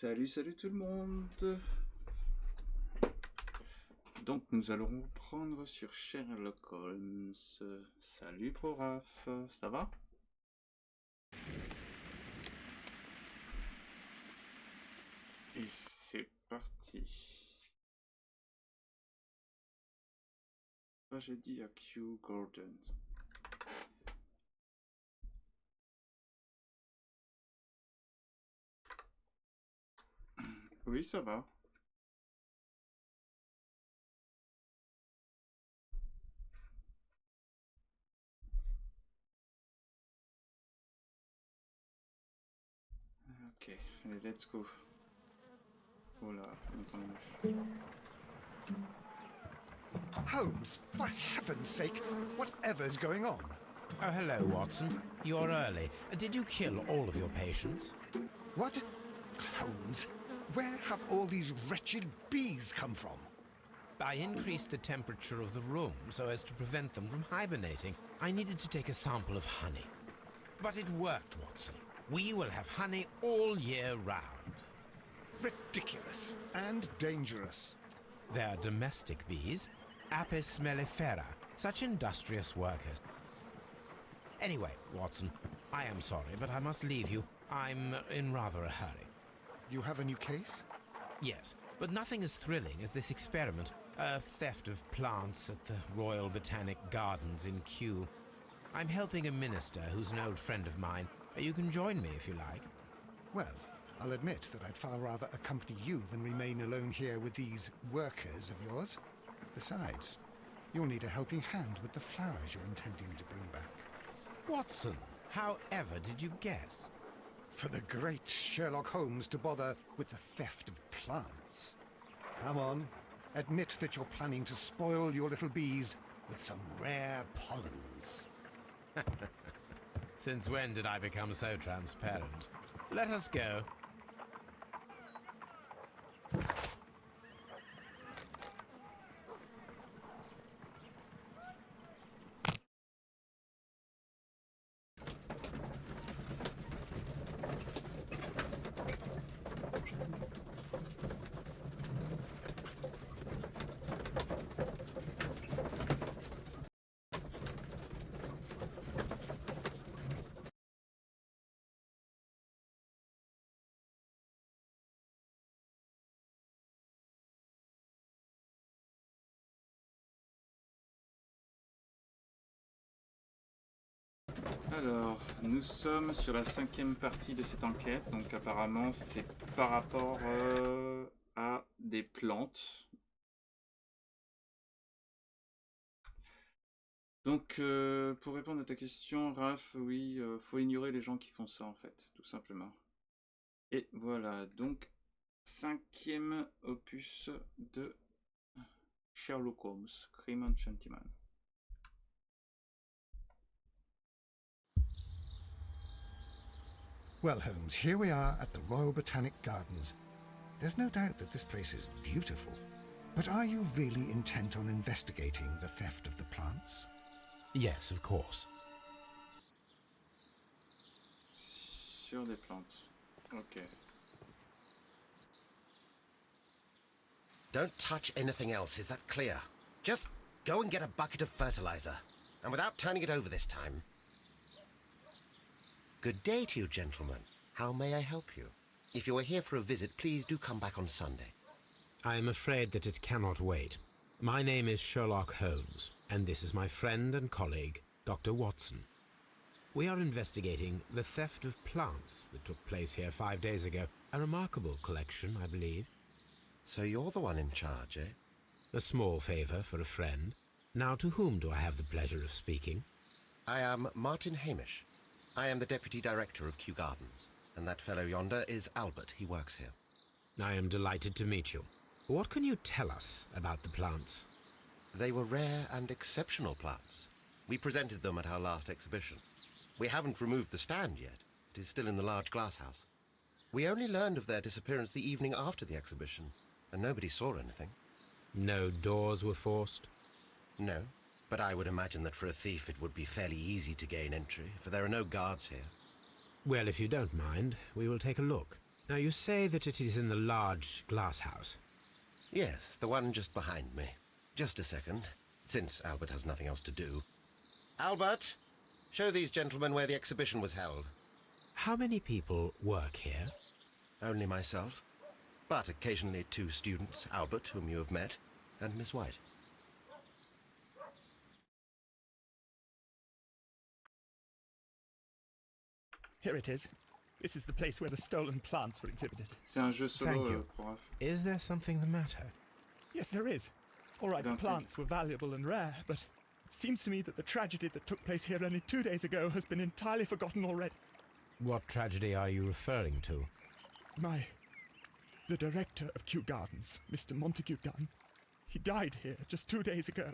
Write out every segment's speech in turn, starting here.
Salut tout le monde. Donc nous allons reprendre sur Sherlock Holmes. Salut Proraf, ça va? Et c'est parti. J'ai dit à Q Gordon. Oui, ça va. Ok, allez, let's go. Oh là, on entend les mouches. Holmes, for heaven's sake, whatever's going on? Oh, hello, Watson. You're early. Did you kill all of your patients? What? Holmes, where have all these wretched bees come from? I increased the temperature of the room so as to prevent them from hibernating. I needed to take a sample of honey. But it worked, Watson. We will have honey all year round. Ridiculous and dangerous. They're domestic bees, Apis mellifera, such industrious workers. Anyway, Watson, I am sorry, but I must leave you. I'm in rather a hurry. You have a new case? Yes, but nothing as thrilling as this experiment. A theft of plants at the Royal Botanic Gardens in Kew. I'm helping a minister who's an old friend of mine. You can join me if you like. Well, I'll admit that I'd far rather accompany you than remain alone here with these workers of yours. Besides, you'll need a helping hand with the flowers you're intending to bring back. Watson, how ever did you guess? For the great Sherlock Holmes to bother with the theft of plants. Come on, admit that you're planning to spoil your little bees with some rare pollens. Since when did I become so transparent? Let us go. Alors, nous sommes sur la 5e partie de cette enquête. Donc apparemment c'est par rapport à des plantes. Donc pour répondre à ta question, Raph, oui, faut ignorer les gens qui font ça en fait, tout simplement. Et voilà, donc 5e opus de Sherlock Holmes, Crime and Gentleman. Well, Holmes, here we are at the Royal Botanic Gardens. There's no doubt that this place is beautiful. But are you really intent on investigating the theft of the plants? Yes, of course. Sur des plantes. Ok. Don't touch anything else, is that clear? Just go and get a bucket of fertilizer. And without turning it over this time. Good day to you, gentlemen. How may I help you? If you are here for a visit, please do come back on Sunday. I am afraid that it cannot wait. My name is Sherlock Holmes, and this is my friend and colleague, Dr. Watson. We are investigating the theft of plants that took place here 5 days ago. A remarkable collection, I believe. So you're the one in charge, eh? A small favour for a friend. Now, to whom do I have the pleasure of speaking? I am Martin Hamish. I am the Deputy Director of Kew Gardens, and that fellow yonder is Albert. He works here. I am delighted to meet you. What can you tell us about the plants? They were rare and exceptional plants. We presented them at our last exhibition. We haven't removed the stand yet. It is still in the large glass house. We only learned of their disappearance the evening after the exhibition, and nobody saw anything. No doors were forced? No, but I would imagine that for a thief it would be fairly easy to gain entry, for there are no guards here. Well, if you don't mind, we will take a look. Now you say that it is in the large glass house. Yes, the one just behind me. Just a second, since Albert has nothing else to do. Albert, show these gentlemen where the exhibition was held. How many people work here? Only myself, but occasionally 2 students, Albert, whom you have met, and Miss White. Here it is. This is the place where the stolen plants were exhibited. C'est un jeu Thank solo, you. prof. Is there something the matter? Yes, there is. All right, the Don't plants were valuable and rare, but it seems to me that the tragedy that took place here only 2 days ago has been entirely forgotten already. What tragedy are you referring to? The director of Kew Gardens, Mr. Montague Dunn, he died here just 2 days ago.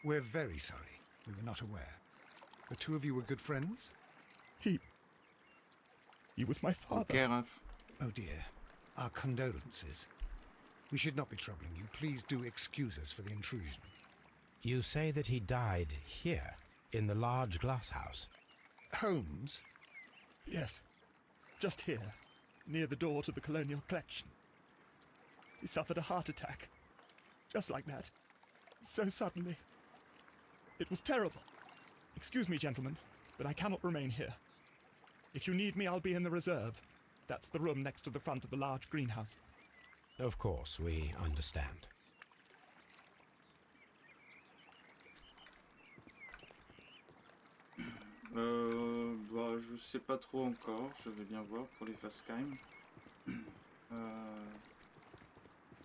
We're very sorry. We were not aware. The 2 of you were good friends? He was my father. Ok, Raph. Oh dear. Our condolences. We should not be troubling you. Please do excuse us for the intrusion. You say that he died here, in the large glass house. Holmes? Yes, just here, near the door to the colonial collection. He suffered a heart attack. Just like that. So suddenly. It was terrible. Excuse me, gentlemen, but I cannot remain here. If you need me, I'll be in the reserve. That's the room next to the front of the large greenhouse. Of course, we understand. Bah, je sais pas trop encore. Je vais bien voir pour les fast time.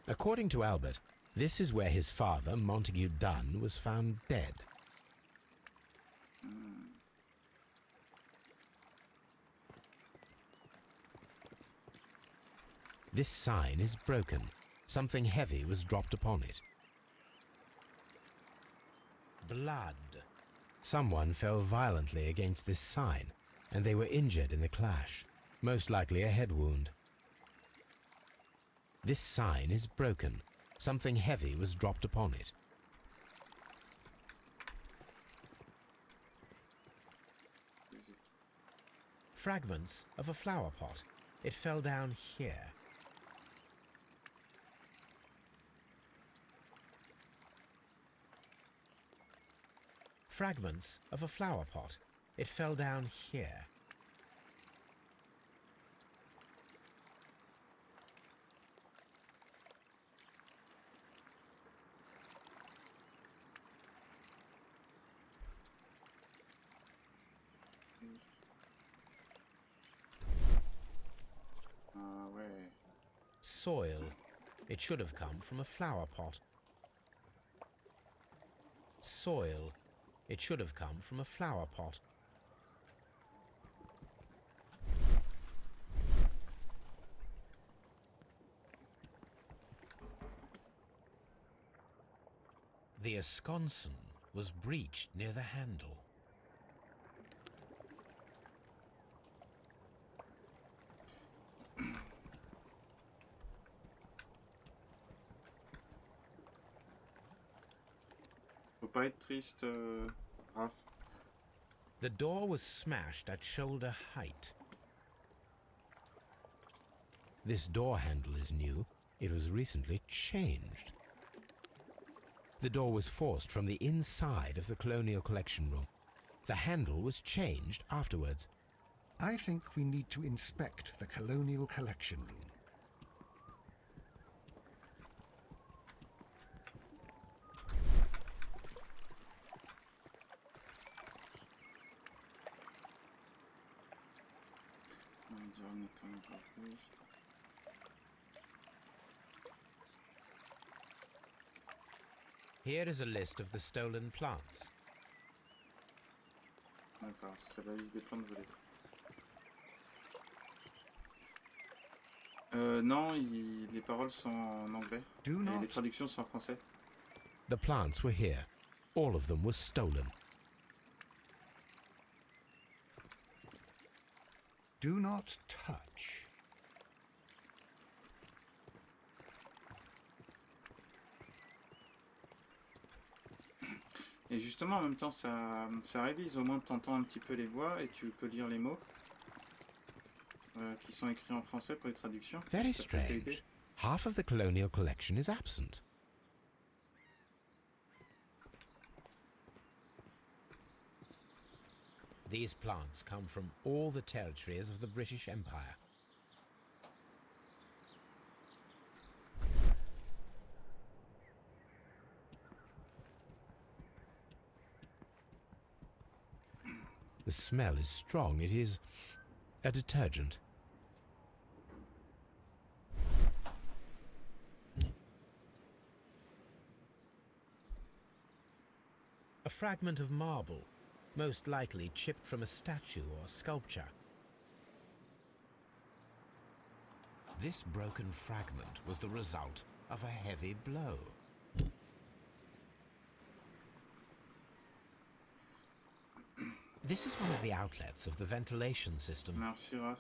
According to Albert, this is where his father, Montague Dunn, was found dead. This sign is broken. Something heavy was dropped upon it. Blood. Someone fell violently against this sign, and they were injured in the clash, most likely a head wound. This sign is broken. Something heavy was dropped upon it. Fragments of a flower pot. It fell down here. Fragments of a flower pot. It fell down here. Ah ouais. Soil. It should have come from a flower pot. Soil. It should have come from a flower pot. The esconson was breached near the handle. Faut pas être triste, Raph. The door was smashed at shoulder height. This door handle is new. It was recently changed. The door was forced from the inside of the Colonial Collection Room. The handle was changed afterwards. I think we need to inspect the Colonial Collection Room. Here is a list of the stolen plants. D'accord, c'est la liste des plantes volées. Non, les paroles sont en anglais. Do Et not les traductions sont en français. The plants were here. All of them were stolen. Do not touch. Et justement, en même temps, ça révise. Au moins, tu entends un petit peu les voix et tu peux lire les mots. qui sont écrits en français pour les traductions. Very Ça peut t'aider. strange. Half of the colonial collection is absent. These plants come from all the territories of the British Empire. The smell is strong. It is a detergent. A fragment of marble, most likely chipped from a statue or sculpture. This broken fragment was the result of a heavy blow. This is one of the outlets of the ventilation system. Merci Raph.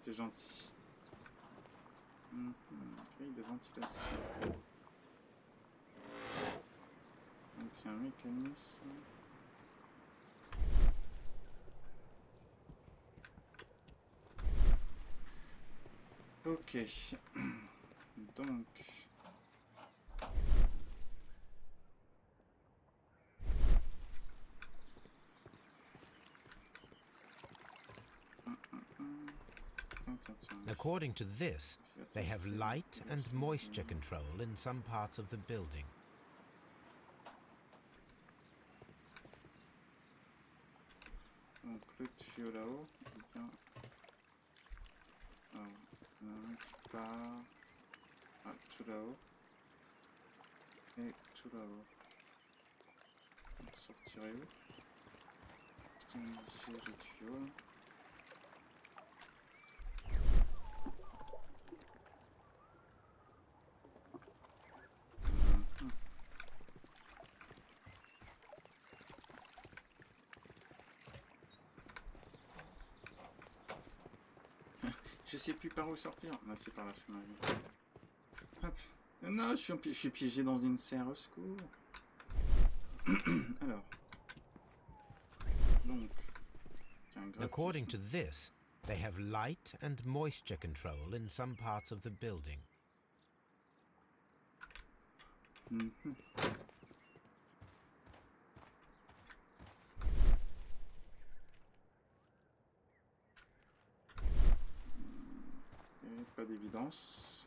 T'es gentil. Grille de ventilation. Donc il y a un mécanisme. Ok. Donc. According to this, they have light and moisture control in some parts of the building. Donc le tuyau là-haut, eh bien... Alors, il y en a un qui part... Ah, tout là-haut. Et tout là-haut. On sortirait où? Putain, ici le tuyau. Je sais plus par où sortir. Non, c'est par la fenêtre. Hop. Non, je suis piégé dans une serre, au secours. Alors. Donc. According to this, they have light and moisture control in some parts of the building. Pas d'évidence.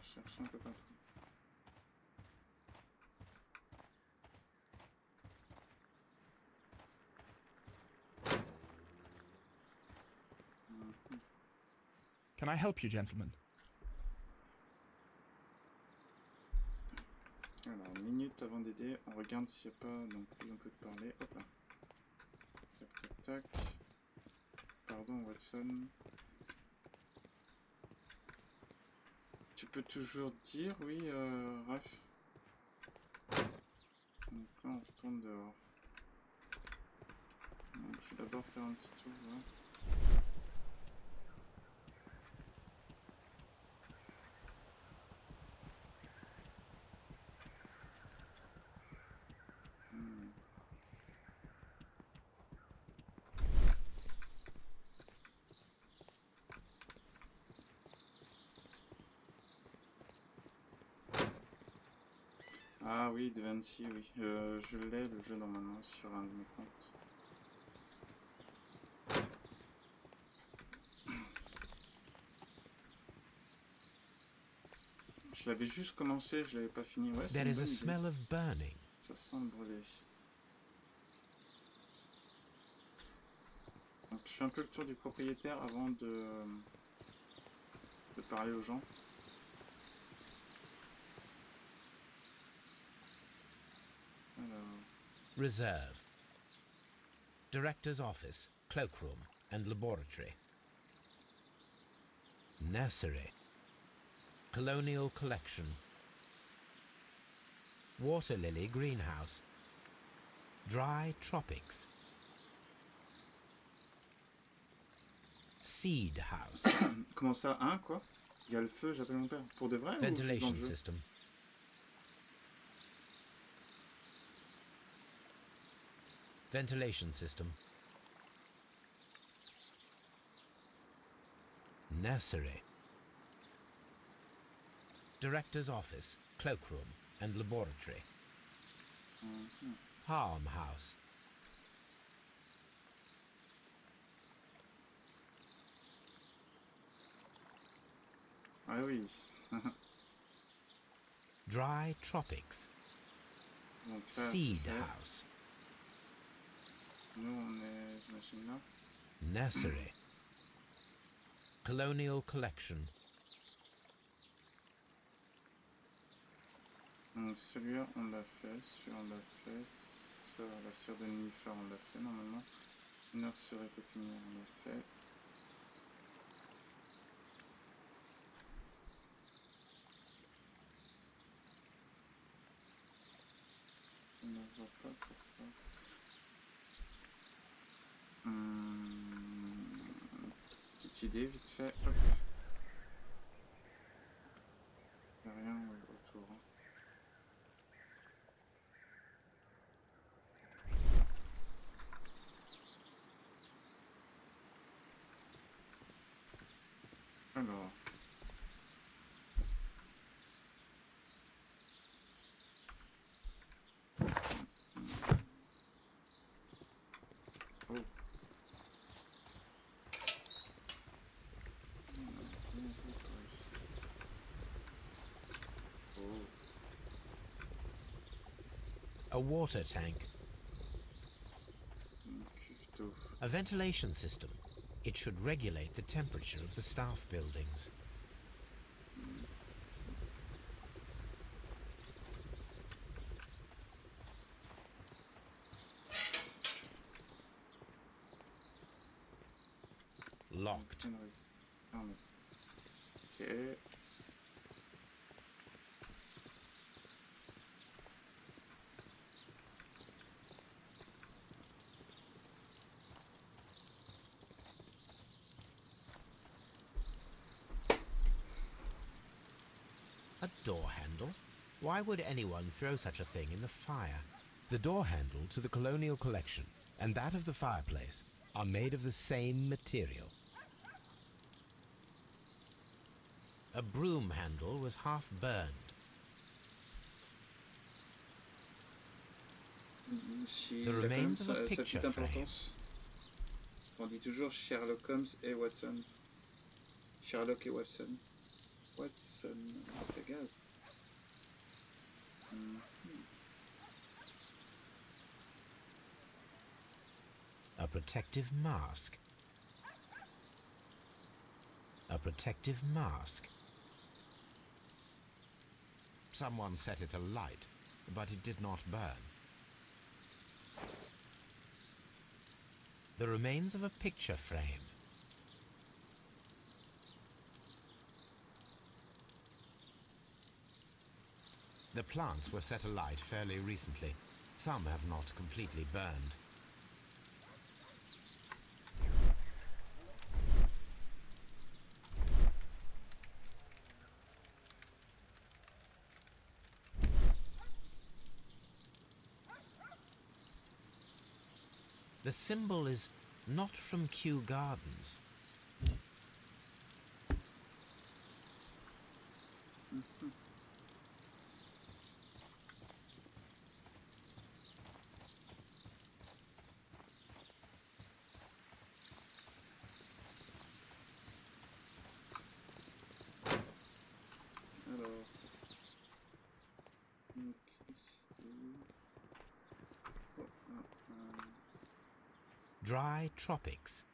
Chercher un peu partout. Can I help you, gentlemen? Alors, une minute avant d'aider, on regarde s'il n'y a pas non plus un peu de parler. Hop là. Tac, tac, tac. Pardon, Watson. Tu peux toujours dire, oui, Raph. Donc là, on retourne dehors. Donc, je vais d'abord faire un petit tour, là. Ah oui, de 26, oui. Je l'ai, le jeu, normalement, sur un de mes comptes. Je l'avais juste commencé, je l'avais pas fini. Ouais, c'est There une is bonne a idée. smell of burning. Ça sent le brûler. Donc je fais un peu le tour du propriétaire avant de parler aux gens. Alors... Reserve. Director's office, cloakroom, and laboratory. Nursery. Colonial collection. Water lily greenhouse. Dry tropics. Seed house. Comment ça, hein, quoi? Il y a le feu, j'appelle mon père. Pour de vrai ou juste dans Ventilation le jeu? system. Ventilation system. Nursery. Director's office, cloakroom, and laboratory. Farmhouse. Ah oui. Dry tropics. Donc là, Seed c'est fait. house. Nous, on est, j'imagine là. Nursery. Colonial collection. Donc celui-là, on l'a fait. Celui-là, on l'a fait. Ça, la sœur de Niffer, on l'a fait normalement. Nursery pépinière, on l'a fait. Je ne vois pas pourquoi. Petite idée vite fait. Hop. Il n'y a rien autour. Hein. Alors. Oh. Oh. A water tank. Une cuve d'eau. A ventilation system. It should regulate the temperature of the staff buildings. Locked. Ah, mais... Ok. A door handle? Why would anyone throw such a thing in the fire? The door handle to the colonial collection and that of the fireplace are made of the same material. A broom handle was half burned. Si, The il a quand même remains of sa a petite picture frame. importance. On dit toujours Sherlock Holmes et Watson. Sherlock et Watson. Watson, c'est gaz. A protective mask. A protective mask. Someone set it alight, but it did not burn. The remains of a picture frame. The plants were set alight fairly recently. Some have not completely burned. The symbol is not from Kew Gardens. Alors. Donc ici. Oh, Dry tropics.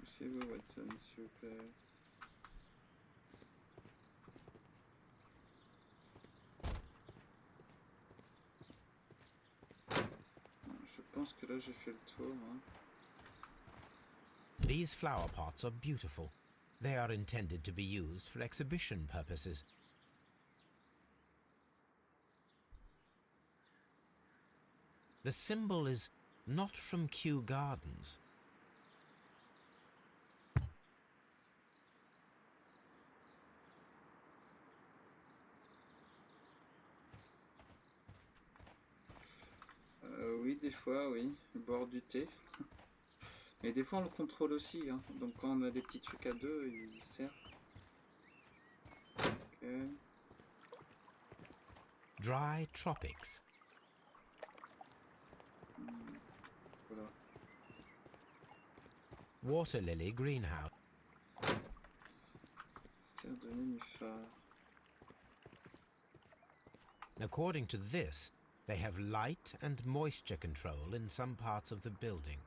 c'est où Watson, s'il vous plaît? Je pense que là j'ai fait le tour. Hein. These flower pots are beautiful. They are intended to be used for exhibition purposes. The symbol is not from Kew Gardens. Oui, des fois, oui. Boire du thé. Mais des fois, on le contrôle aussi. Hein. Donc, quand on a des petits trucs à deux, il sert. Ok. Dry tropics. Voilà. Water lily greenhouse. Serre de nénuphar. According to this, they have light and moisture control in some parts of the building.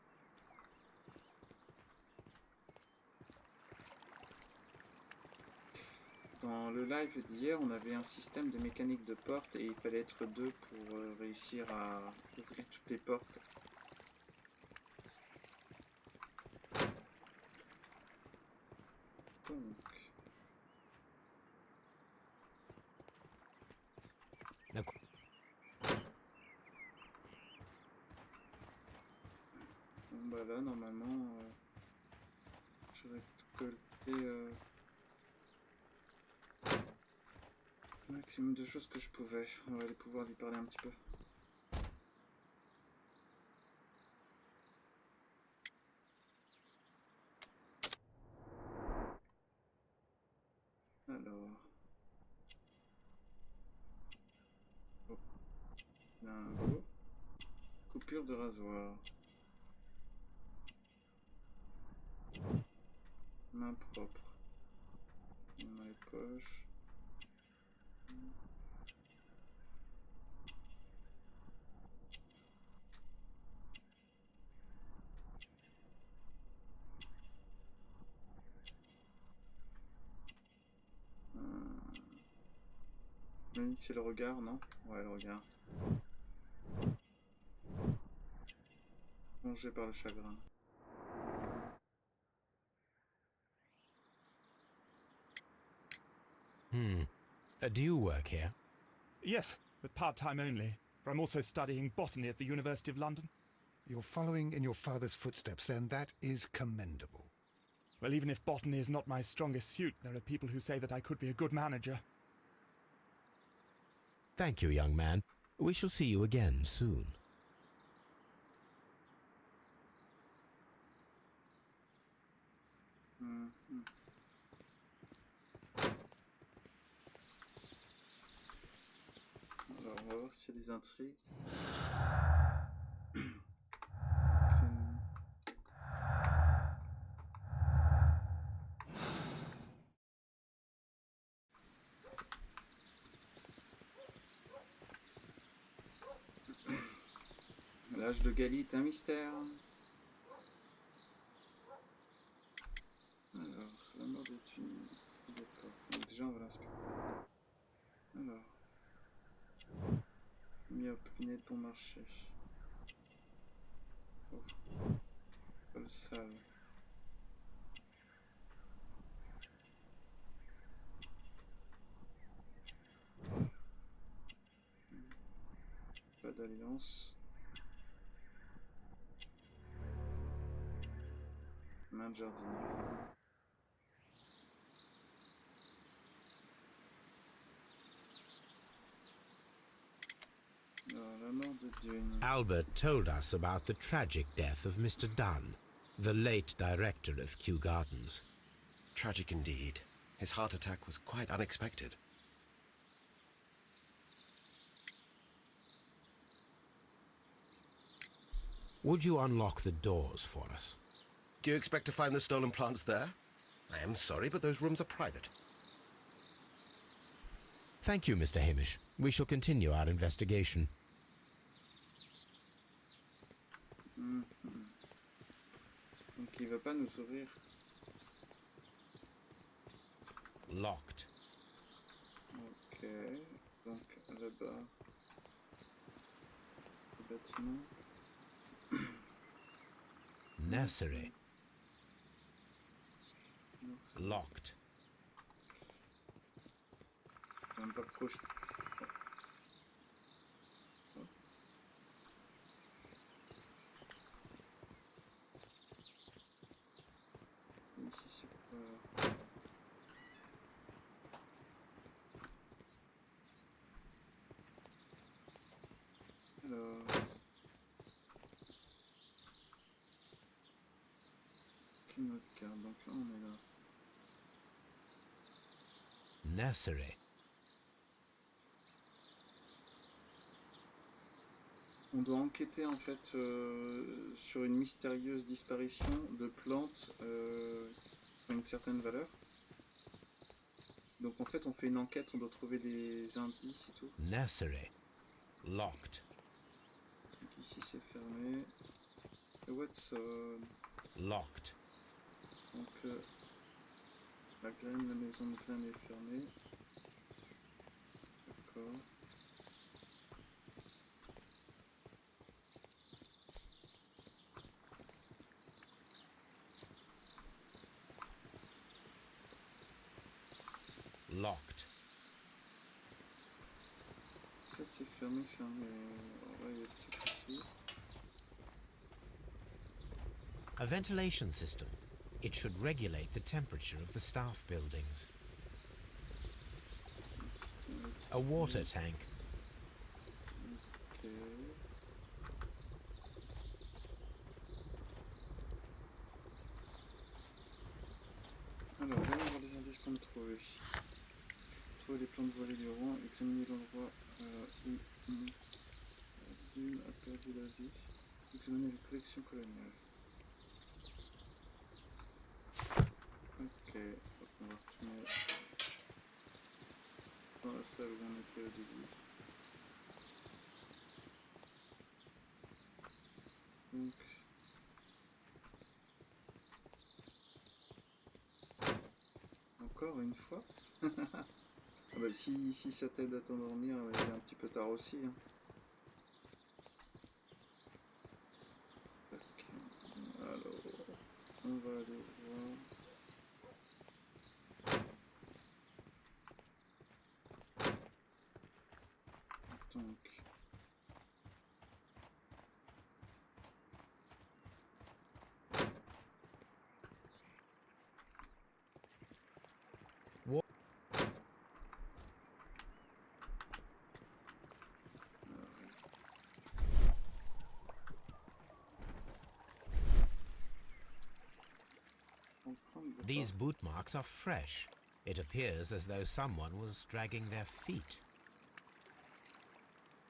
Dans le live d'hier, on avait un système de mécanique de porte et il fallait être deux pour réussir à ouvrir toutes les portes. Donc, Ac- bon, bah là, normalement, je récoltais le maximum de choses que je pouvais. On va aller pouvoir lui parler un petit peu. Alors. Oh. Lingot. Coupure de rasoir. Main propre. Dans les poches. Oui, c'est le regard, non? Ouais, le regard. Rongé par le chagrin. Do you work here? Yes, but part-time only, for I'm also studying botany at the University of London. You're following in your father's footsteps, then. That is commendable. Well, even if botany is not my strongest suit, there are people who say that I could be a good manager. Thank you, young man. We shall see you again soon. Alors, on va voir s'il y a des intrigues. L'âge de Gali est un mystère. Alors, la mort est une... D'accord. Donc déjà, on va l'inspecter. Alors. Myope, lunettes bon marché. Oh. Col sale. Pas d'alliance. Main de jardinier. Alors, la mort de Donne. Albert told us about the tragic death of Mr. Donne, the late director of Kew Gardens. Tragic indeed. His heart attack was quite unexpected. Would you unlock the doors for us? Do you expect to find the stolen plants there? I am sorry, but those rooms are private. Thank you, Mr. Hamish. We shall continue our investigation. Donc il va pas nous ouvrir. Locked. Ok. Donc là-bas. Le bâtiment. Nursery. Non, c'est Locked. même pas proche. Ici c'est pas... Alors... carte. Donc là, on est là. Nursery. On doit enquêter en fait sur une mystérieuse disparition de plantes qui ont une certaine valeur. Donc en fait on fait une enquête, on doit trouver des indices et tout. Nursery. Locked. Donc ici c'est fermé. Watson. Locked. Donc la maison de graines est fermée. D'accord. Locked. Ça c'est fermé. Alors là il y a des petits soucis. A ventilation system. It should regulate the temperature of the staff buildings. A water tank. Ok. Alors, voyons voir des indices qu'on a trouvés. Trouver les plantes voilées du roi, examiner l'endroit où Dune a perdu la vie, examiner les collections coloniales. Ok, donc on va retourner dans la salle où on était au début. Donc, encore une fois. Ah bah si ça t'aide à t'endormir, il est un petit peu tard aussi. Hein. Tac. Alors, on va aller voir. Donc. These boot marks are fresh. It appears as though someone was dragging their feet.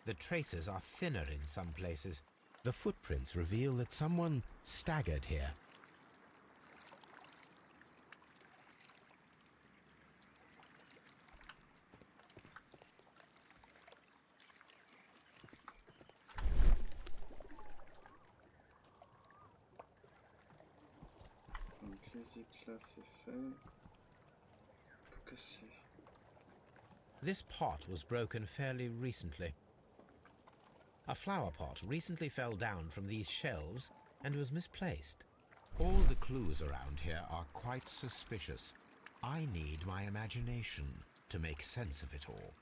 The traces are thinner in some places. The footprints reveal that someone staggered here. Donc les éclats c'est fait. Pour casser. This pot was broken fairly recently. A flower pot recently fell down from these shelves and was misplaced. All the clues around here are quite suspicious. I need my imagination to make sense of it all.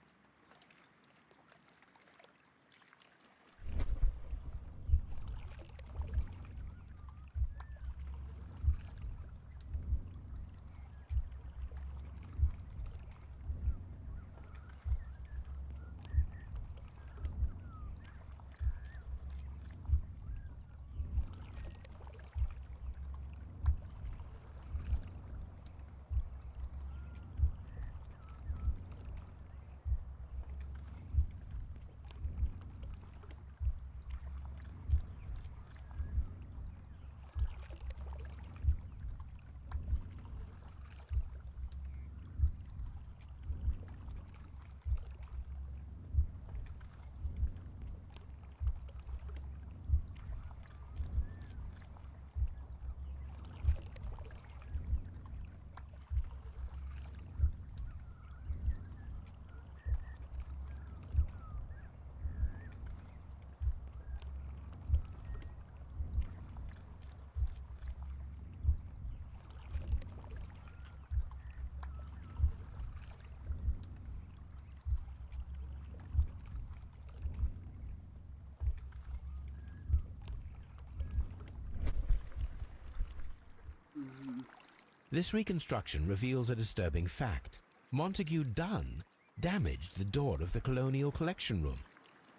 This reconstruction reveals a disturbing fact. Montague Donne damaged the door of the Colonial Collection Room.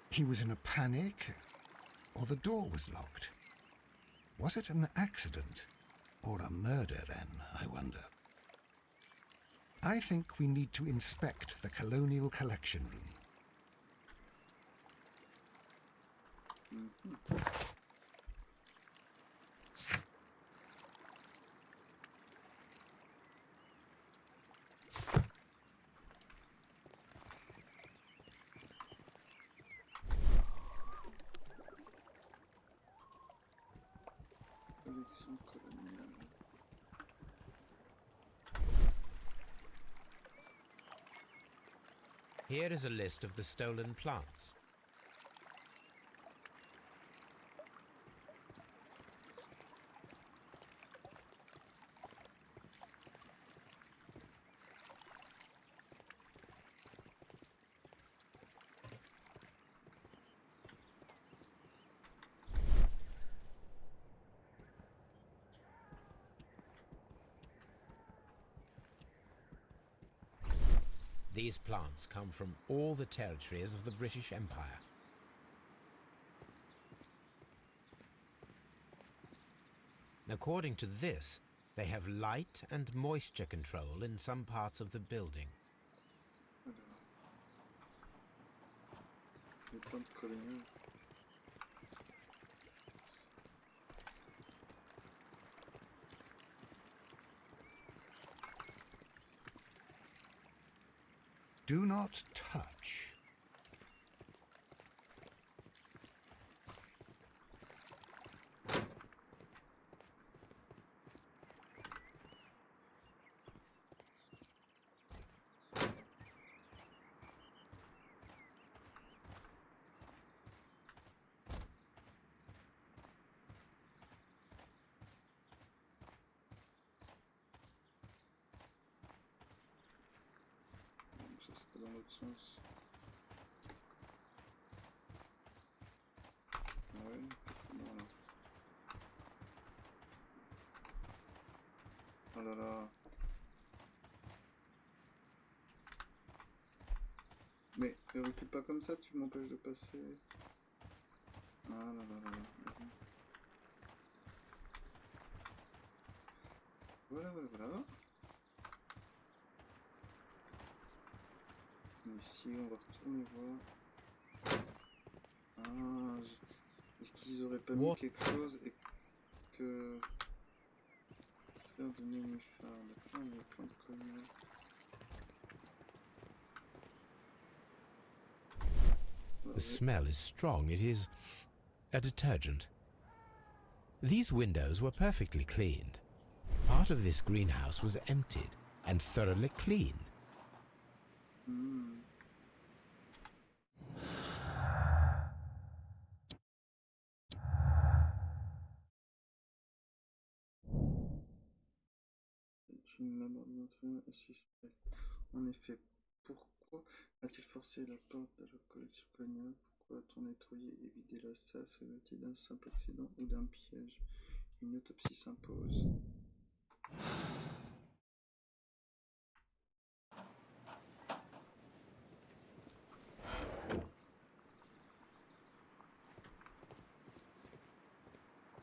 He was in a panic, or the door was locked. Was it an accident, Or a murder, then, I wonder. I think we need to inspect the colonial collection room. Collection coloniale. Here is a list of the stolen plants. These plants come from all the territories of the British Empire. According to this, they have light and moisture control in some parts of the building. Les plantes coloniales. Do not touch. Ça c'est pas dans l'autre sens. Ouais, voilà. Oh là là. Mais recule pas comme ça, tu m'empêches de passer. Ah là là là là. Voilà, voilà, voilà. Ici, on va retourner voir. Ah, est-ce qu'ils auraient pas mis quelque chose et que... Faire de nénuphar, d'accord, les plantes coloniales. The smell is strong. It is a detergent. These windows were perfectly cleaned. Part of this greenhouse was emptied and thoroughly cleaned. Une laboratoire est suspect. En effet, pourquoi a-t-il forcé la porte de la collection coloniale? Pourquoi a-t-on nettoyé et vidé la salle? Serait-il d'un simple accident ou d'un piège? Une autopsie s'impose.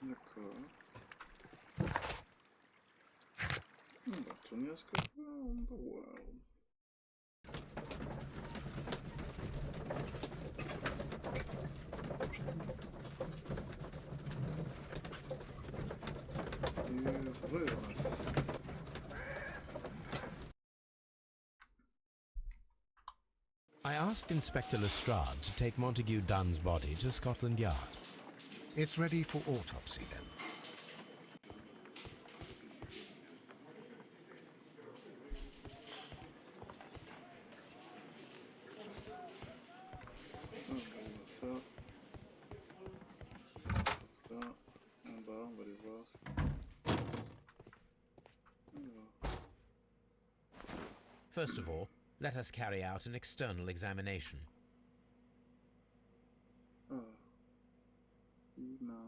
D'accord. On va retourner à ce que je vois. On va voir. Erreur. I asked Inspector Lestrade to take Montague Dunn's body to Scotland Yard. It's ready for autopsy, then. Ça. Ça. En bas, on va les voir. Alors. First of all, let us carry out an external examination.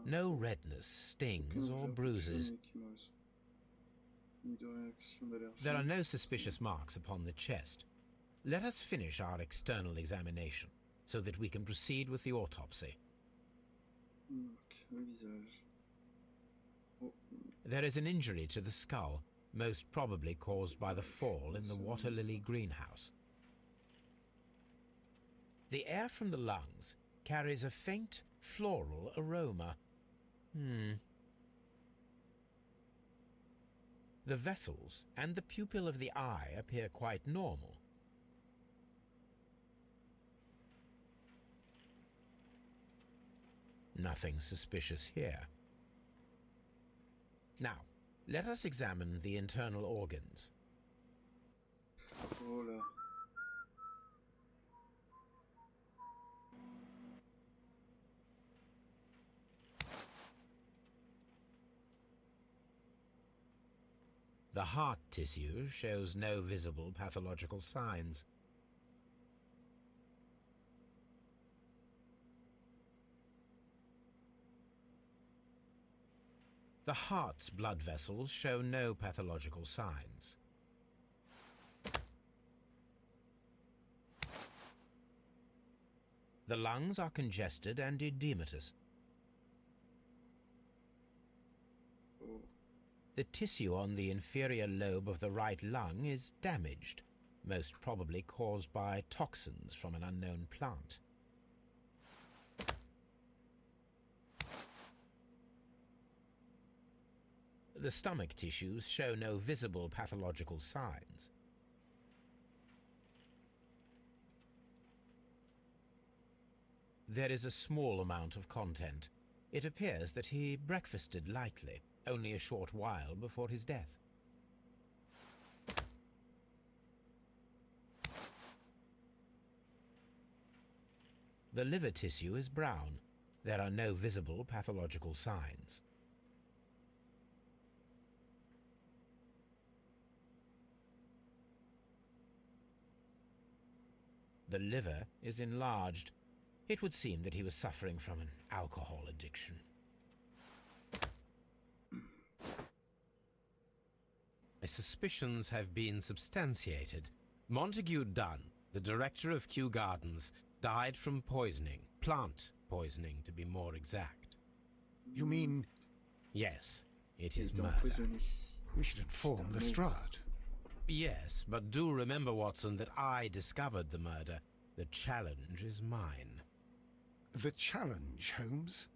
No redness, stings, or bruises. There are no suspicious marks upon the chest. Let us finish our external examination so that we can proceed with the autopsy. Le visage. Oh. There is an injury to the skull, most probably caused by the fall in the water lily greenhouse. The air from the lungs carries a faint floral aroma. The vessels and the pupil of the eye appear quite normal. Nothing suspicious here. Now, let us examine the internal organs. Oh là. The heart tissue shows no visible pathological signs. The heart's blood vessels show no pathological signs. The lungs are congested and edematous. Oh. The tissue on the inferior lobe of the right lung is damaged, most probably caused by toxins from an unknown plant. The stomach tissues show no visible pathological signs. There is a small amount of content. It appears that he breakfasted lightly, only a short while before his death. The liver tissue is brown. There are no visible pathological signs. The liver is enlarged. It would seem that he was suffering from an alcohol addiction. My suspicions have been substantiated. Montague Donne, the director of Kew Gardens, died from poisoning. Plant poisoning, to be more exact. You mean Yes, it is Il est murder. empoisonné. we should inform Lestrade? Yes, but do remember, Watson, that I discovered the murder. The challenge is mine. The challenge, Holmes?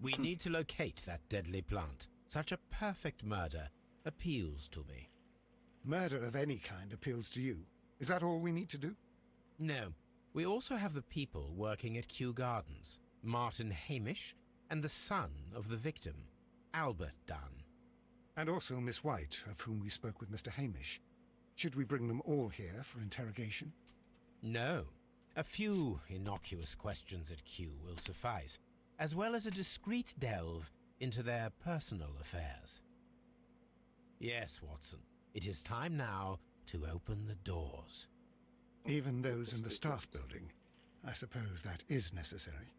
We need to locate that deadly plant. Such a perfect murder appeals to me. Murder of any kind appeals to you. Is that all we need to do? No, we also have the people working at Kew Gardens. Martin Hamish and the son of the victim, Albert Donne. And also Miss White, of whom we spoke with Mr. Hamish. Should we bring them all here for interrogation? No, a few innocuous questions at Kew will suffice, as well as a discreet delve into their personal affairs. Yes, Watson, it is time now to open the doors. Even those in the staff building. I suppose that is necessary.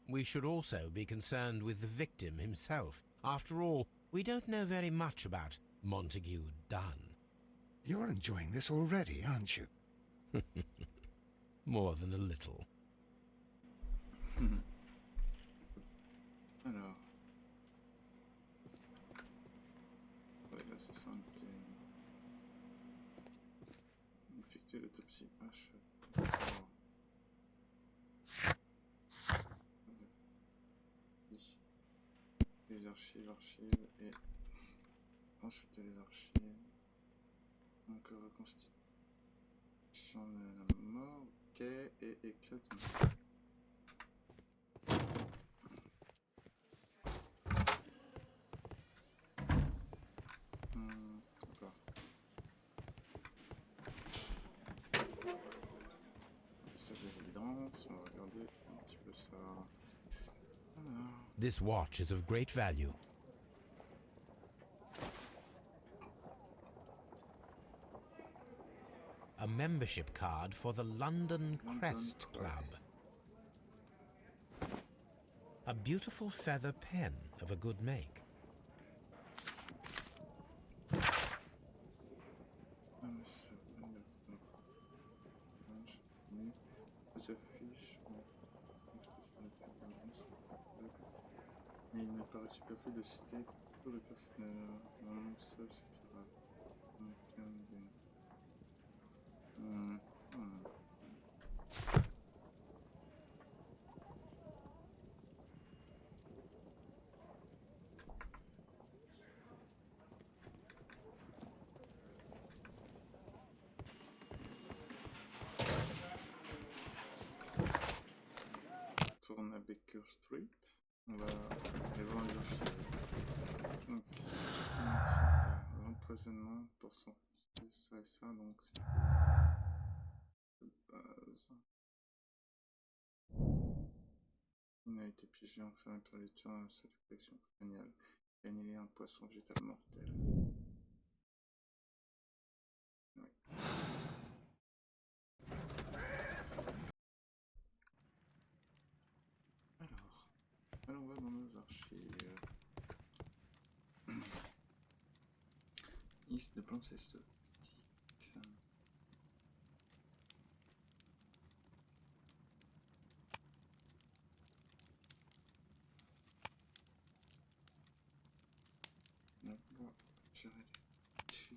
We should also be concerned with the victim himself. After all, we don't know very much about Montague Donne. You're enjoying this already, aren't you? More than a little. Alors. Ouais, là, c'est ça. Effectuer l'autopsie. Les archives et consulter les archives. Donc reconstitution de la mort, ok, et éclatement. D'accord. Ça des évidences, on va regarder un petit peu ça. Alors. This watch is of great value. A membership card for the London Crest Club. A beautiful feather pen of a good make. Mais il me paraît superflu de citer tout le personnage. Mon nom seul suffira. Tourne à Baker Street. On va aller voir les archives. Donc, qu'est-ce que je peux mettre? L'empoisonnement pour son. C'est ça et ça, donc c'est de base. Il a été piégé enfin par les tueurs dans cette collection coloniale. Gagner un poisson végétal mortel. Ouais. Alors, allons voir dans nos archives. Liste de plantes esthétiques. On va tirer les tics.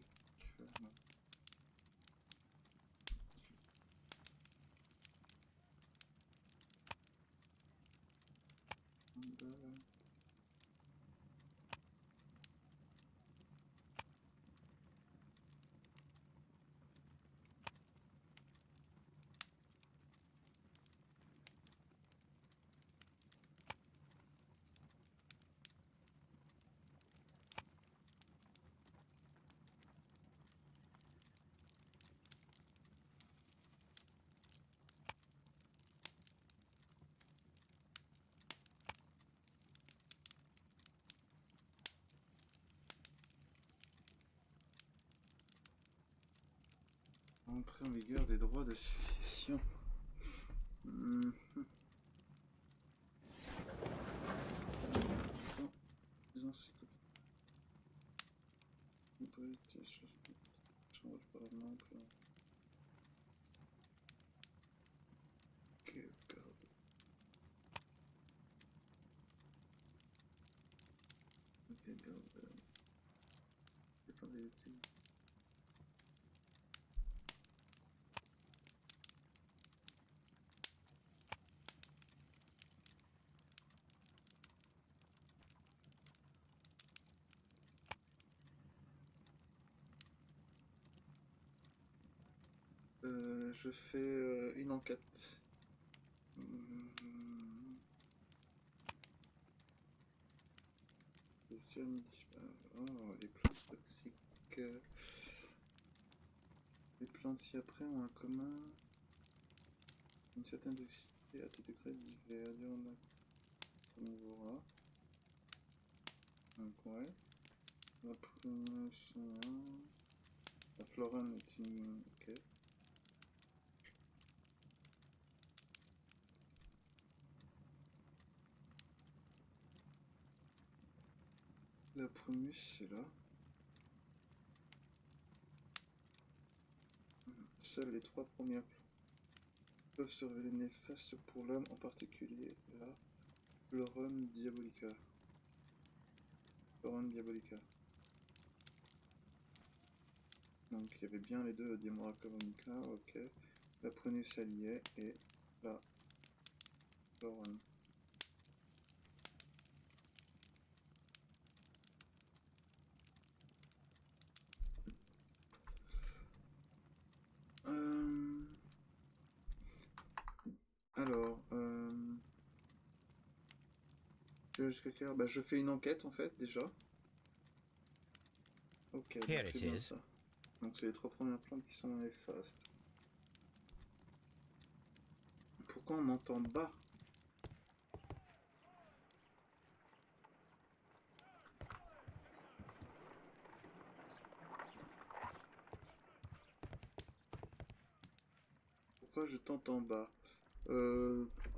Entrée en vigueur des droits de succession. Les encyclopédies. Change par exemple. Ok, regarde. Regarde. C'est pas vérité. Je fais une enquête. Oh, les plantes toxiques. Les plantes ci-après ont un commun une certaine toxicité à des degrés divers durant la carnivora. Donc ouais. La promotion. La florane est une. Ok. La promus, c'est là. Seules les 3 premières peuvent se révéler néfastes pour l'homme, en particulier la Florum diabolica. Florum diabolica. Donc il y avait bien les deux, Diamora carbonica, ok. La prunus alliée et la Florum. Alors, jusqu'à quelle heure? Bah, je fais une enquête en fait déjà. Ok, donc Here c'est it bien is. ça. Donc c'est les 3 premières plantes qui sont dans les fastes. Pourquoi on m'entend bas? Pourquoi je t'entends bas?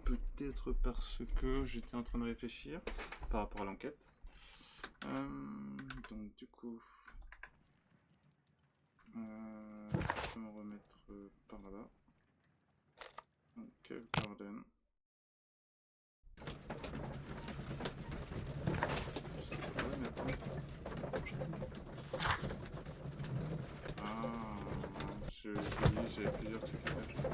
Peut-être parce que j'étais en train de réfléchir par rapport à l'enquête. Donc du coup, je vais me remettre par là. Donc garden. j'ai plusieurs trucs à faire.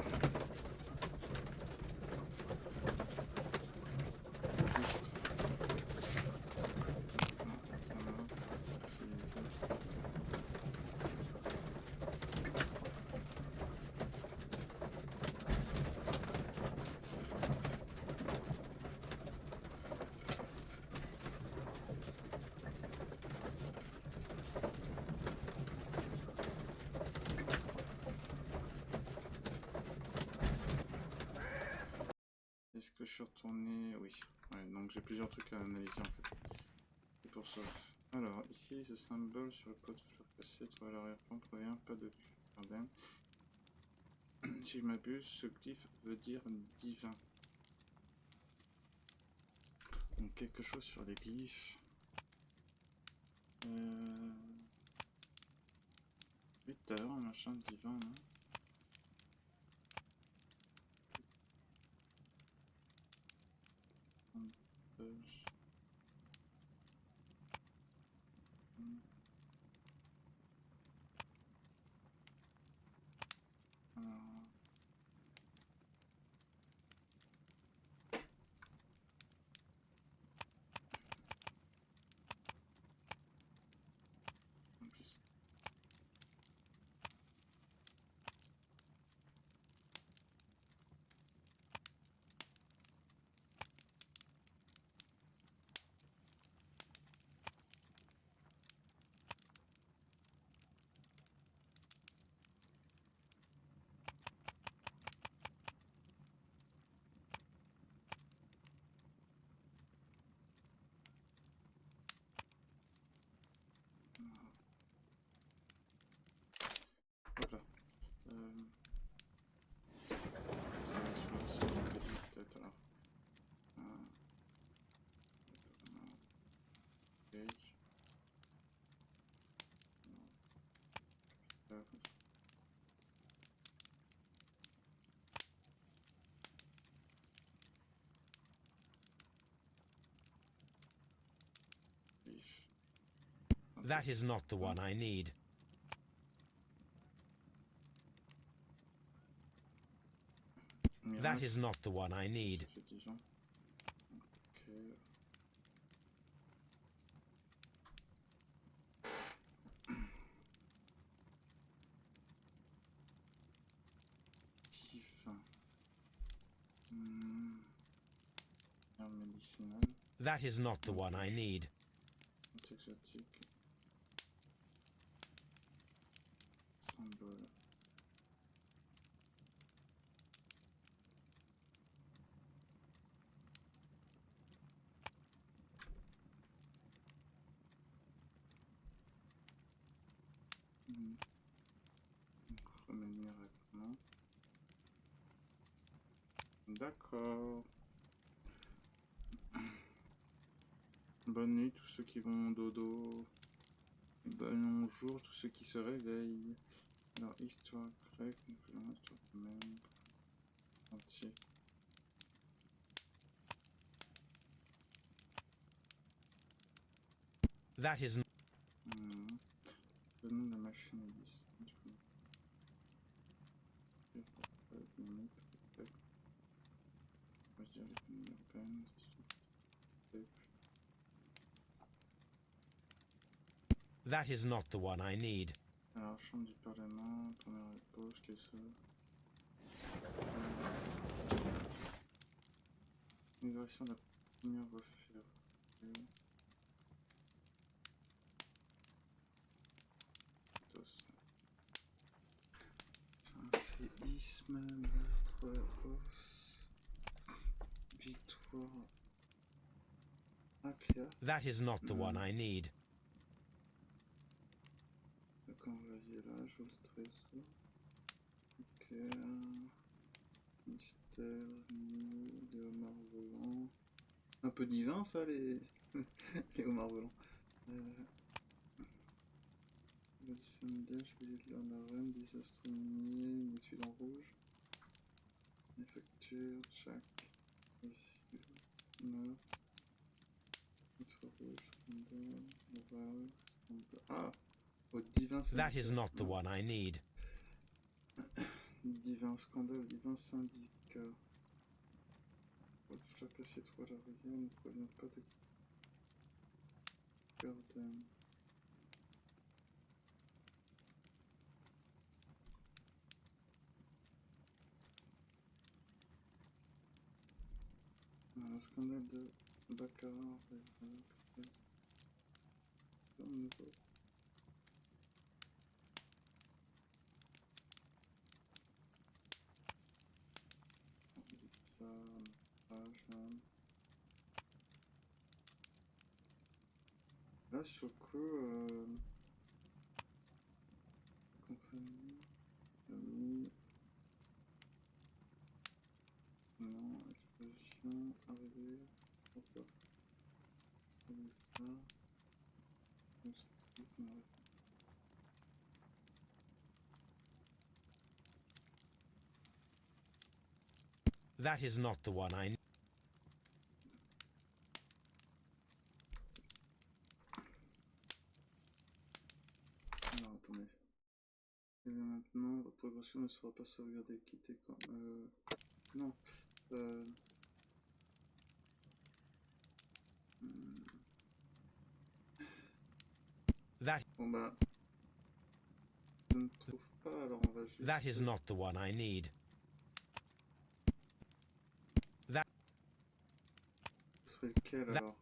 Est-ce que je suis retourné? Oui. Ouais, donc j'ai plusieurs trucs à analyser en fait. C'est pour ça. Alors, ici, ce symbole sur le pot de fleurs passées, trouver l'arrière-plan provient pas de jardin. Si je m'abuse, ce glyphe veut dire divin. Donc quelque chose sur les glyphes. 8 heures, machin divin, non? Hop là. Ça va peut-être alors. Page. That is not the one I need. That is not the one I need. That is not the one I need. Exotique. Symbole. Donc, remanier rapidement. D'accord. Bonne nuit tous ceux qui vont dodo. Bonjour tous ceux qui se réveillent. Alors, histoire grecque, histoire romaine, entier. That is. Le nom de la machine est 10. That is not the one I need. Alors, chambre du Parlement, première repose, qu'est-ce que c'est? Migration de la première refaire. Séisme, meurtre, hausse, victoire. Acria. That is not the one I need. D'accord, vas-y là, je le trésor. Ok. Mystère, les homards volants. Un peu divin ça, les, les homards volants. L'audition d'âge, visite de la reine, désastre minier, une étude en rouge. Les factures, chaque. Meurtre. Être rouge, scandale, erreur, scandale. Ah! Au divin, c'est That is not the one I need. Divin scandale, divin syndicat. Chaque assiette ou la rivière ne provient pas de Garden. Un scandale de Baccarat. Nouveau. Ça, là, sur le coup, compagnie, ami, non, exposition, arrivée, pourquoi, ça, That is not the one I... alors, attendez. Et maintenant, votre progression ne sera pas sauvegardée, quittez quand... non. That... Bon bah... Je ne trouve pas, alors on va juste... That is not the one I need. That... Ce serait lequel alors?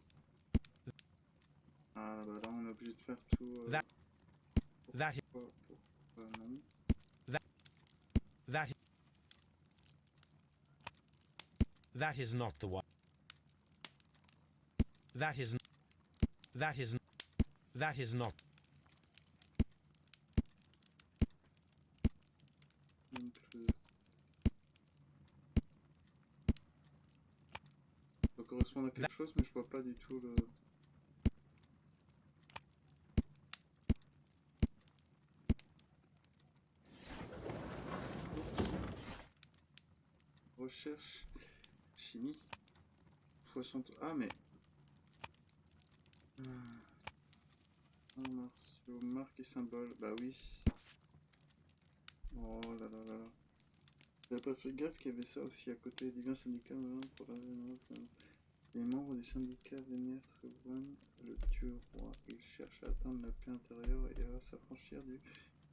Ah bah là on est obligé de faire tout... That... That... Pourquoi non? That... That is not the one. That is... That is... That is not... Non plus. Ça doit correspondre à quelque chose mais je vois pas du tout le... Recherche, chimie, poisson... Ah mais... Martiaux, marque et symbole, bah oui. Oh là là là là. J'avais pas fait gaffe qu'il y avait ça aussi à côté. Divin syndicat pour la... Les membres du syndicat vénèrent le dieu roi. Ils cherchent à atteindre la paix intérieure et à s'affranchir du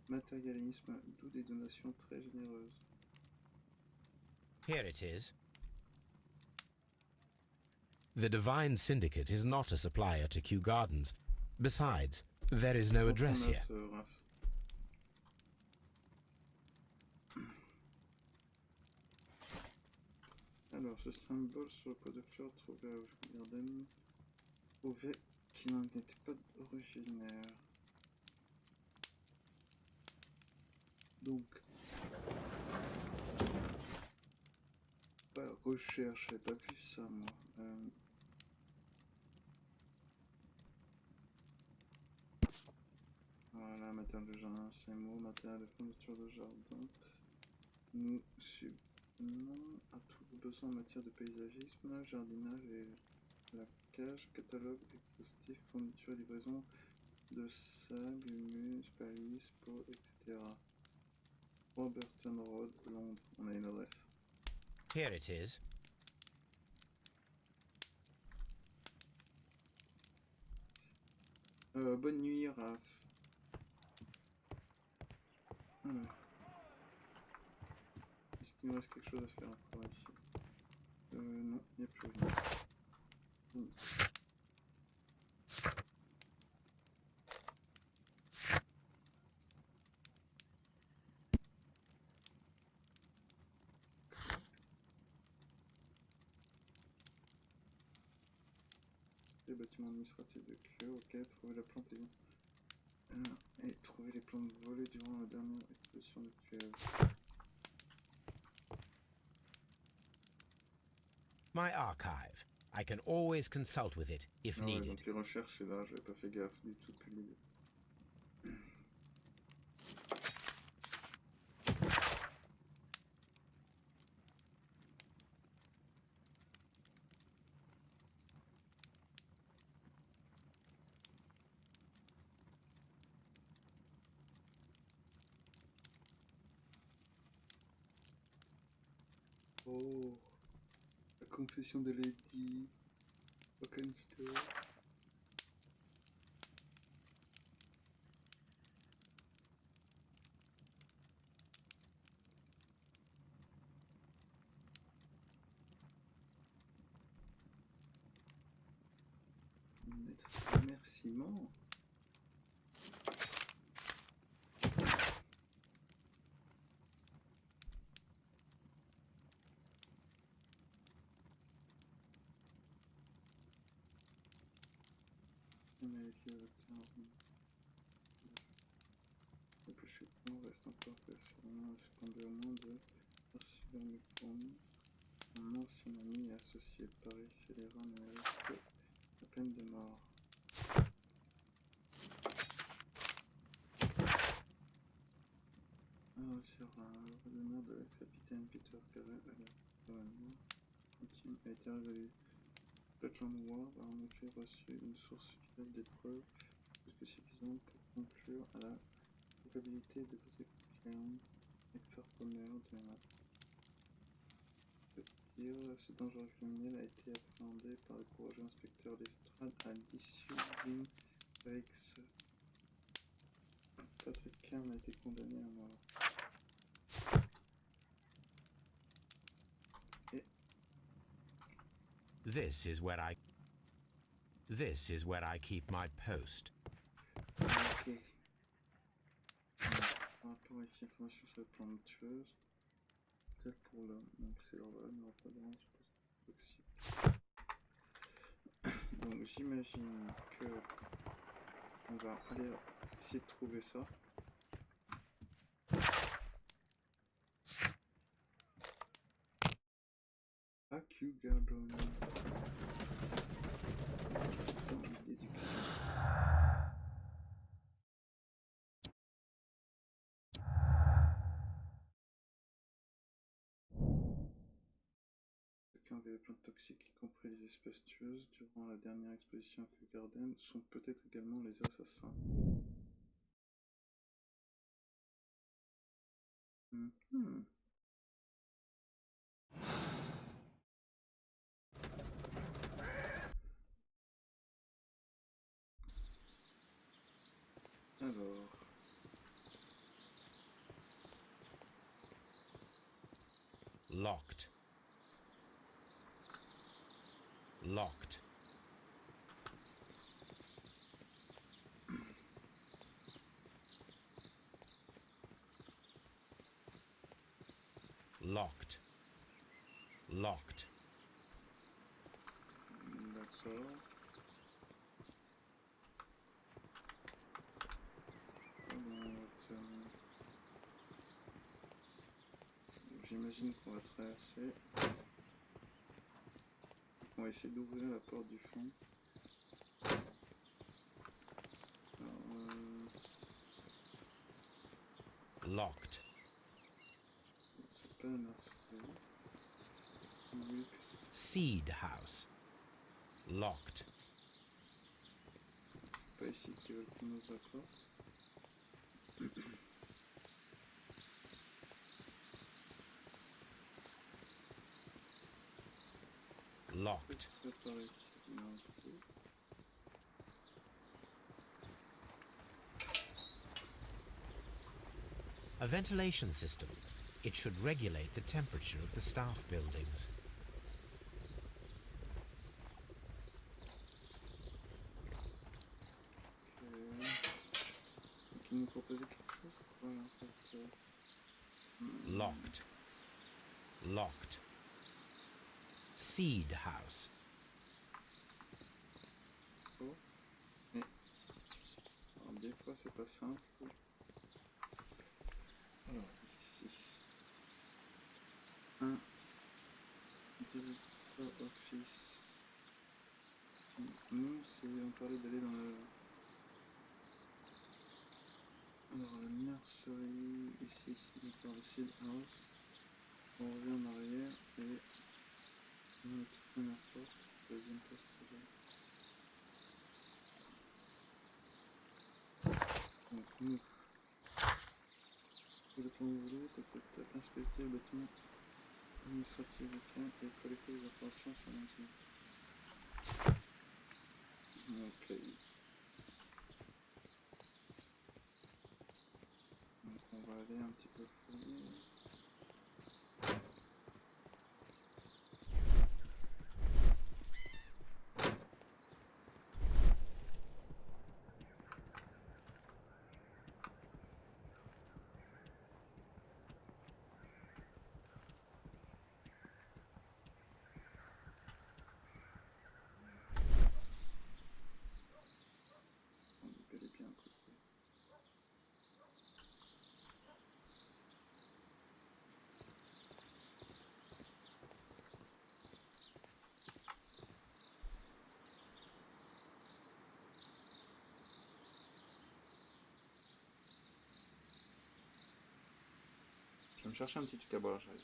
matérialisme, d'où des donations très généreuses. Here it is. The Divine Syndicate is not a supplier to Kew Gardens. Besides, there is no address here. Alors, ce symbole sur le pot de fleurs trouvé à Regarde, trouvé qui n'en était pas originaire. Donc, recherche, j'avais pas vu ça moi. Voilà, matériel de jardin, c'est mot, matériel de fourniture de jardin. Nous subvenons à tous les besoins en matière de paysagisme, jardinage et laquage, catalogue exhaustif, fourniture et livraison de sable, humus, palisse, peau, etc. Roberton Road, Londres. On a une adresse. Here it is. Bonne nuit, Raph. Alors. Est-ce qu'il nous reste quelque chose à faire encore ici? Non, il n'y a plus rien. Les bâtiments administratifs de Kew, ok, trouver la plante et trouver les plantes volées durant la dernière exposition de Kew. My archive. I can always consult with it if Ah ouais, needed. donc les recherches, c'est là, j'avais pas fait gaffe du tout depuis le début. Oh, la confession de Lady Oakenster. Mettre remerciement. Le plus choquant reste encore que sûrement cependant au moins de persévérer pour nous. Mon ancien ami et associé Paris scélérat ne mérite que la peine de mort. Sur l'honneur de l'ex-capitaine Peter Carrel à la gouvernement intime a été résolu. Scotland Yard a en effet reçu une source fidèle des preuves plus que suffisantes pour conclure à la culpabilité de Patrick Cairn, ex-harponneur de la dire, ce dangereux criminel a été appréhendé par le courageux inspecteur d'estrade à l'issue d'une rixe. Patrick Cairn a été condamné à mort. Et This is where I keep my post. ok. Par rapport à ici, information sur le plan de tueuse. Peut-être pour l'homme. Donc c'est leur valeur, n'aura pas de rang sur le toxique. Donc j'imagine que on va aller essayer de trouver ça. Gardon. Déduction. Chacun avait plein de toxiques, y compris les espèces tueuses, durant la dernière exposition à Regarde, sont peut-être également les assassins. Alors. Locked. Locked. Locked. Locked. D'accord. J'imagine qu'on va traverser. On va essayer d'ouvrir la porte du fond. Alors, Locked. c'est pas la nurserie. Oui, Seed house. Locked. c'est pas ici qu'ils veulent qu'on ouvre la porte. Locked. C'est par ici. Non, c'est... A ventilation system. It should regulate the temperature of the staff buildings. Ok. Donc ils nous proposaient quelque chose. Voilà, en fait. Locked. Locked. Seed house. Oh. Mais... Alors, des fois c'est pas simple. Alors ici. Un directeur office. Nous, c'est on parlait d'aller dans le... Alors la nurserie ici, d'accord, le seed house. On revient en arrière et on a toute la première porte, deuxième porte c'est là. Donc nous, le plan ouvrier, inspecter le bâtiment administrative, ok, et collecter les informations sur l'individu. Ok. Donc on va aller un petit peu fouiller. On est bel et bien à côté. Je vais me chercher un petit truc à boire, j'arrive.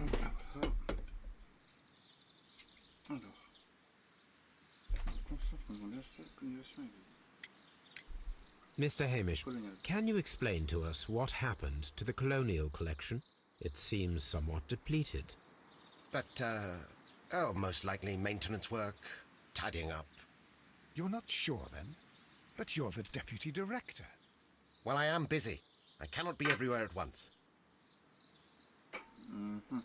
Voilà. Alors, concentre dans la seule colonisation et Mr. Hamish, colonial. can you explain to us what happened to the colonial collection? It seems somewhat depleted. But, most likely maintenance work, tidying up. You're not sure, then? But you're the deputy director. Well, I am busy. I cannot be everywhere at once. Mhm.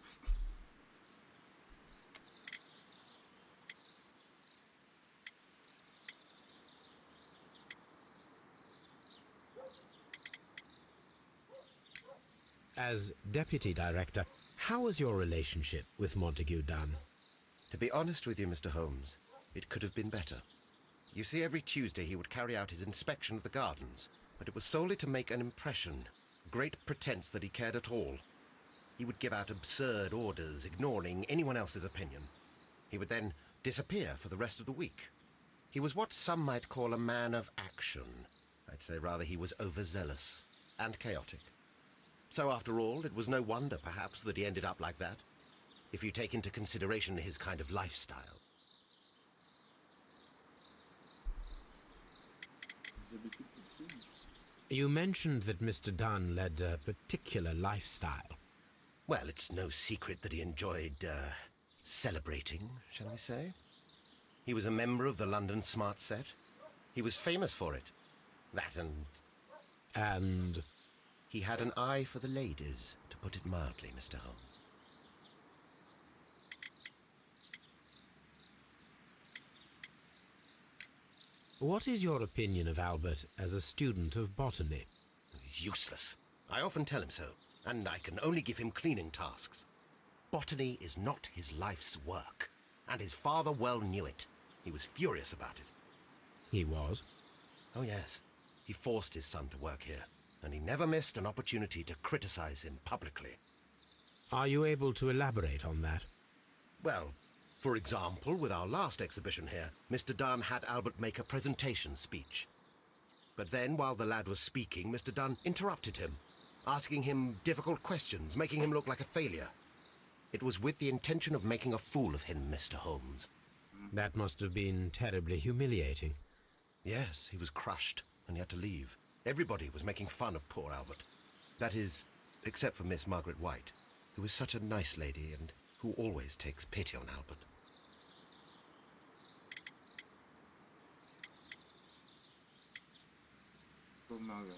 As deputy director, how was your relationship with Montague Dunn? To be honest with you, Mr. Holmes, it could have been better. You see, every Tuesday he would carry out his inspection of the gardens, but it was solely to make an impression, great pretense that he cared at all. He would give out absurd orders, ignoring anyone else's opinion. He would then disappear for the rest of the week. He was what some might call a man of action. I'd say rather he was overzealous and chaotic. So after all, it was no wonder, perhaps, that he ended up like that, if you take into consideration his kind of lifestyle. You mentioned that Mr. Dunn led a particular lifestyle. Well, it's no secret that he enjoyed, celebrating, shall we say? He was a member of the London Smart Set. He was famous for it. That and... And he had an eye for the ladies, to put it mildly, Mr. Holmes. what is your opinion of Albert as a student of botany? He's useless. I often tell him so, and I can only give him cleaning tasks. Botany is not his life's work, and his father well knew it. He was furious about it. He was. Oh, yes. He forced his son to work here, and he never missed an opportunity to criticize him publicly. Are you able to elaborate on that? Well, for example, with our last exhibition here, Mr. Dunn had Albert make a presentation speech. But then, while the lad was speaking, Mr. Dunn interrupted him, asking him difficult questions, making him look like a failure. It was with the intention of making a fool of him, Mr. Holmes. That must have been terribly humiliating. Yes, he was crushed, and he had to leave. Everybody was making fun of poor Albert. That is, except for Miss Margaret White, who is such a nice lady and who always takes pity on Albert. Pour Margaret.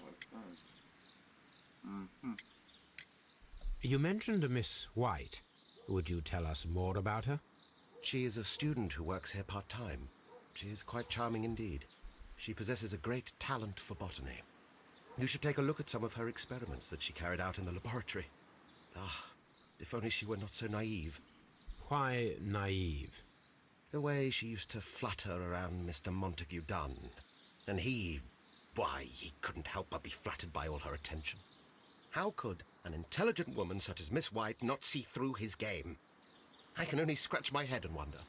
You mentioned a Miss White. Would you tell us more about her? She is a student who works here part-time. She is quite charming indeed. She possesses a great talent for botany. You should take a look at some of her experiments that she carried out in the laboratory. Ah, if only she were not so naive. Why naive? The way she used to flutter around Mr. Montague Donne. And why, he couldn't help but be flattered by all her attention. How could an intelligent woman such as Miss White not see through his game? I can only scratch my head and wonder.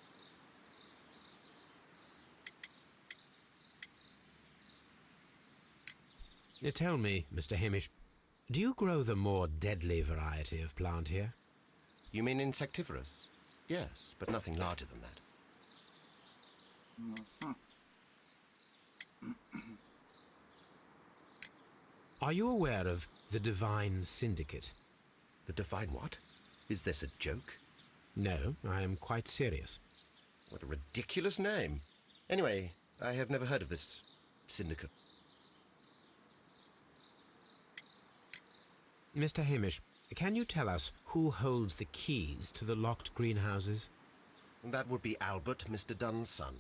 Tell me, Mr. Hamish, do you grow the more deadly variety of plant here? You mean insectivorous? Yes, but nothing larger than that. Are you aware of the Divine Syndicate? The Divine what? Is this a joke? No, I am quite serious. What a ridiculous name. Anyway, I have never heard of this syndicate. Mr. Hamish, can you tell us who holds the keys to the locked greenhouses? That would be Albert, Mr. Dunne's son.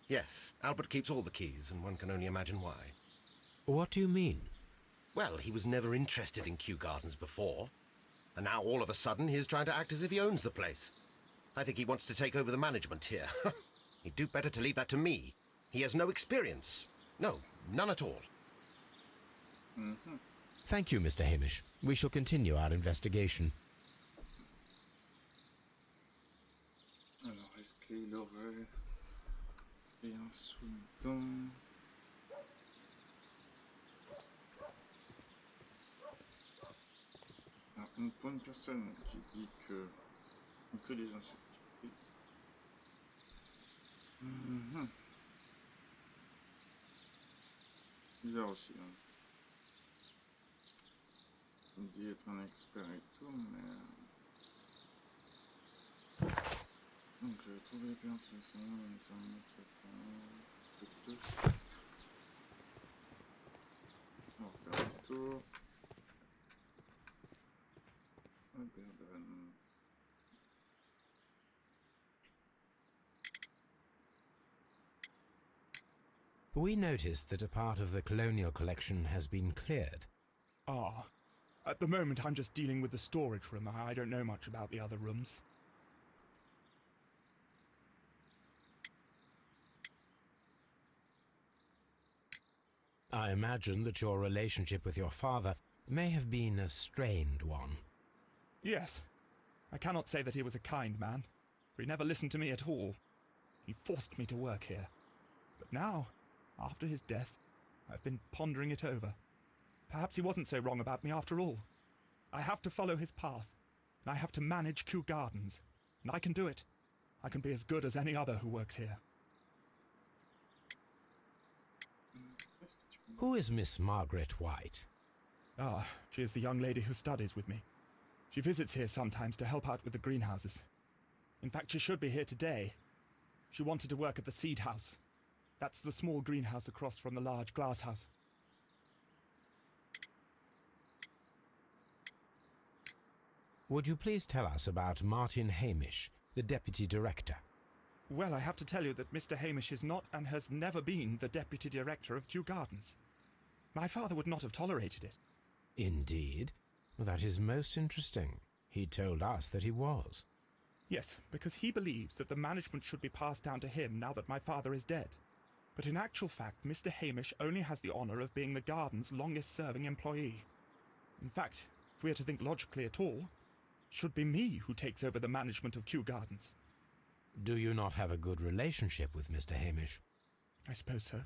Yes, Albert keeps all the keys, and one can only imagine why. What do you mean? Well, he was never interested in Kew Gardens before, and now all of a sudden he is trying to act as if he owns the place. I think he wants to take over the management here. He'd do better to leave that to me. He has no experience. No, none at all. Thank you, Mr. Hamish. We shall continue our investigation. Alors, est-ce qu'il aurait rien sous-dedans? Pour une personne qui dit que des insectes. Bizarre aussi. Hein. Il dit être un expert et tout, mais. Donc, trouver les plantes, c'est ça, on va faire un tour. We noticed that a part of the colonial collection has been cleared. Ah. At the moment, I'm just dealing with the storage room. I don't know much about the other rooms. I imagine that your relationship with your father may have been a strained one. Yes. I cannot say that he was a kind man, for he never listened to me at all. He forced me to work here. But now, after his death, I've been pondering it over. Perhaps he wasn't so wrong about me after all. I have to follow his path, and I have to manage Kew Gardens. And I can do it. I can be as good as any other who works here. Who is Miss Margaret White? Ah, she is the young lady who studies with me. She visits here sometimes to help out with the greenhouses. In fact, she should be here today. She wanted to work at the seed house. That's the small greenhouse across from the large glass house. Would you please tell us about Martin Hamish, the deputy director? Well, I have to tell you that Mr. Hamish is not and has never been the deputy director of Kew Gardens. My father would not have tolerated it. Indeed? That is most interesting. He told us that he was. Yes, because he believes that the management should be passed down to him now that my father is dead. But in actual fact, Mr. Hamish only has the honour of being the garden's longest-serving employee. In fact, if we are to think logically at all, it should be me who takes over the management of Kew Gardens. Do you not have a good relationship with Mr. Hamish? I suppose so.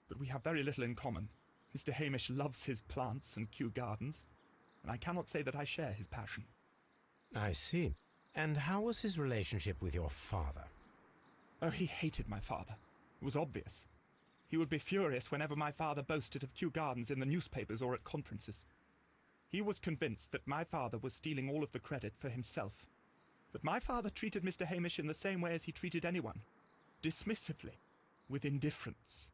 But we have very little in common. Mr. Hamish loves his plants and Kew Gardens, and I cannot say that I share his passion. I see. And how was his relationship with your father? Oh, he hated my father. It was obvious. He would be furious whenever my father boasted of Kew Gardens in the newspapers or at conferences. He was convinced that my father was stealing all of the credit for himself. But my father treated Mr. Hamish in the same way as he treated anyone. Dismissively. With indifference.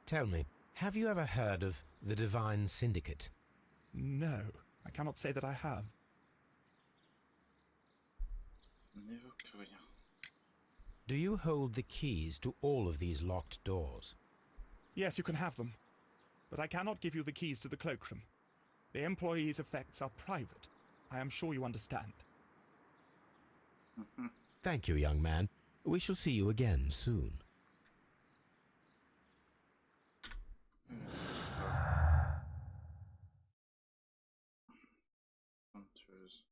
Tell me, have you ever heard of the Divine Syndicate? No, I cannot say that I have. Ça n'évoque rien. Do you hold the keys to all of these locked doors? Yes, you can have them. But I cannot give you the keys to the cloakroom. The employees' effects are private. I am sure you understand. Thank you, young man. We shall see you again soon. Aventures.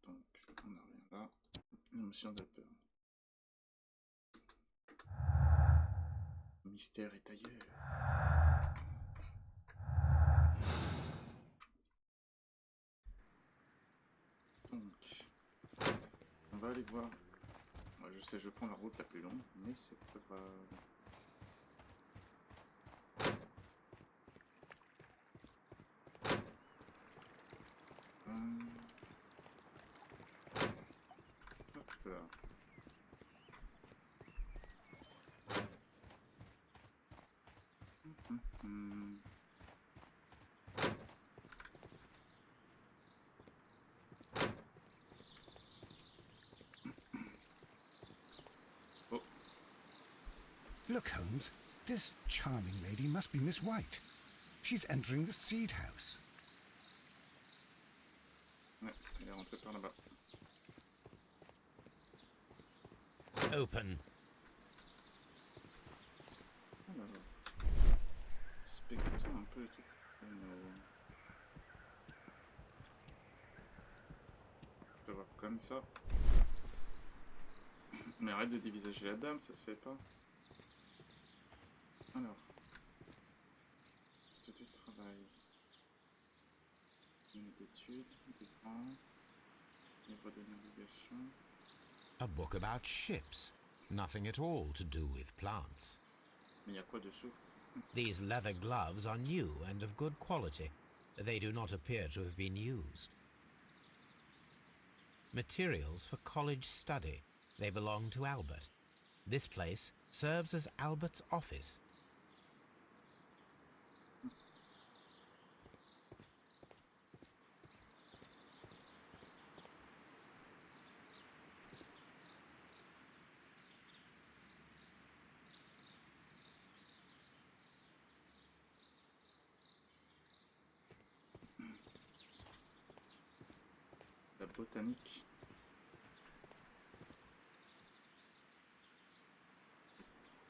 Donc, on n'a rien là. Émotion de peur. Le mystère est ailleurs. Donc, on va aller voir. Moi, je sais, je prends la route la plus longue, mais c'est pas grave. Hop là. Oh. Look, Holmes, this charming lady must be Miss White. She's entering the seed house. Ouais, elle est rentrée par là-bas. Open. Alors, inspectons un peu le truc. On va voir comme ça. Mais arrête de dévisager la dame, ça se fait pas. Alors. Poste du travail. Une d'études, des grands. Livre de navigation. A book about ships. Nothing at all to do with plants. Mais il y a quoi dessous? These leather gloves are new and of good quality. They do not appear to have been used. Materials for college study. They belong to Albert. This place serves as Albert's office. La botanique.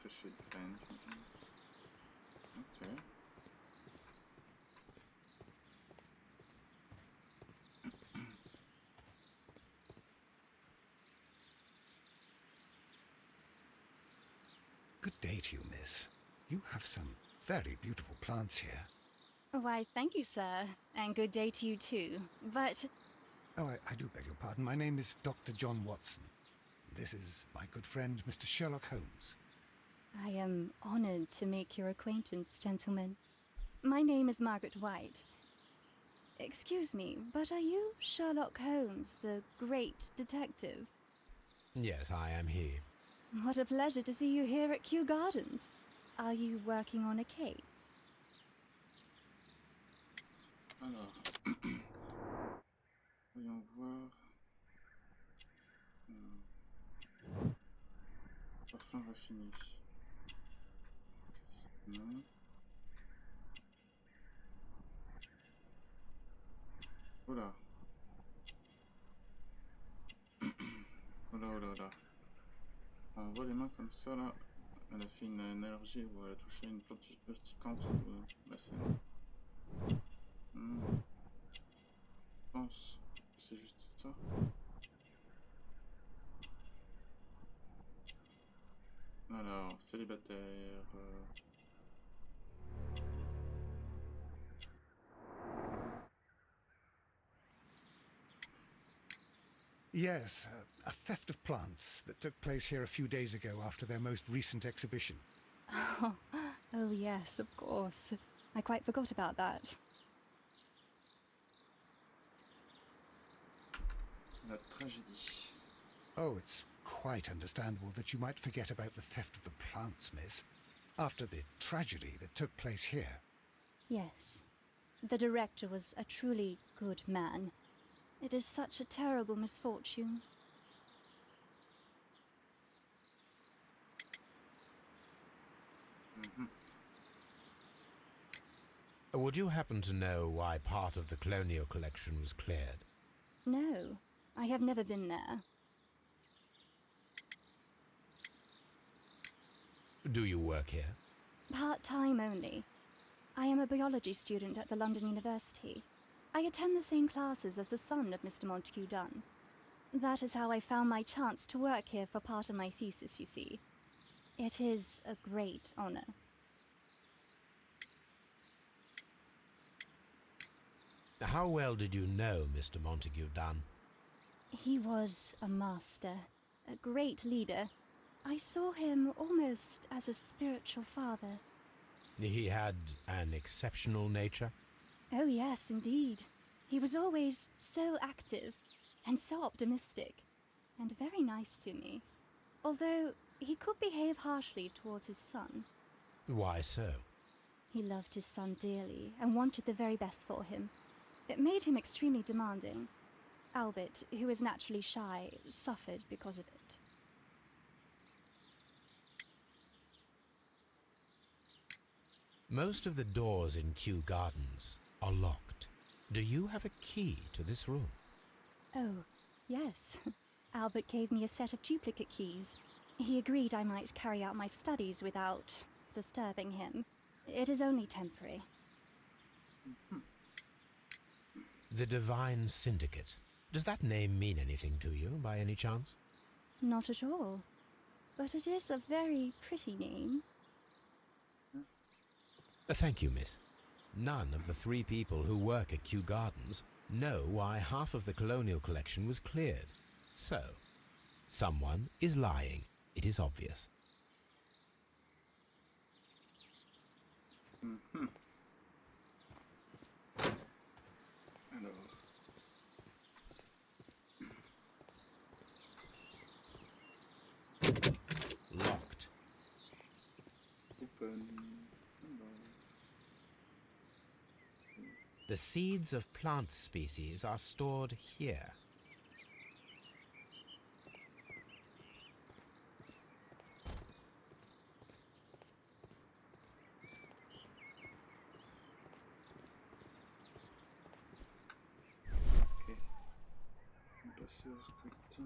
Sécher de graines. Ok. Good day to you, miss. You have some very beautiful plants here. Why, thank you, sir, and good day to you too. But Oh, I do beg your pardon. My name is Dr. John Watson. This is my good friend, Mr. Sherlock Holmes. I am honored to make your acquaintance, gentlemen. My name is Margaret White. Excuse me, but are you Sherlock Holmes, the great detective? Yes, I am he. What a pleasure to see you here at Kew Gardens. Are you working on a case? Alors. Voyons voir. Parfum raffiné. Non. Voilà. Voilà, voilà, voilà. On voit les mains comme ça là. Elle a fait une allergie ou elle a touché une plante urticante ou malsaine. Je pense que c'est juste ça. Alors, célibataire. Yes, a theft of plants that took place here a few days ago after their most recent exhibition. Oh, yes, of course. I quite forgot about that. La tragédie. Oh, it's quite understandable that you might forget about the theft of the plants, miss, after the tragedy that took place here. Yes. The director was a truly good man. It is such a terrible misfortune. Would you happen to know why part of the colonial collection was cleared? No, I have never been there. Do you work here? Part-time only. I am a biology student at the London University. I attend the same classes as the son of Mr. Montague Donne. That is how I found my chance to work here for part of my thesis, you see. It is a great honor. How well did you know Mr. Montague Donne? He was a master, a great leader. I saw him almost as a spiritual father. He had an exceptional nature? Oh yes, indeed. He was always so active and so optimistic and very nice to me. Although he could behave harshly towards his son. Why so? He loved his son dearly and wanted the very best for him. It made him extremely demanding. Albert, who is naturally shy, suffered because of it. Most of the doors in Kew Gardens are locked. Do you have a key to this room? Oh, yes. Albert gave me a set of duplicate keys. He agreed I might carry out my studies without disturbing him. It is only temporary. The Divine Syndicate. Does that name mean anything to you, by any chance? Not at all. But it is a very pretty name. Thank you, miss. None of the 3 people who work at Kew Gardens know why half of the colonial collection was cleared. So, someone is lying. It is obvious. Alors. Locked. Open. The seeds of plant species are stored here. Ok. On va passer au scrutin.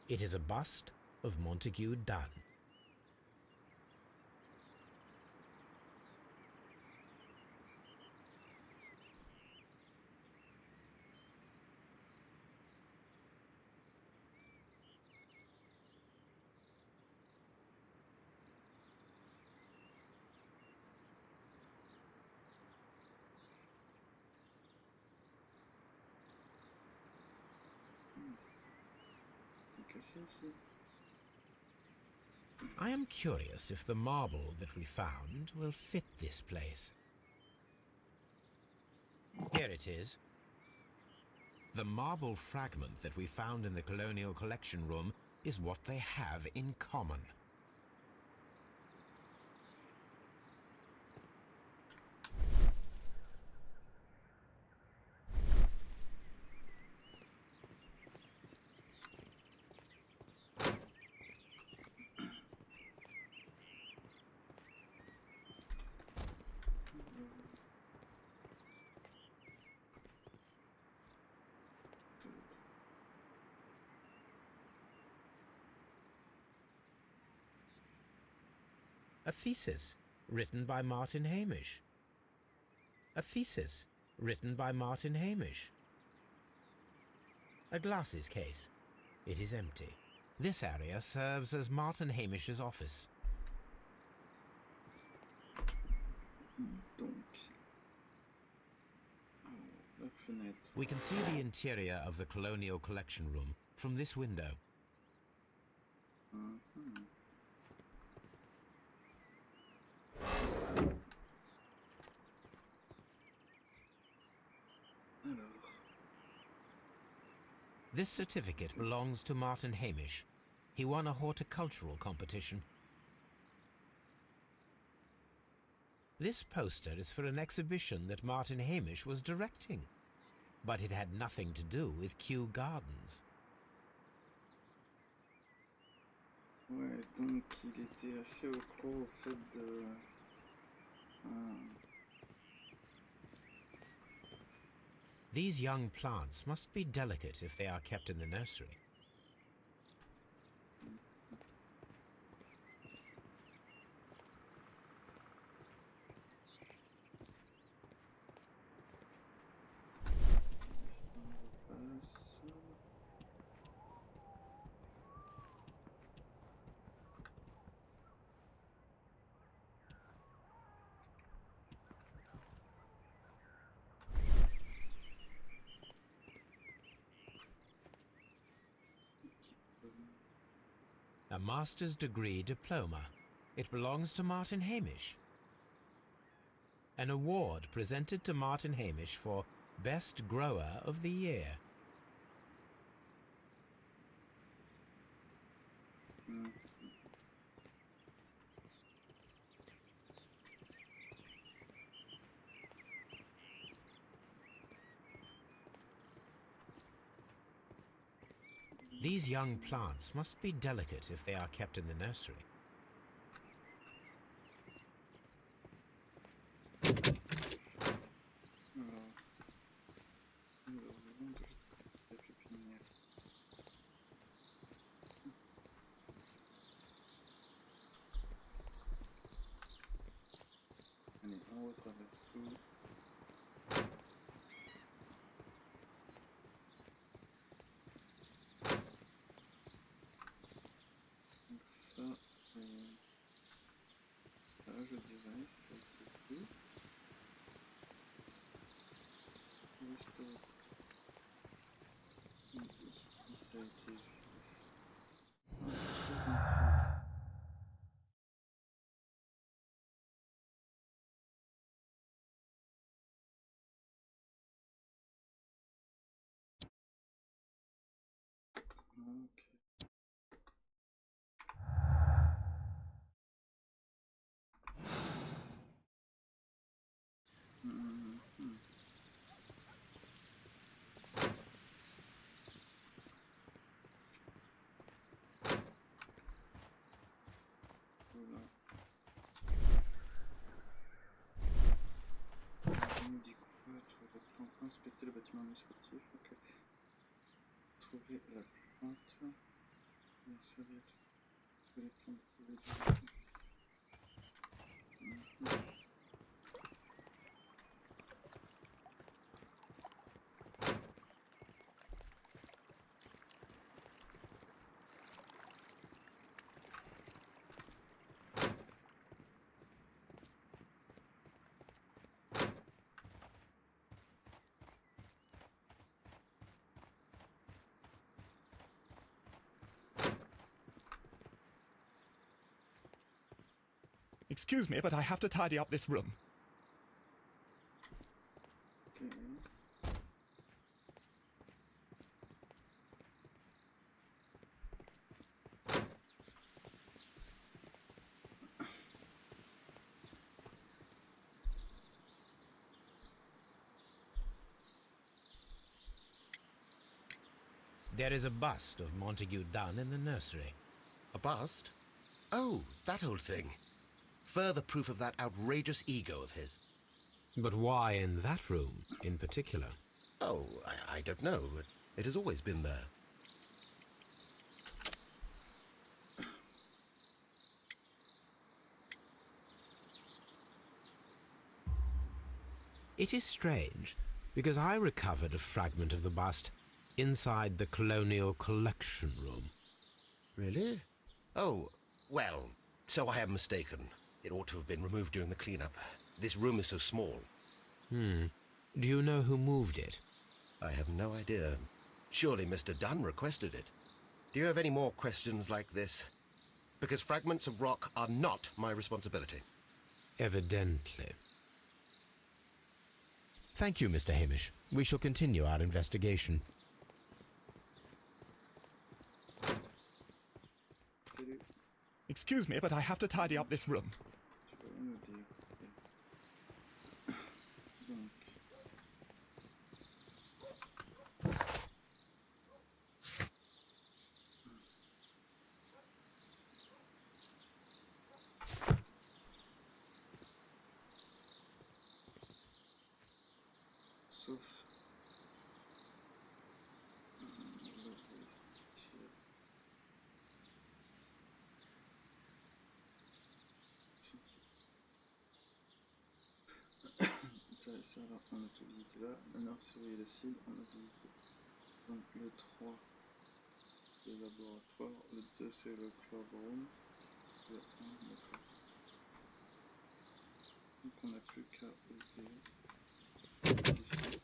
It is a bust of Montague Donne. Cassé ici. I am curious if the marble that we found will fit this place. Here it is. The marble fragment that we found in the colonial collection room is what they have in common. A thesis written by Martin Hamish. A thesis written by Martin Hamish. A glasses case. It is empty. This area serves as Martin Hamish's office. Donc, la fenêtre. We can see the interior of the Colonial Collection Room from this window. Alors, This certificate belongs to Martin Hamish. He won a horticultural competition. This poster is for an exhibition that Martin Hamish was directing, but it had nothing to do with Kew Gardens. ouais, donc il était assez accro au fait de... These young plants must be delicate if they are kept in the nursery. on repasse. A master's degree diploma. It belongs to Martin Hamish. An award presented to Martin Hamish for Best Grower of the Year. These young plants must be delicate if they are kept in the nursery. Allez, on retraverse tout. Donc ça, là je dirais, ça a été fait. Juste ici, ça a été vu. Très intrigue. Ok. Voilà. On nous dit quoi? Trouver la plante, inspecter le bâtiment administratif. Ok. Trouver la plante. Bien servir. Trouver les plantes. Trouver les... Excuse me, but I have to tidy up this room. Okay. There is a bust of Montague Donne in the nursery. A bust? Oh, that old thing. Further proof of that outrageous ego of his. But why in that room in particular? Oh, I don't know, but it has always been there. It is strange, because I recovered a fragment of the bust inside the Colonial Collection Room. Really? Oh, well, so I am mistaken. It ought to have been removed during the cleanup. This room is so small. Do you know who moved it? I have no idea. Surely Mr. Donne requested it. Do you have any more questions like this? Because fragments of rock are not my responsibility. Evidently. Thank you, Mr. Hamish. We shall continue our investigation. Salut. Excuse me, but I have to tidy up this room. Tu peux rien noter. Ok. Donc. Sauf. Ça va, on a tout visité là. Maintenant, surveiller le cible, on a visité. Donc le 3, c'est le laboratoire. Le 2, c'est le club room. Le 1, d'accord. Donc on n'a plus qu'à ouvrir. Ici.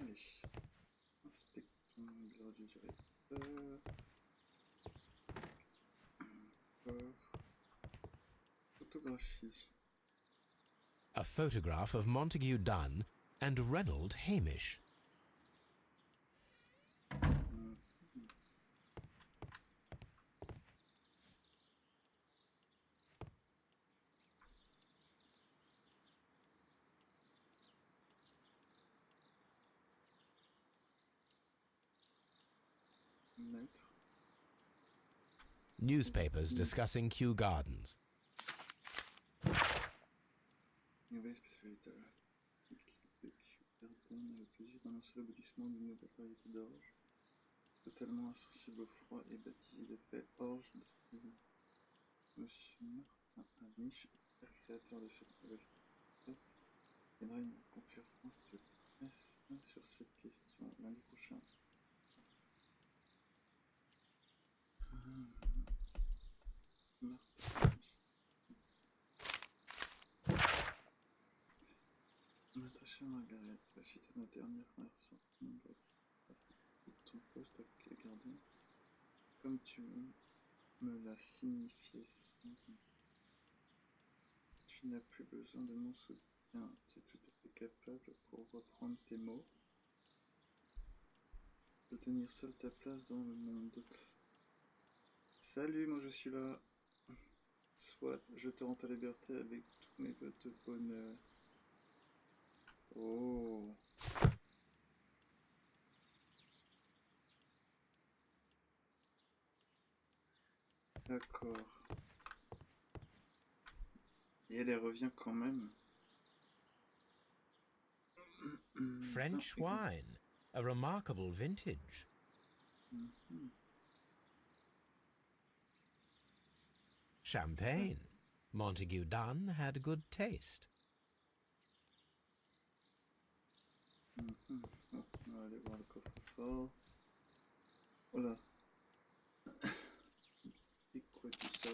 Allez. Inspectons le bureau du directeur. Photographie. A photograph of Montague Donne and Reynold Hamish. Mettre. Newspapers discussing Kew Gardens. Nouvelle spécialité. Donne le plaisir d'annoncer l'aboutissement d'une nouvelle variété d'orge, totalement insensible au froid et baptisée de paix orge de Steven. Monsieur Martin Hamish, père créateur de cette nouvelle fête, viendra une conférence de presse sur cette question lundi prochain. Martin Hamish. Ma chère Margaret, suite à notre dernière conversation, ton poste à garder, comme tu me l'as signifié sans tu n'as plus besoin de mon soutien, tu es tout à fait capable, pour reprendre tes mots, de tenir seule ta place dans le monde. Salut, moi je suis là. Soit je te rends ta liberté avec tous mes voeux de bonheur. Oh. D'accord. Et elle revient quand même. French wine, a remarkable vintage. Champagne. Montague Donne had good taste. Bon, on va aller voir le coffre-fort. Voilà. C'est quoi tout ça?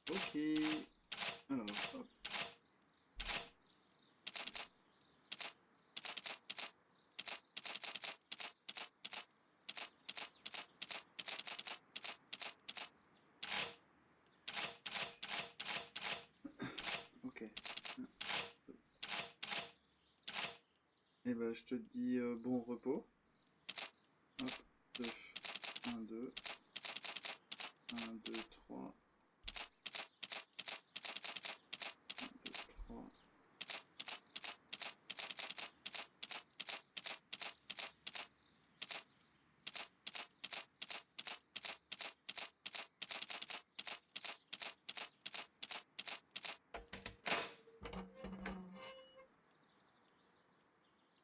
Ok. Alors, hop. Et bah je te dis bon repos. Hop, 2, 1, 2, 1, 2, 3, 1, 2, 3.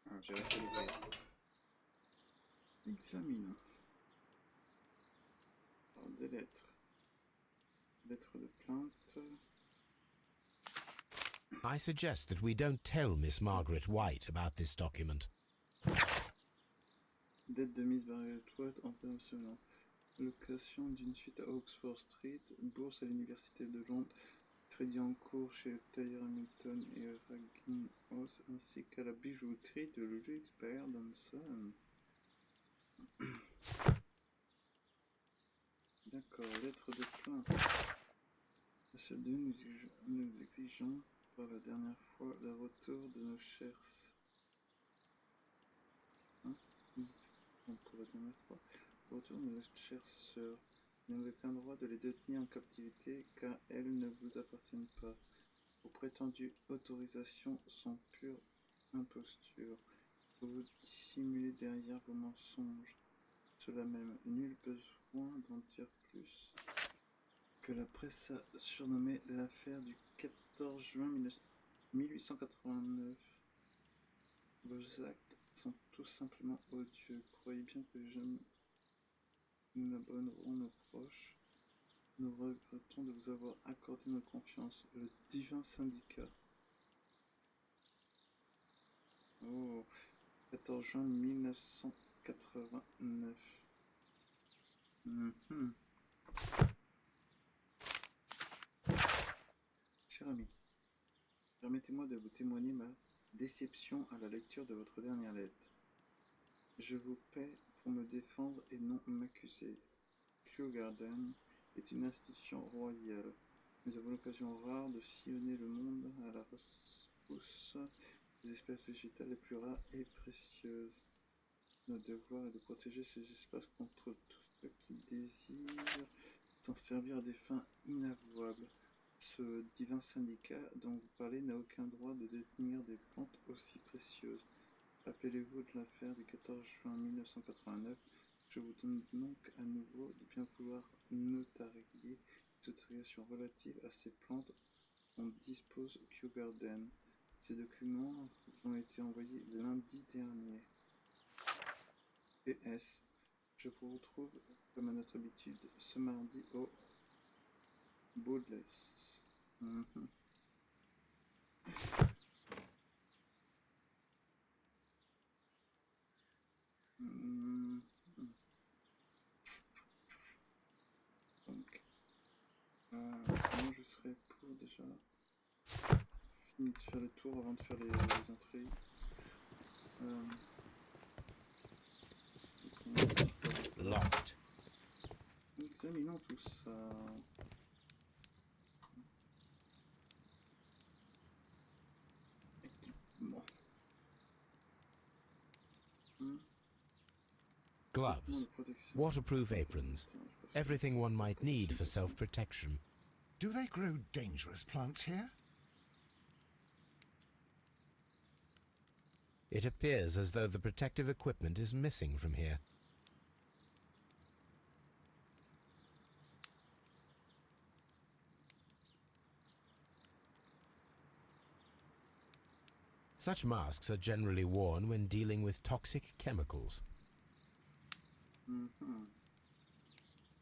Ah, j'ai réussi à l'ouvrir. Examinons. Alors, des lettres. Lettres de plainte. I suggest that we don't tell Miss Margaret White about this document. Dette de mise Abonne-toi en paiement. Location d'une suite à Oxford Street. Bourse à l'université de Londres. Crédit en cours chez le tailleur Hamilton et House, ainsi qu'à la bijouterie de l'expert Donne. D'accord, lettre de plainte. À ce deux, nous exigeons pour la dernière fois le retour de nos chers. Hein, nous exigeons pour la dernière fois le retour de nos chères sœurs. Vous n'avez aucun droit de les détenir en captivité car elles ne vous appartiennent pas. Vos prétendues autorisations sont pure imposture. Vous dissimulez derrière vos mensonges. Cela même, nul besoin d'en dire plus. Que la presse a surnommé l'affaire du 14 juin 1889. Vos actes sont tout simplement odieux. Croyez bien que jamais nous n'abonnerons nos proches. Nous regrettons de vous avoir accordé nos confiances. Le divin syndicat. Oh, 14 juin 1989. Cher ami, permettez-moi de vous témoigner ma déception à la lecture de votre dernière lettre. Je vous paie pour me défendre et non m'accuser. Kew Garden est une institution royale. Nous avons l'occasion rare de sillonner le monde à la rescousse des espèces végétales les plus rares et précieuses. Notre devoir est de protéger ces espaces contre tous ceux qui désirent s'en servir à des fins inavouables. Ce divin syndicat dont vous parlez n'a aucun droit de détenir des plantes aussi précieuses. Rappelez-vous de l'affaire du 14 juin 1989. Je vous donne donc à nouveau de bien vouloir notarier les autorisations relatives à ces plantes dont dispose Kew Garden. Ces documents vous ont été envoyés lundi dernier. PS. Je vous retrouve, comme à notre habitude, ce mardi au Baudelaire. Donc, moi je serais pour déjà fini de faire le tour avant de faire les intrigues. Locked. Examinons tout ça. Équipement. Gloves, waterproof aprons, everything one might need for self-protection. Do they grow dangerous plants here? It appears as though the protective equipment is missing from here. Such masks are generally worn when dealing with toxic chemicals.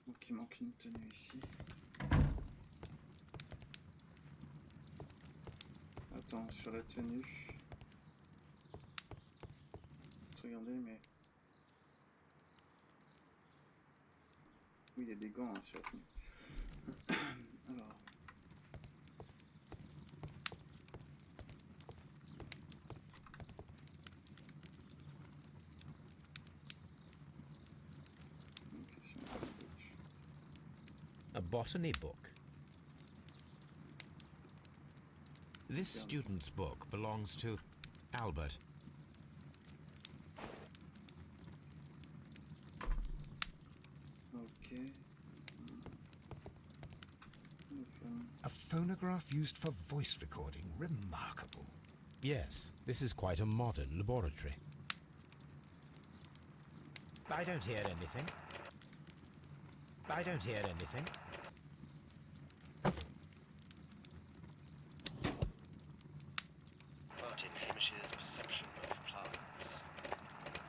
Donc il manque une tenue ici. Attends, sur la tenue. Regardez, mais. Oui, il y a des gants hein, sur la tenue. Alors. A botany book. This student's book belongs to Albert. A phonograph used for voice recording. Remarkable. Yes, this is quite a modern laboratory. I don't hear anything. I don't hear anything. Martin Hamish's perception of plants.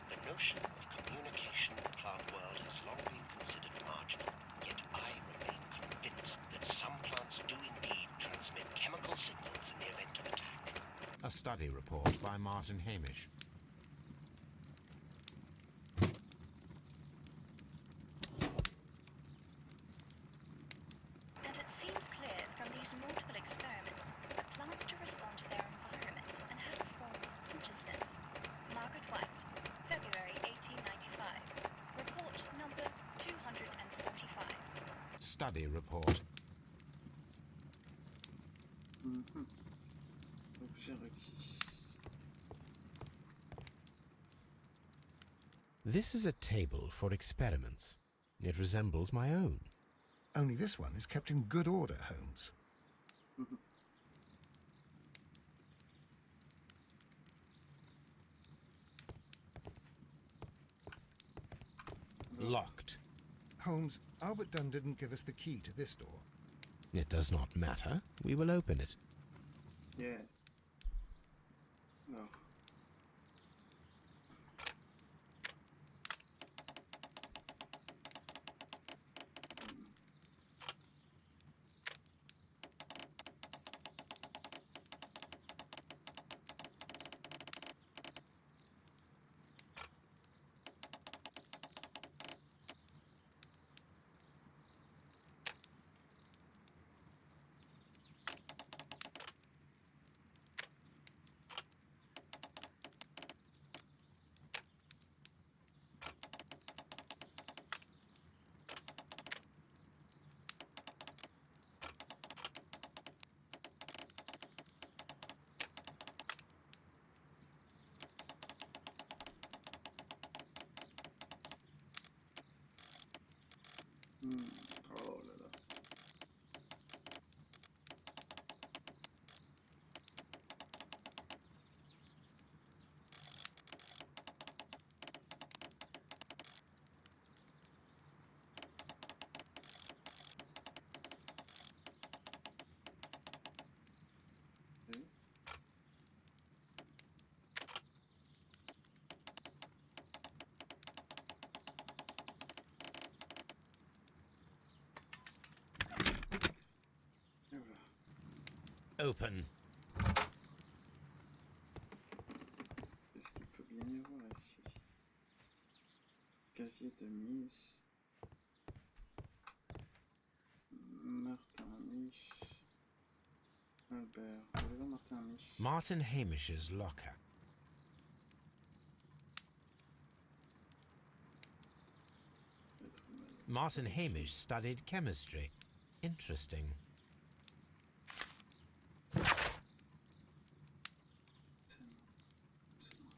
The notion of communication in the plant world has long been considered marginal, yet I remain convinced that some plants do indeed transmit chemical signals in the event of attack. A study report by Martin Hamish. And it seems clear from these multiple experiments that plants do respond to their environment and have a form of consciousness. Margaret White, February 1895. Report number 245. Study report. Objet requis. This is a table for experiments. It resembles my own. Only this one is kept in good order, Holmes. Locked. Holmes, Albert Dunn didn't give us the key to this door. It does not matter. We will open it. Yeah. Alors. Oh là là. Et voilà. Open. Qu'est-ce qu'il peut bien y avoir ici? Casier de mise. Martin Hamish. Albert. On va aller voir Martin Hamish. Martin Hamish's locker. Être humain. Martin Hamish studied chemistry. Interesting. C'est moi.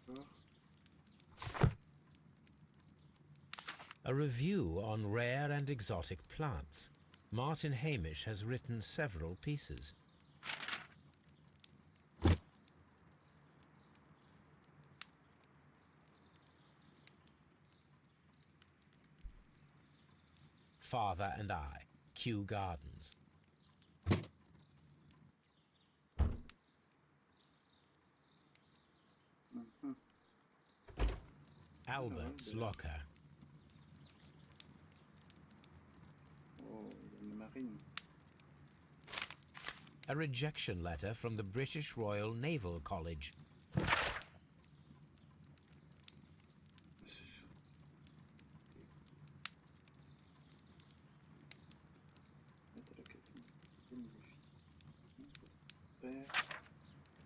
D'accord. A review on rare and exotic plants. Martin Hamish has written several pieces. Father and I, Kew Gardens. Mhm. Albert's Ouais, locker. Oh, il y a une marine. A rejection letter from the British Royal Naval College.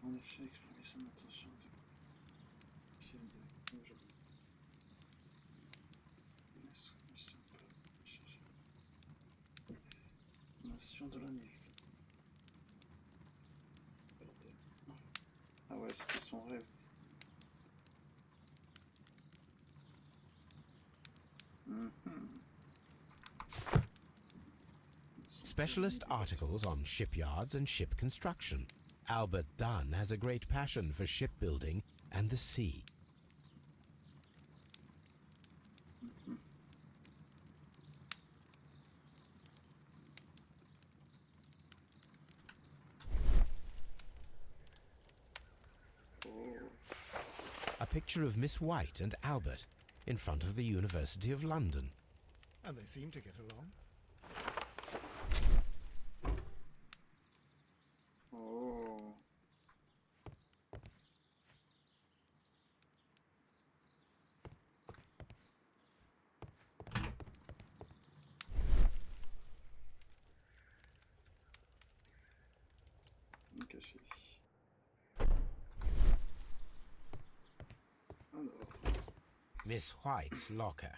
En effet, exprimer son intention de nation de la nif. Ah ouais, c'était son rêve. Specialist articles on shipyards and ship construction. Albert Donne has a great passion for shipbuilding and the sea. A picture of Miss White and Albert in front of the University of London. And they seem to get along. Oh. Caché ici. Alors. Miss White's locker.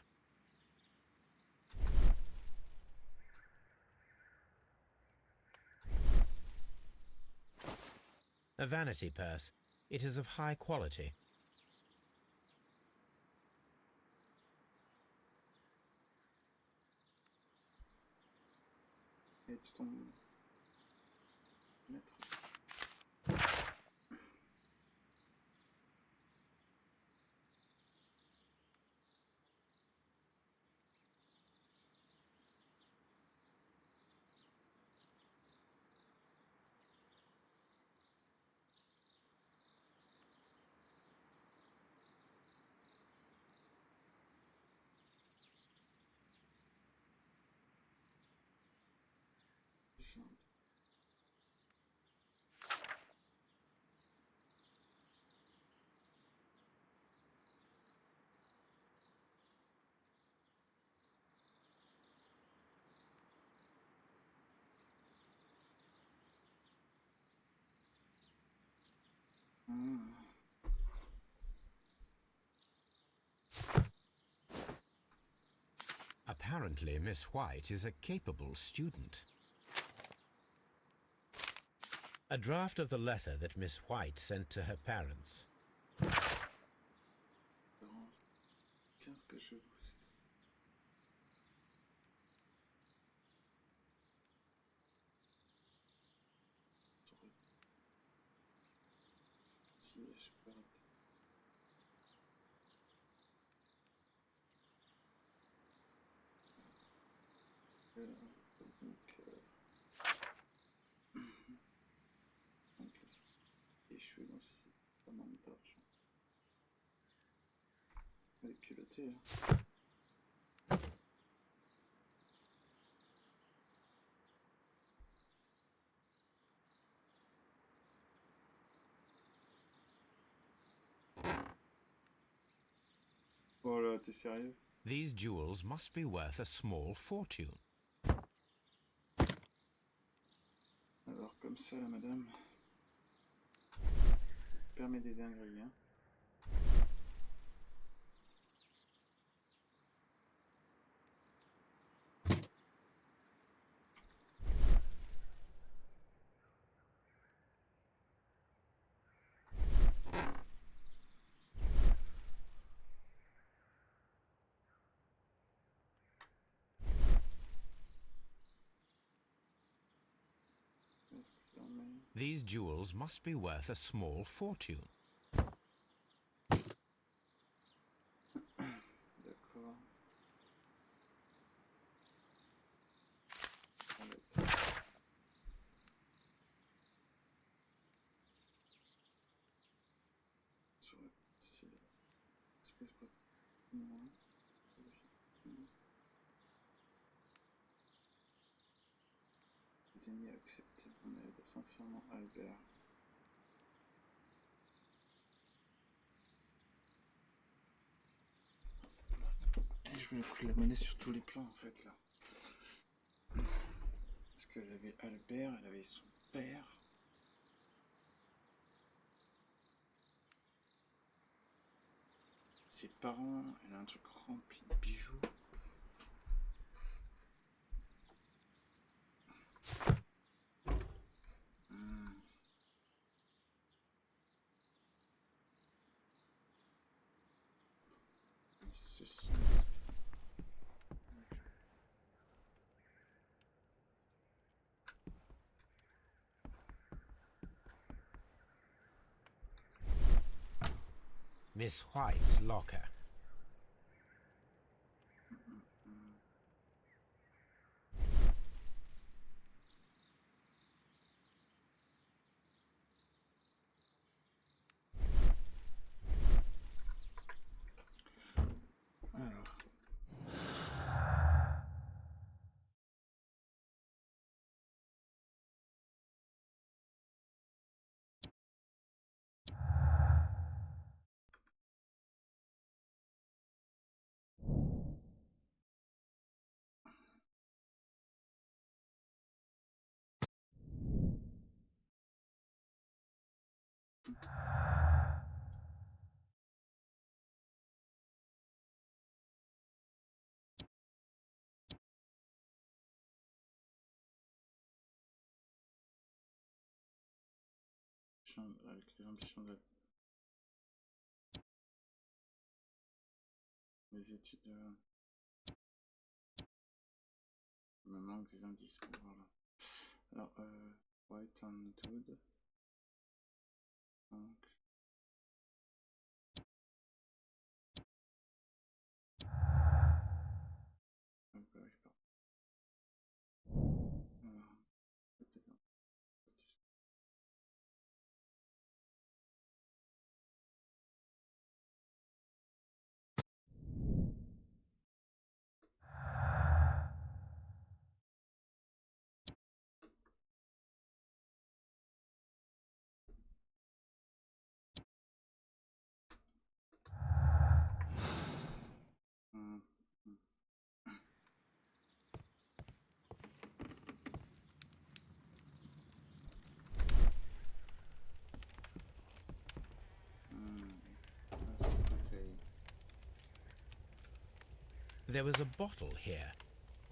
A vanity purse. It is of high quality. Et tout ton maître. Apparently, Miss White is a capable student. A draft of the letter that Miss White sent to her parents. Échoué dans ce pas mal d'argent. Elle est culottée. Oh là, t'es sérieux? These jewels must be worth a small fortune. Alors comme ça, la madame permet des dingueries, hein. These jewels must be worth a small fortune. D'accord. dédaigné accepter mon aide, sincèrement Albert. Et je voulais foutre la monnaie sur tous les plans en fait là. Parce qu'elle avait Albert, elle avait son père. Ses parents, elle a un truc rempli de bijoux. Ceci. Miss White's locker. Alors. Avec les ambitions de les études. Il me manque des indices pour voir là. Alors, White and Dude. Donc. Ah, bah, oui, pardon. Alors, peut-être non. There was a bottle here.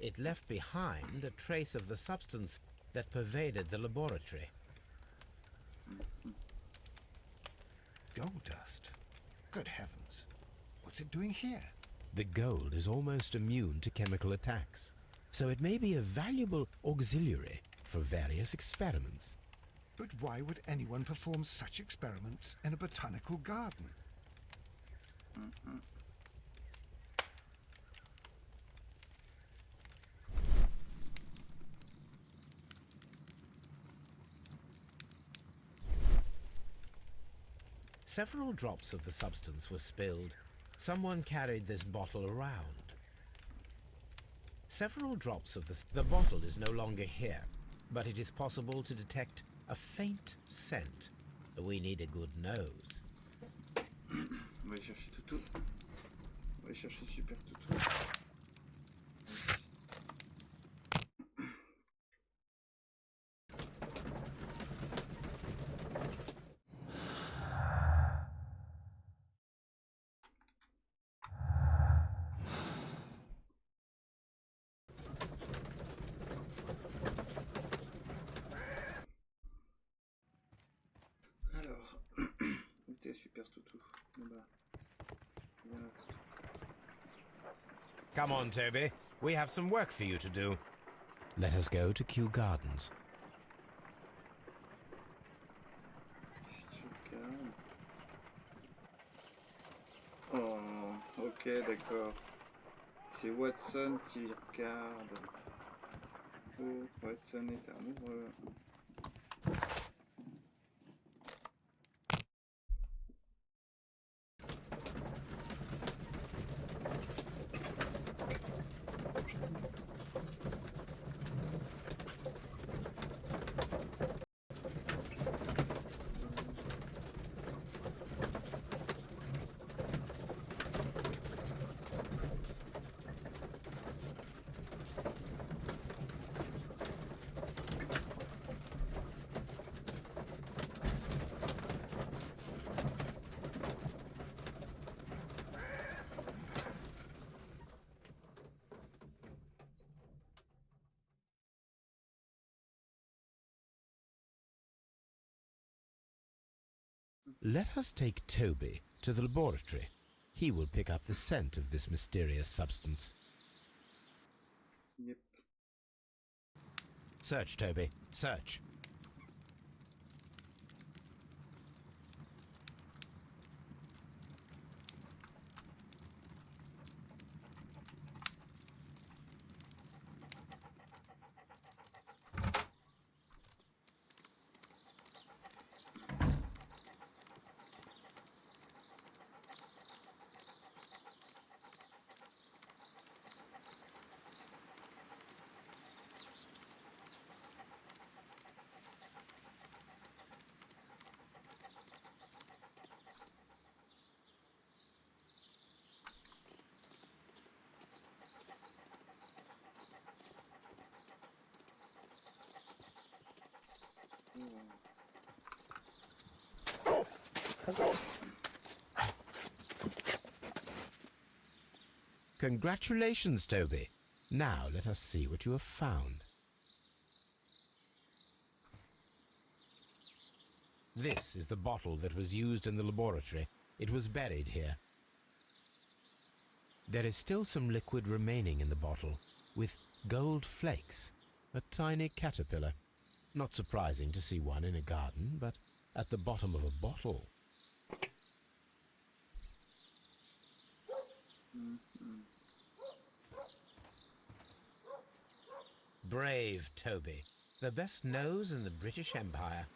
It left behind a trace of the substance that pervaded the laboratory. Gold dust? Good heavens. What's it doing here? The gold is almost immune to chemical attacks, so it may be a valuable auxiliary for various experiments. But why would anyone perform such experiments in a botanical garden? Several drops of the substance were spilled. Someone carried this bottle around. Several drops of the bottle is no longer here, but it is possible to detect a faint scent. We need a good nose. On va aller chercher Toutou. On va aller chercher Super Toutou. Alors, où t'es Super Toutou? Là-bas. Voilà. Come on, Toby. We have some work for you to do. Let us go to Kew Gardens. Qu'est-ce que tu regardes? Oh, ok, d'accord. C'est Watson qui regarde. Oh, Watson est amoureux. Let us take Toby to the laboratory. He will pick up the scent of this mysterious substance. Yep. Search, Toby. Search. Congratulations, Toby. Now let us see what you have found. This is the bottle that was used in the laboratory. It was buried here. There is still some liquid remaining in the bottle, with gold flakes, a tiny caterpillar. Not surprising to see one in a garden, but at the bottom of a bottle. Brave Toby, the best nose in the British Empire.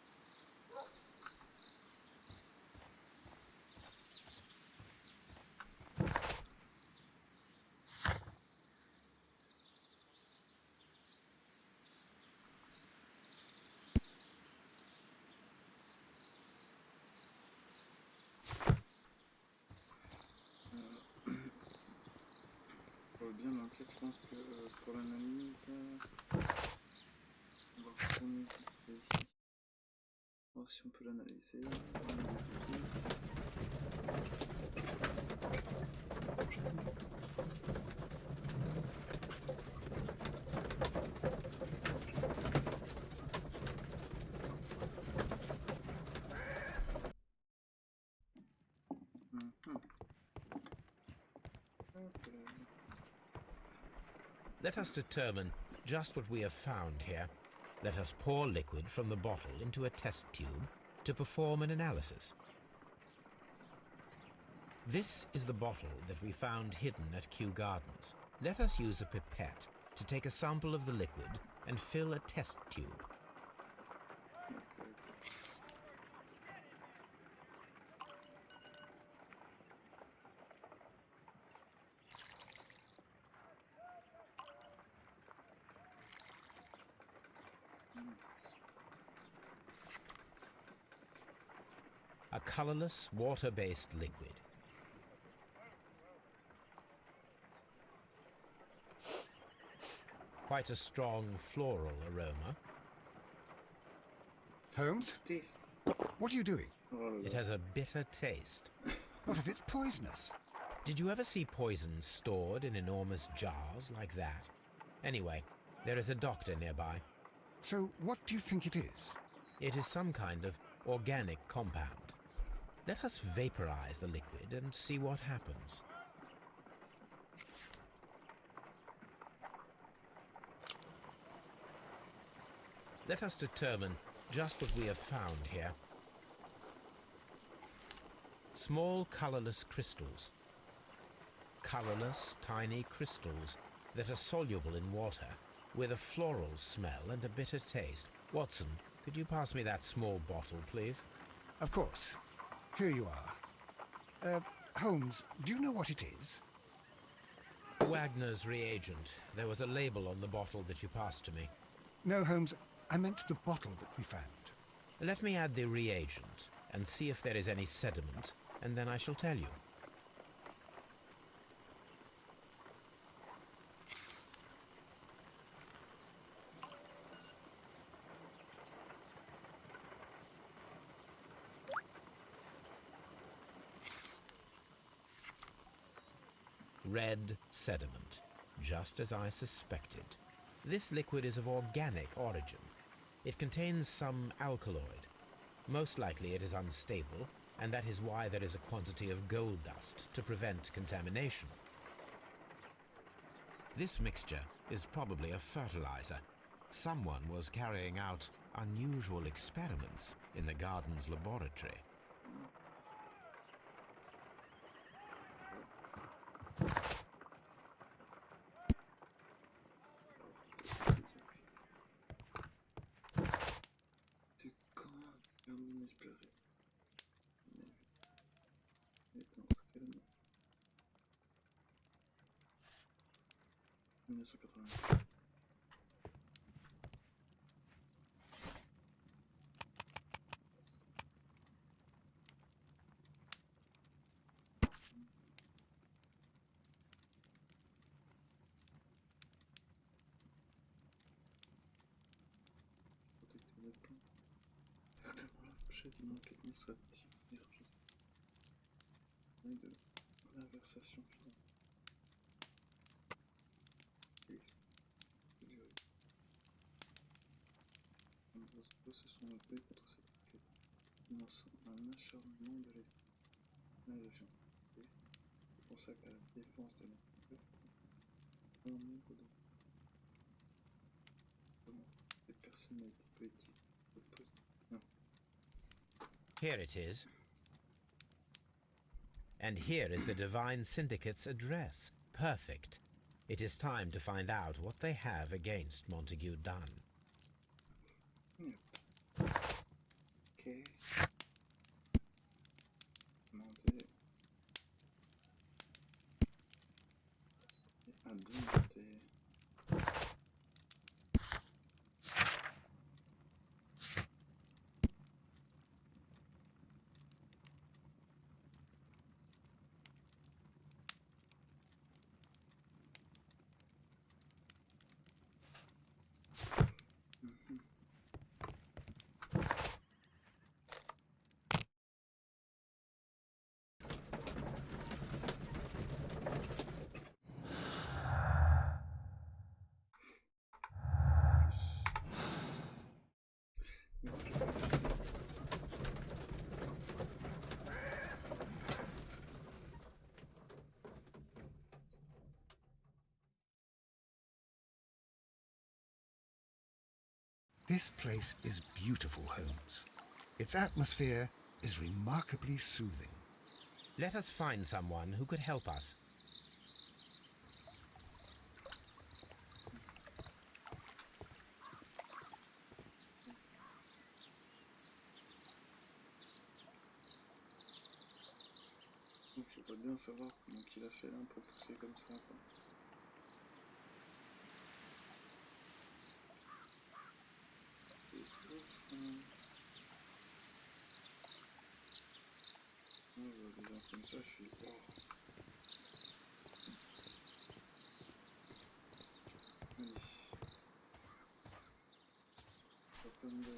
Bien l'enquête, je pense que pour l'analyse, on va retourner ici. Voir si on peut l'analyser. Let us determine just what we have found here. Let us pour liquid from the bottle into a test tube to perform an analysis. This is the bottle that we found hidden at Kew Gardens. Let us use a pipette to take a sample of the liquid and fill a test tube. A colorless, water-based liquid. Quite a strong floral aroma. Holmes? What are you doing? It has a bitter taste. What if it's poisonous? Did you ever see poison stored in enormous jars like that? Anyway, there is a doctor nearby. So what do you think it is? It is some kind of organic compound. Let us vaporize the liquid and see what happens. Let us determine just what we have found here. Small colorless crystals. Colorless, tiny crystals that are soluble in water, with a floral smell and a bitter taste. Watson, could you pass me that small bottle, please? Of course. Here you are. Holmes, do you know what it is? Wagner's reagent. There was a label on the bottle that you passed to me. No, Holmes, I meant the bottle that we found. Let me add the reagent and see if there is any sediment, and then I shall tell you. Red sediment, just as I suspected. This liquid is of organic origin. It contains some alkaloid. Most likely it is unstable, and that is why there is a quantity of gold dust to prevent contamination. This mixture is probably a fertilizer. Someone was carrying out unusual experiments in the garden's laboratory. C'est quand un inespéré. Mais dans ce cas-là, 1980. D'une enquête administrative et de l'inversation finale. Nombreuses fois se sont levées contre cette enquête, commençant un acharnement de l'organisation. C'est pour ça qu'à la défense de l'enquête, un nombre de des personnalités politiques opposées. Non. Here it is. And here is the Divine Syndicate's address. Perfect. It is time to find out what they have against Montague Donne. Ok. Demander. Et à demander. This place is beautiful, Holmes. Its atmosphere is remarkably soothing. Let us find someone who could help us. Donc j'aimerais bien savoir comment il a fait là pour pousser comme ça, quoi. Des gens comme ça, je suis... Oh. Allez. Pas plein de...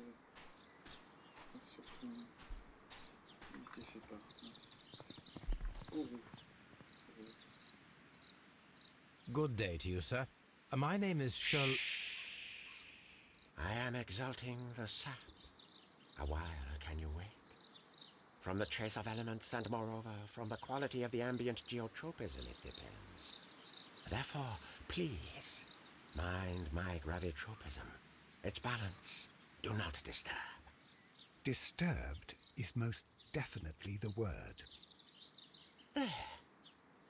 Surtout... Il s'est fait pas. Oh. Good day to you, sir. My name is Sherlock... I am exalting the sap. A while can you wait? From the trace of elements and moreover from the quality of the ambient geotropism it depends. Therefore, please, mind my gravitropism. Its balance, do not disturb. Disturbed is most definitely the word. There.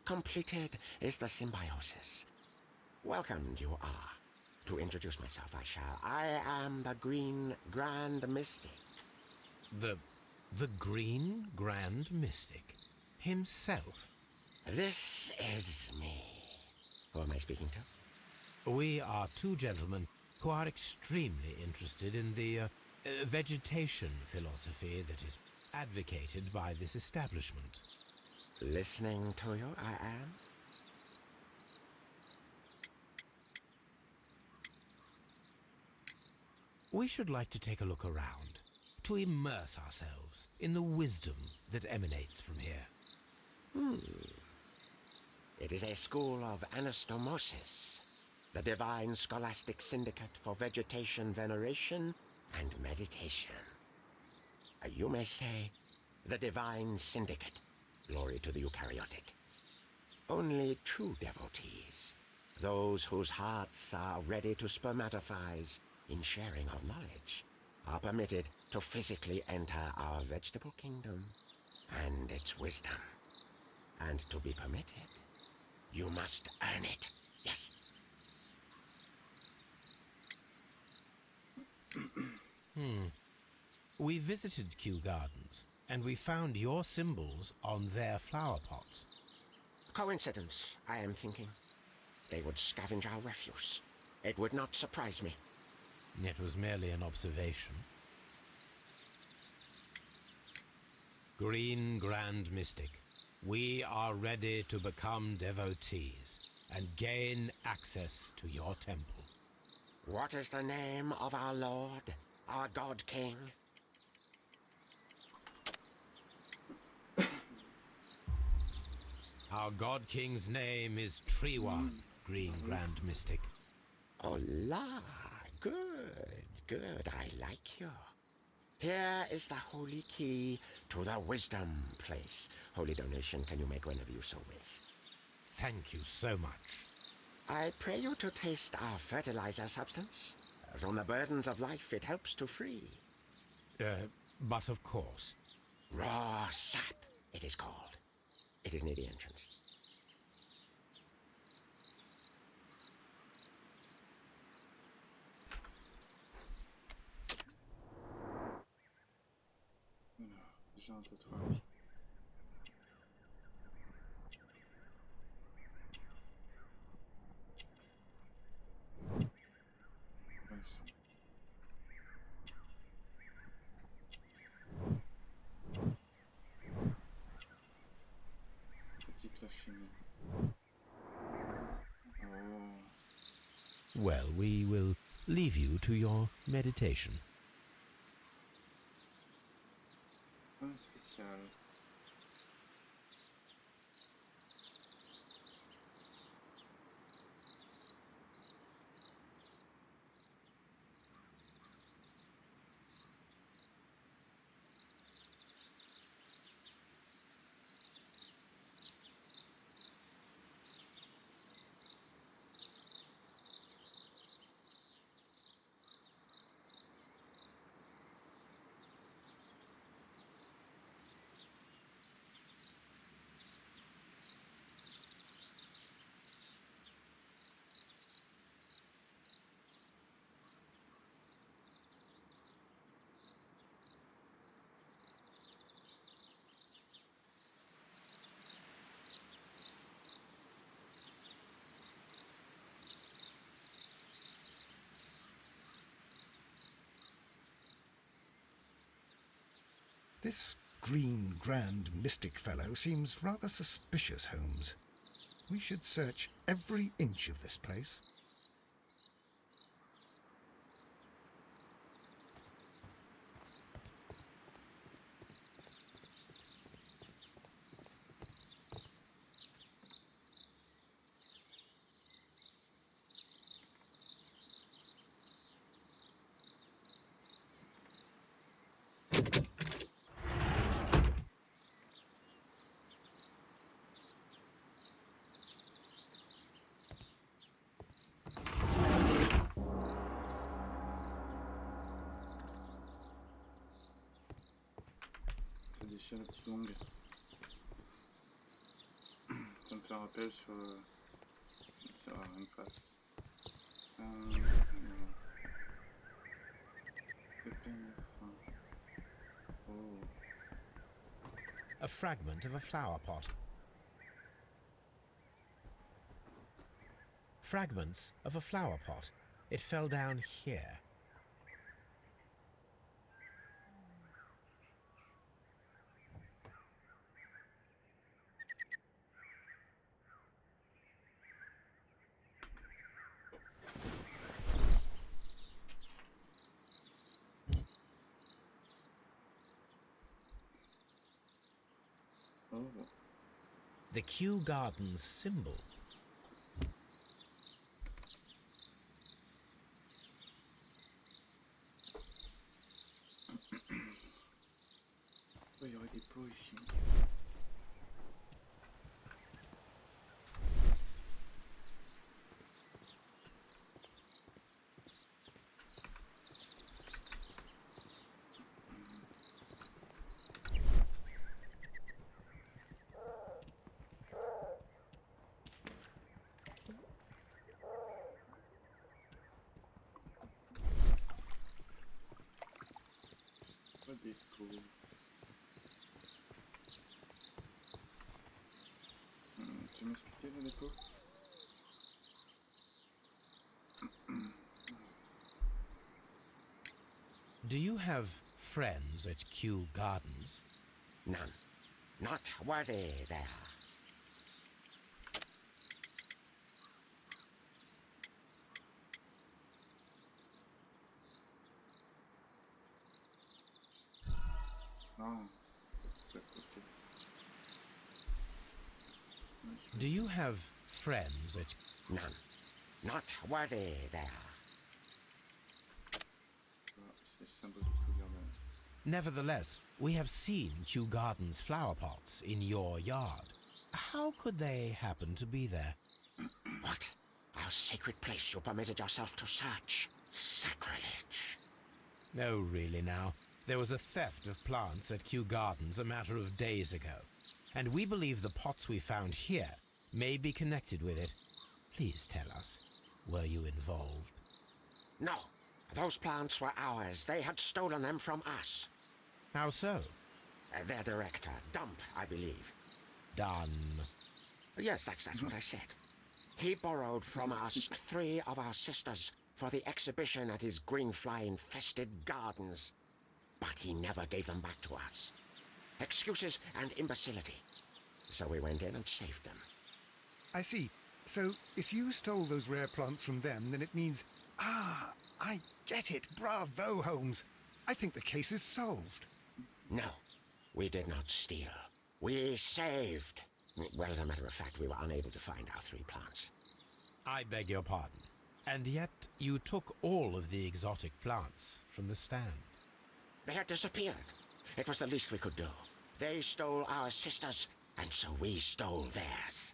Completed is the symbiosis. Welcomed you are. To introduce myself, I shall. I am the Green Grand Mystic. The Green Grand Mystic himself. This is me. Who am I speaking to? We are two gentlemen who are extremely interested in the vegetation philosophy that is advocated by this establishment. Listening to you, I am. We should like to take a look around, to immerse ourselves in the wisdom that emanates from here. It is a school of anastomosis, the divine scholastic syndicate for vegetation veneration and meditation. You may say, The divine syndicate. Glory to the eukaryotic. Only true devotees, those whose hearts are ready to spermatophize in sharing of knowledge, are permitted to physically enter our vegetable kingdom and its wisdom. And to be permitted, you must earn it. Yes. We visited Kew Gardens, and we found your symbols on their flower pots. Coincidence, I am thinking. They would scavenge our refuse. It would not surprise me. It was merely an observation. Green Grand Mystic, we are ready to become devotees and gain access to your temple. What is the name of our Lord, our God King? Our God King's name is Trewa, Green Grand Mystic. Oh la, good, good, I like you. Here is the holy key to the wisdom place. Holy donation can you make whenever you so wish. Thank you so much. I pray you to taste our fertilizer substance. From the burdens of life it helps to free. But of course. Raw sap, it is called. It is near the entrance. Déjà un tatouage. Pratique la chimie. Oh. Well, we will leave you to your meditation. Un spécial. This green grand mystic fellow seems rather suspicious, Holmes. We should search every inch of this place. Ça déchire la petite langue. Ça me fait un rappel sur... Ça va, Minecraft. Pépin de fin. Oh. A fragment of a flower pot. Fragments of a flower pot. It fell down here. Oh. The Kew Gardens symbol. Il y aurait des peaux ici. Pas des peaux. Tu m'expliquer le dépôt? Do you have friends at Kew Gardens? None. Not worthy there. Non, c'est à côté. Do you have friends at... None. Not worthy there. C'est le symbole du tout jardin. Nevertheless, we have seen Kew Gardens flower pots in your yard. How could they happen to be there? What? Our sacred place you permitted yourself to search. Sacrilege. No, really now. There was a theft of plants at Kew Gardens a matter of days ago, and we believe the pots we found here may be connected with it. Please tell us, were you involved? No. Those plants were ours. They had stolen them from us. How so? Their director, Dump, I believe. Done. Yes, that's what I said. He borrowed from us 3 of our sisters for the exhibition at his greenfly-infested gardens. But he never gave them back to us. Excuses and imbecility. So we went in and saved them. I see. So, if you stole those rare plants from them, then it means... Ah, I get it. Bravo, Holmes. I think the case is solved. No, we did not steal. We saved. Well, as a matter of fact, we were unable to find our 3 plants. I beg your pardon. And yet you took all of the exotic plants from the stand. They had disappeared. It was the least we could do. They stole our sisters, and so we stole theirs.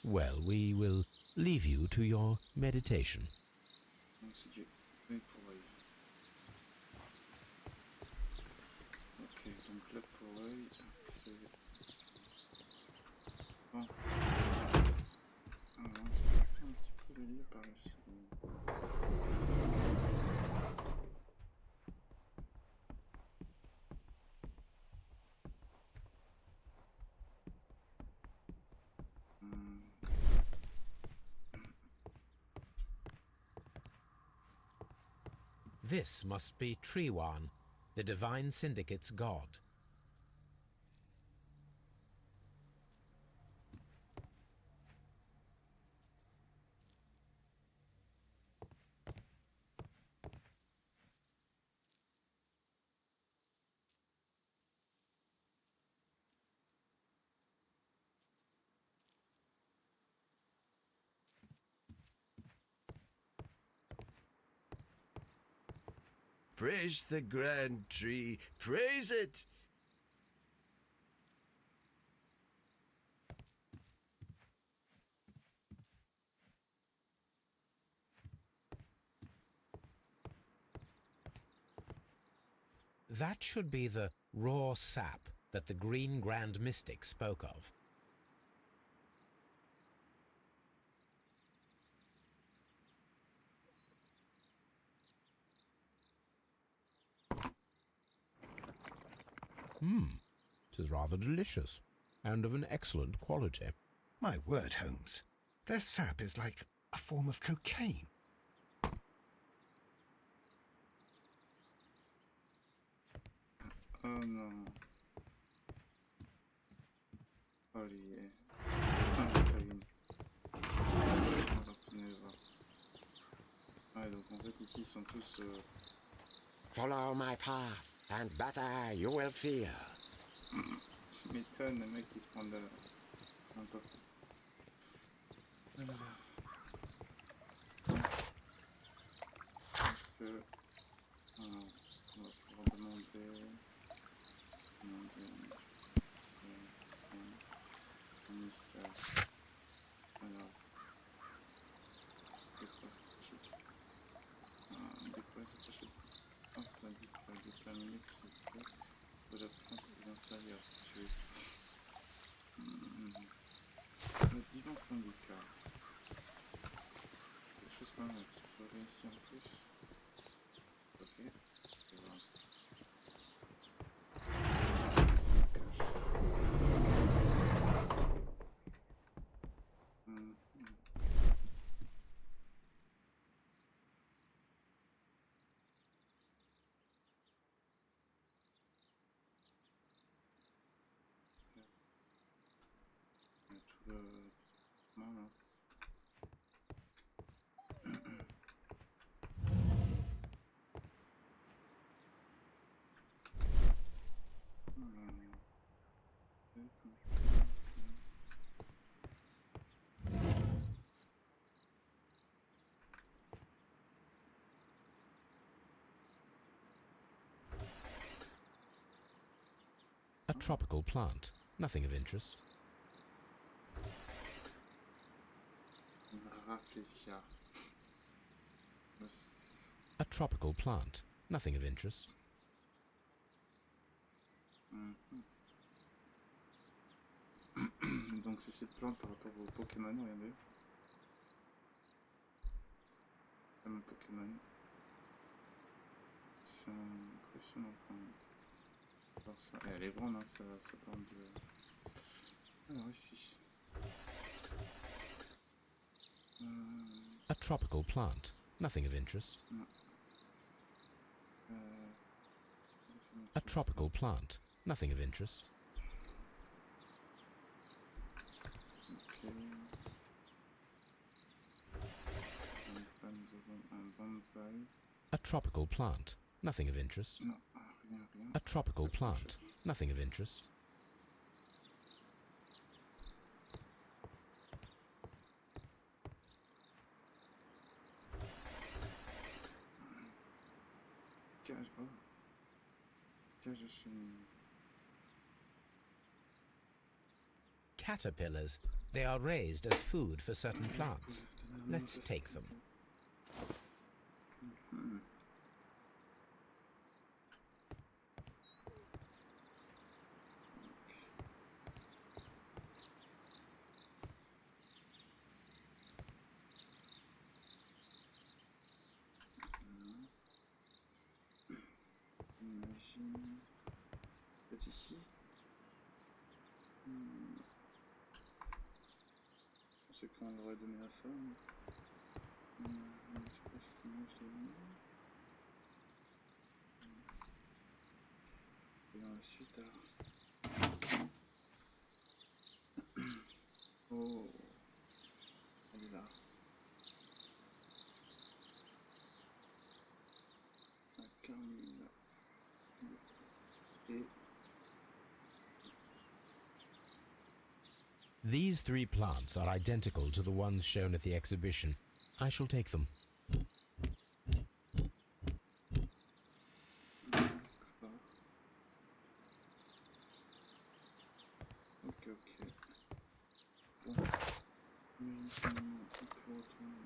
Well, we will leave you to your meditation. Donc c'est du œil pour œil. Ok, donc là pour œil, c'est... Bon. On va inspecter un petit peu le lieu par ici. This must be Triwan, the Divine Syndicate's god. Praise the grand tree, praise it! That should be the raw sap that the Green Grand Mystic spoke of. It is rather delicious, and of an excellent quality. My word, Holmes. Their sap is like a form of cocaine. Oh non. Oh les... Ah, pas une. Alors tenez voir. Ouais, donc en fait ici ils sont tous... Follow my path, and better you will feel. Tu m'étonnes, le mec qui se prend de... N'importe. Alors... Parce que... Alors, on va pouvoir demander... Un mystère. Alors, décroise stratégique. Décroise stratégique. Un syndic va déterminer qui fait de la plainte de l'intérieur. Le divin syndicat. Quelque chose quand même que tu peux réussir en plus. Ok. C'est vrai. Tout le... Non, non. A tropical plant. Nothing of interest. Rafflesia. A tropical plant. Nothing of interest. Donc c'est cette plante par rapport au Pokémon, regardez. Comme un Pokémon. C'est impressionnant quand même. Alors ça, elle est grande, hein, ça parle de... Alors ici. A tropical plant. Nothing of interest. Non. A tropical plant. Nothing of interest. Ok. Donc là nous avons un bonsaï. A tropical plant. Nothing of interest. Non, rien, rien. A tropical plant. Nothing of interest. Caterpillars. They are raised as food for certain plants. Let's take them. Imagine... Peut-être ici. Je sais qu'on l'aurait donné à ça. Et dans la suite, alors... Oh, elle est là. La Carmine. Et... These three plants are identical to the ones shown at the exhibition. I shall take them. Ok, ok. Bon. Maintenant, on peut retourner.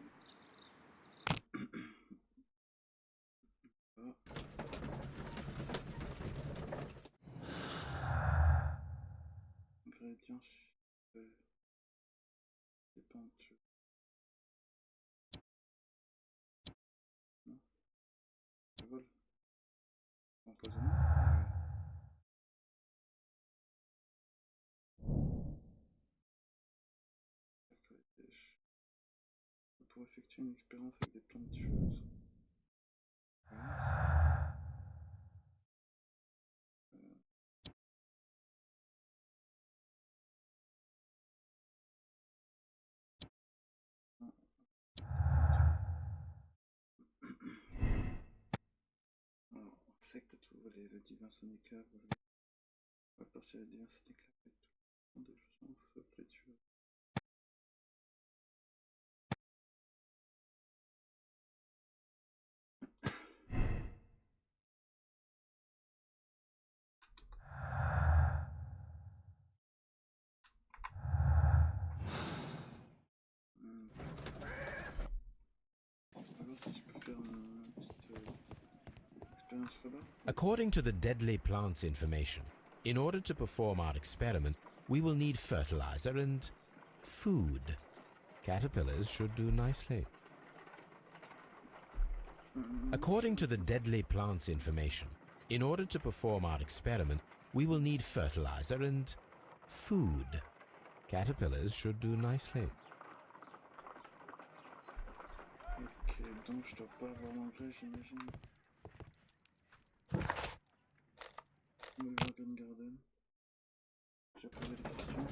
Ingrédients, des peintures. Non. Le vol. Empoisonnement. Pour effectuer une expérience avec des plantes tueuses. Alors, secte tout voler, le divin syndicat voler. On va passer le divin syndicat avec tout le monde de chance, les tueurs. voir si je peux faire une petite expérience là-bas. According to the deadly plants information, in order to perform our experiment, we will need fertilizer and food. Caterpillars should do nicely. According to the deadly plants information, in order to perform our experiment, we will need fertilizer and food. Caterpillars should do nicely. Ok, donc je dois pas avoir l'anglais, j'imagine. Morgan Garden. J'ai posé des questions.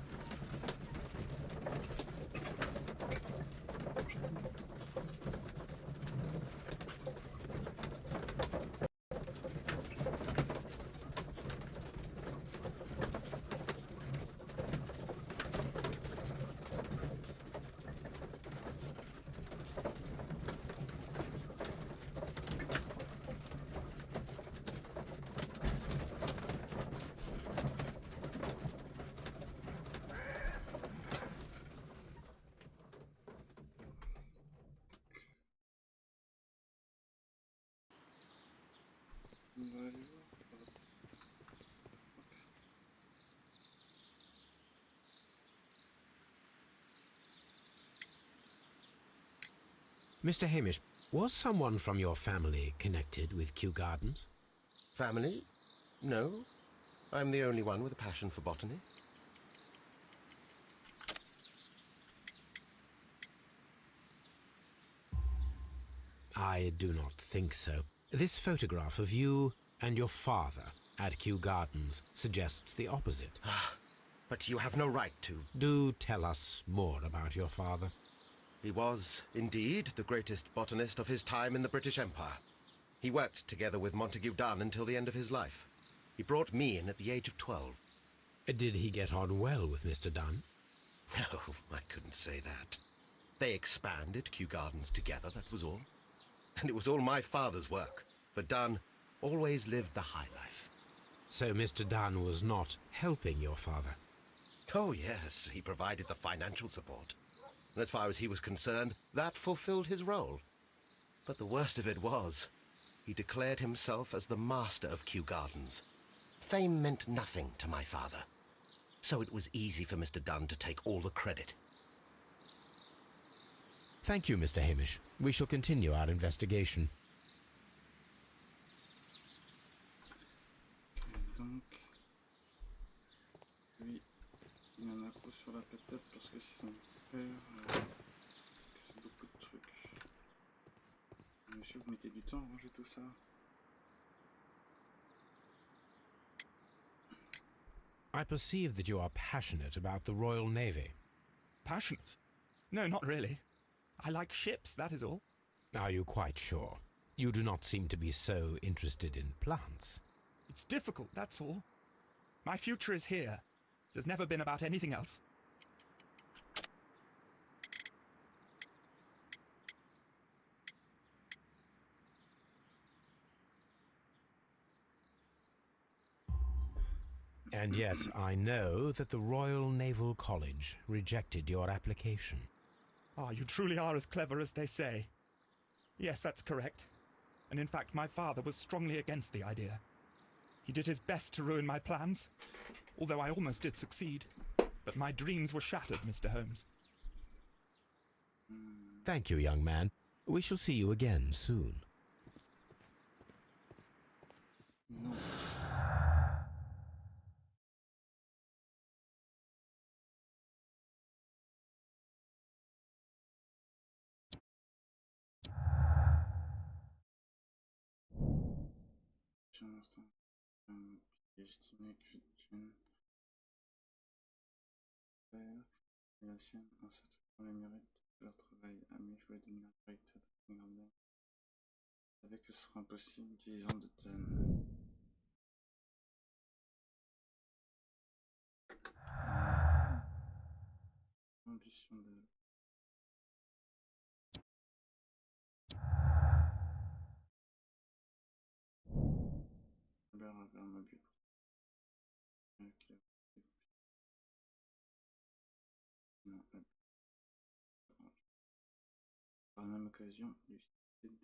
On va aller voir. Mr. Hamish, was someone from your family connected with Kew Gardens? Family? No. I'm the only one with a passion for botany. I do not think so. This photograph of you and your father at Kew Gardens suggests the opposite. But you have no right to. Do tell us more about your father. He was, indeed, the greatest botanist of his time in the British Empire. He worked together with Montague Donne until the end of his life. He brought me in at the age of 12. Did he get on well with Mr. Donne? No, I couldn't say that. They expanded Kew Gardens together, that was all. And it was all my father's work, for Donne always lived the high life. So Mr. Donne was not helping your father? Oh, yes, he provided the financial support. And as far as he was concerned, that fulfilled his role. But the worst of it was, he declared himself as the master of Kew Gardens. Fame meant nothing to my father, so it was easy for Mr. Donne to take all the credit. Thank you, Mr. Hamish. We shall continue our investigation. Ok, donc. Lui, il en a trop sur la patate parce que c'est son père. Fait beaucoup de trucs. Monsieur, vous mettez du temps à ranger tout ça? I perceive that you are passionate about the Royal Navy. Passionate? No, not really. I like ships, that is all. Are you quite sure? You do not seem to be so interested in plants. It's difficult, that's all. My future is here. It has never been about anything else. And yet I know that the Royal Naval College rejected your application. Ah, you truly are as clever as they say. Yes, that's correct. And in fact, my father was strongly against the idea. He did his best to ruin my plans, although I almost did succeed. But my dreams were shattered, Mr. Holmes. Thank you, young man. We shall see you again soon. Non. J'ai un instant. Estimé que tu faire et la sienne en s'attribuant les mérites de leur travail à mieux jouer de la vérité de Regarde. Avec que ce sera impossible disant de Donne. Ambition de. Robert avait un mobile. Non, par la même occasion, il suscite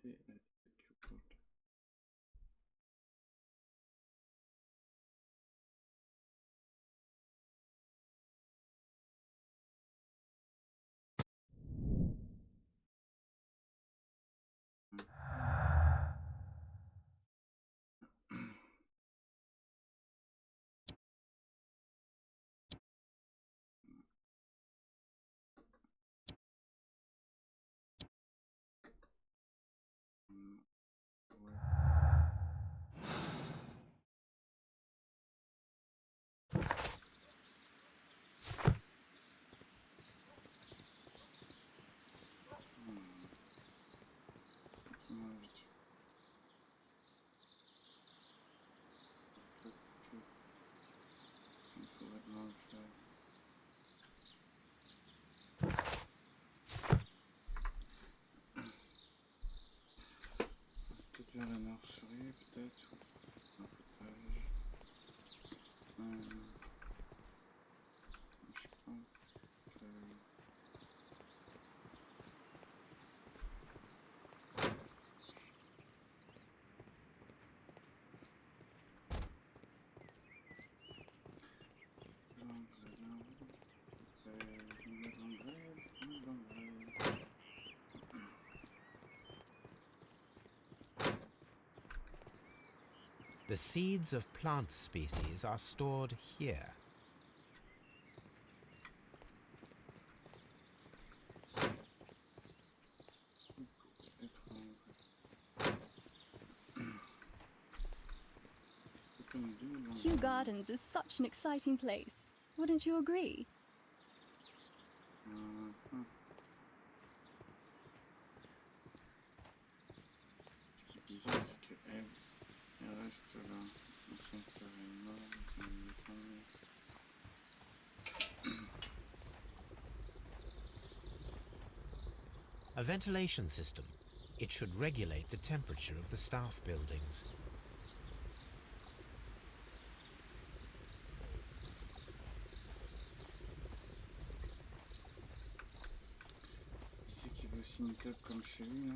Vers la nurserie, peut-être. Un potage. Je pense que... The seeds of plant species are stored here. Kew Gardens is such an exciting place. Wouldn't you agree? Ce qui est bizarre, c'est que elle reste là. Son père est mort, son ami A ventilation system. It should regulate the temperature of the staff buildings. c'est qu'il veut aussi une table comme chez lui, là.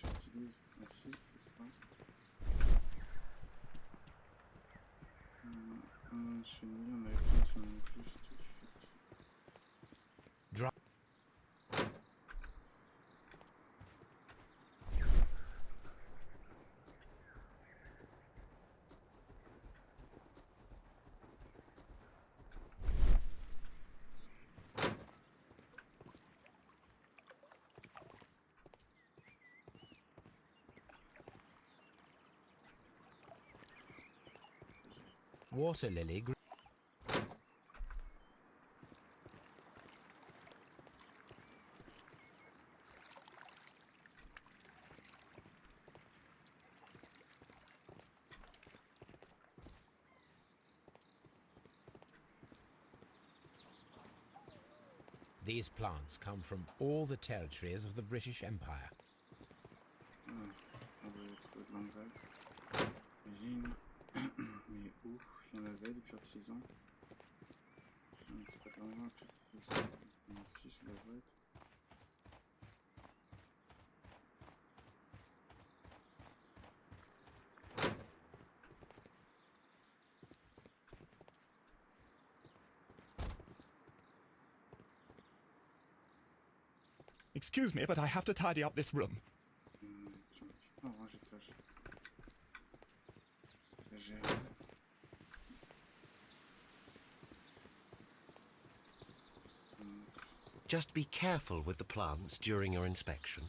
J'utilise ainsi, c'est ça. Chez nous, on avait plein qui m'ont juste fait. Water lily. These plants come from all the territories of the British Empire. On va trouver de l'engrais. Mais où il y en avait du fertilisant? C'est pas vraiment un fertilisant. Ici, ça devrait être. Excuse me, but I have to tidy up this room. Oh, étage. Just be careful with the plants during your inspection.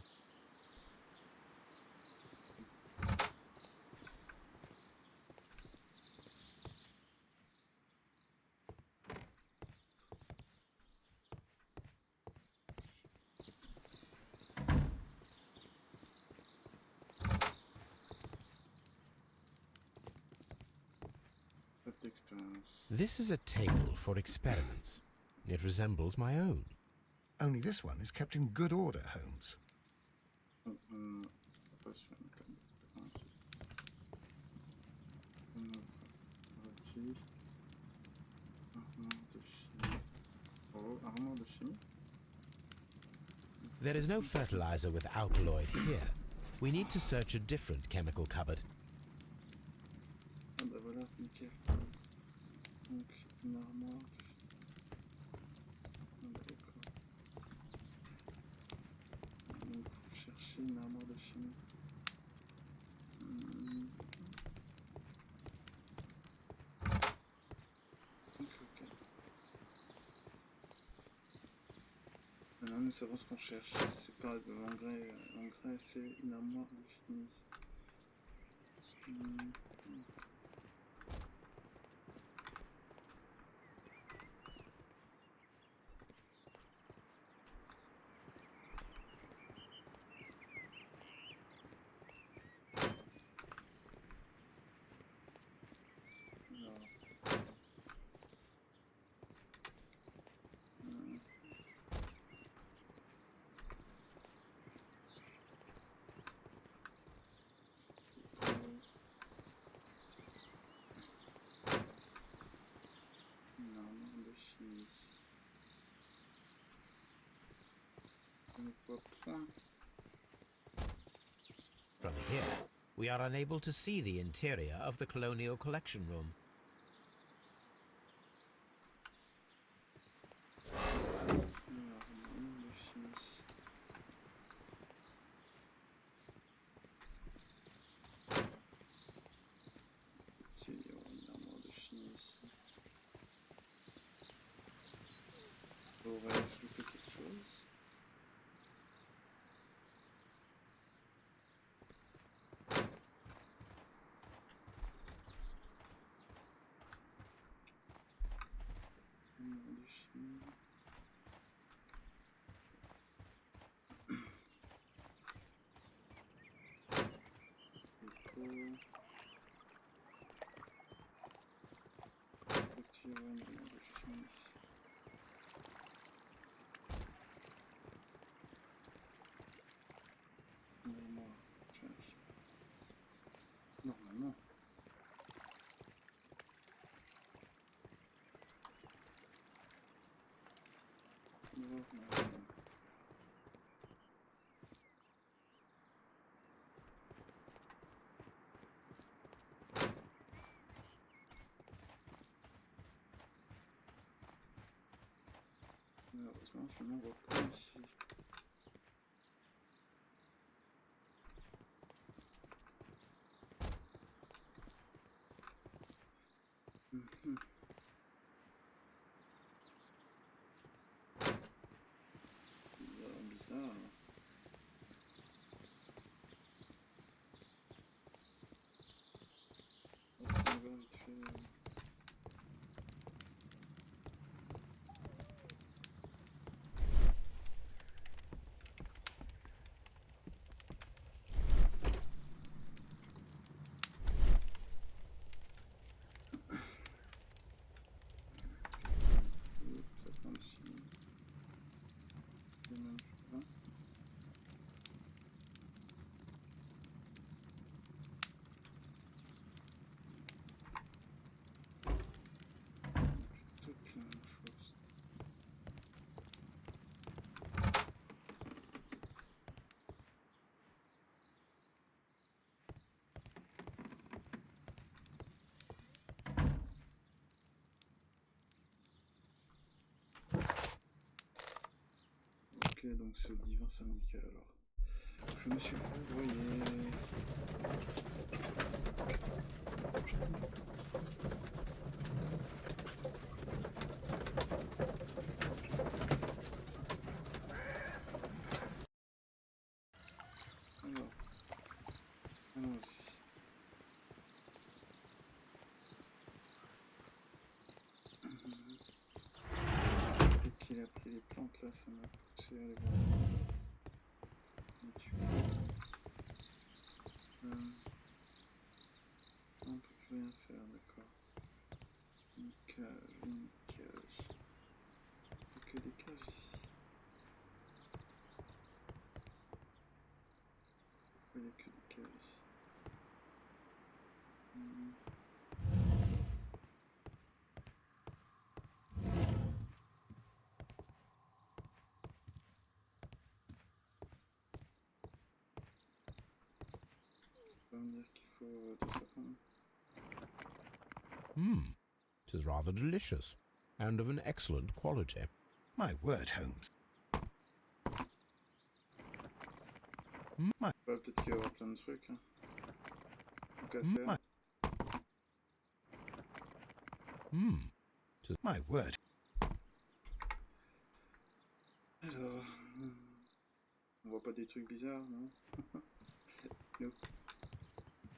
This is a table for experiments. It resembles my own. Only this one is kept in good order, Holmes. There is no fertilizer with alkaloid here. We need to search a different chemical cupboard. Ah bah voilà, nickel. Donc, une armoire. Ah bah d'accord. Donc, faut chercher une armoire de chimie. Ok. Maintenant, nous savons ce qu'on cherche. C'est pas de l'engrais. L'engrais, c'est une armoire de chimie. Je ne vois point. From here, we are unable to see the interior of the Colonial Collection Room. Alors, le chimie. Il y aura une armoire de chimie ici. Aurais-je loupé quelque chose? Armoire de chimie. Peau. Petit ouais, une armoire de chimie. Normalement, j'arrive. Normalement. Normalement. Malheureusement, je n'en vois pas ici. Mhm. Bizarre, bizarre. Hop, on va vite fait. Ça prend aussi les mêmes choses. C'est toutes les mêmes choses. Ok, donc c'est au divin syndical alors. Je me suis foudroyé. Alors, aussi. Dès qu'il a pris les plantes là, ça m'a poussé à aller voir. On peut plus rien faire, d'accord. Une cage, une cage. Il n'y a que des cages ici. Pourquoi il n'y a que des cages ici? Ça veut dire qu'il faut tout ça quand même. It is rather delicious, and of an excellent quality. My word, Holmes. Bah, peut-être qu'il y aura plein de trucs. Hein. Donc à faire. My word. Alors, on voit pas des trucs bizarres, non? Nope.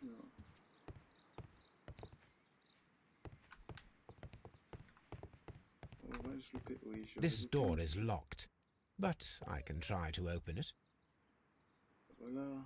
Alors. Aurais-je loupé? Oui, j'ai This loupé door une is clé. locked, but I can try to open it. Voilà.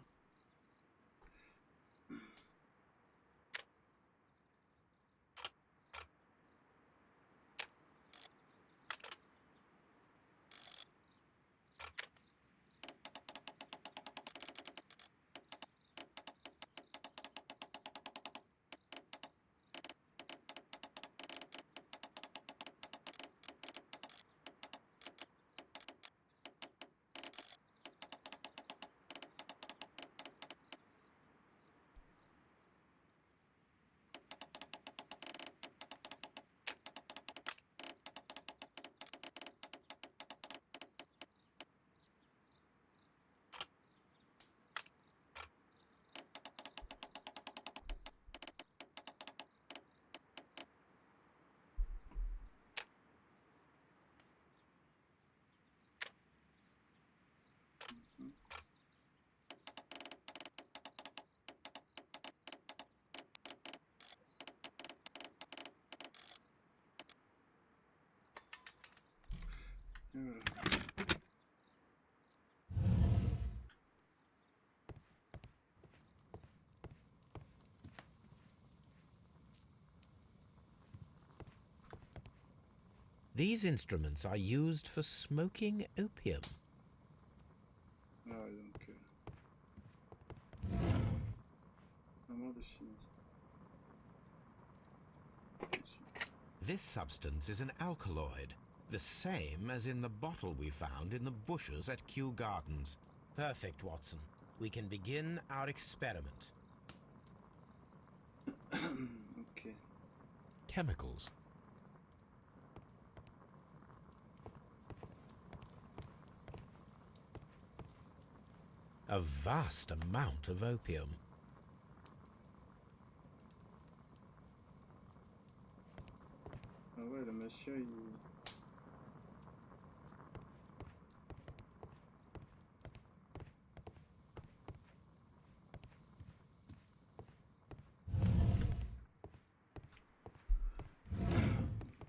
These instruments are used for smoking opium. Ah ouais, donc... Vraiment de chimie. This substance is an alkaloid, the same as in the bottle we found in the bushes at Kew Gardens. Perfect, Watson. We can begin our experiment. Ok. Chemicals. A vast amount of opium. Ah ouais, le monsieur, il...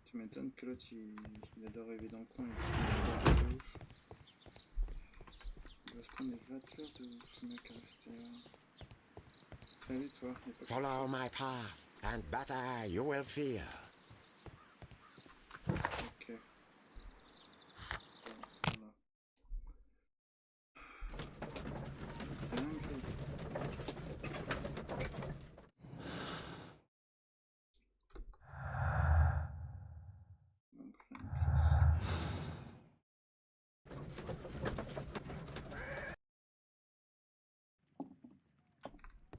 Tu m'étonnes que l'autre, il adore rêver dans le coin. Il va se prendre des vapeurs de ouf, le mec, à rester là. Salut, toi. Follow my path, and better you will feel. Ok. Voilà.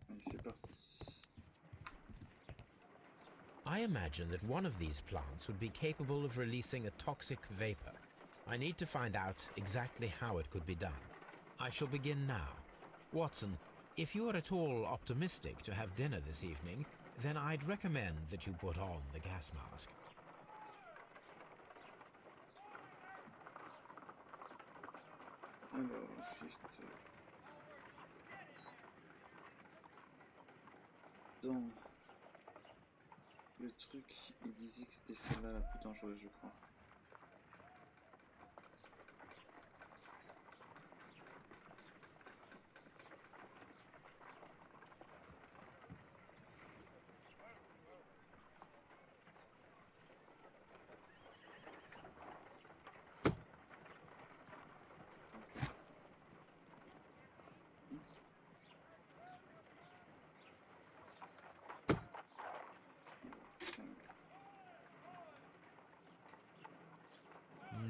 Allez, c'est parti. I imagine that one of these plants would be capable of releasing a toxic vapor. I need to find out exactly how it could be done. I shall begin now. Watson, if you are at all optimistic to have dinner this evening, then I'd recommend that you put on the gas mask. Alors, juste... Dans... Le truc, il disait que c'était celle-là la plus dangereuse, je crois.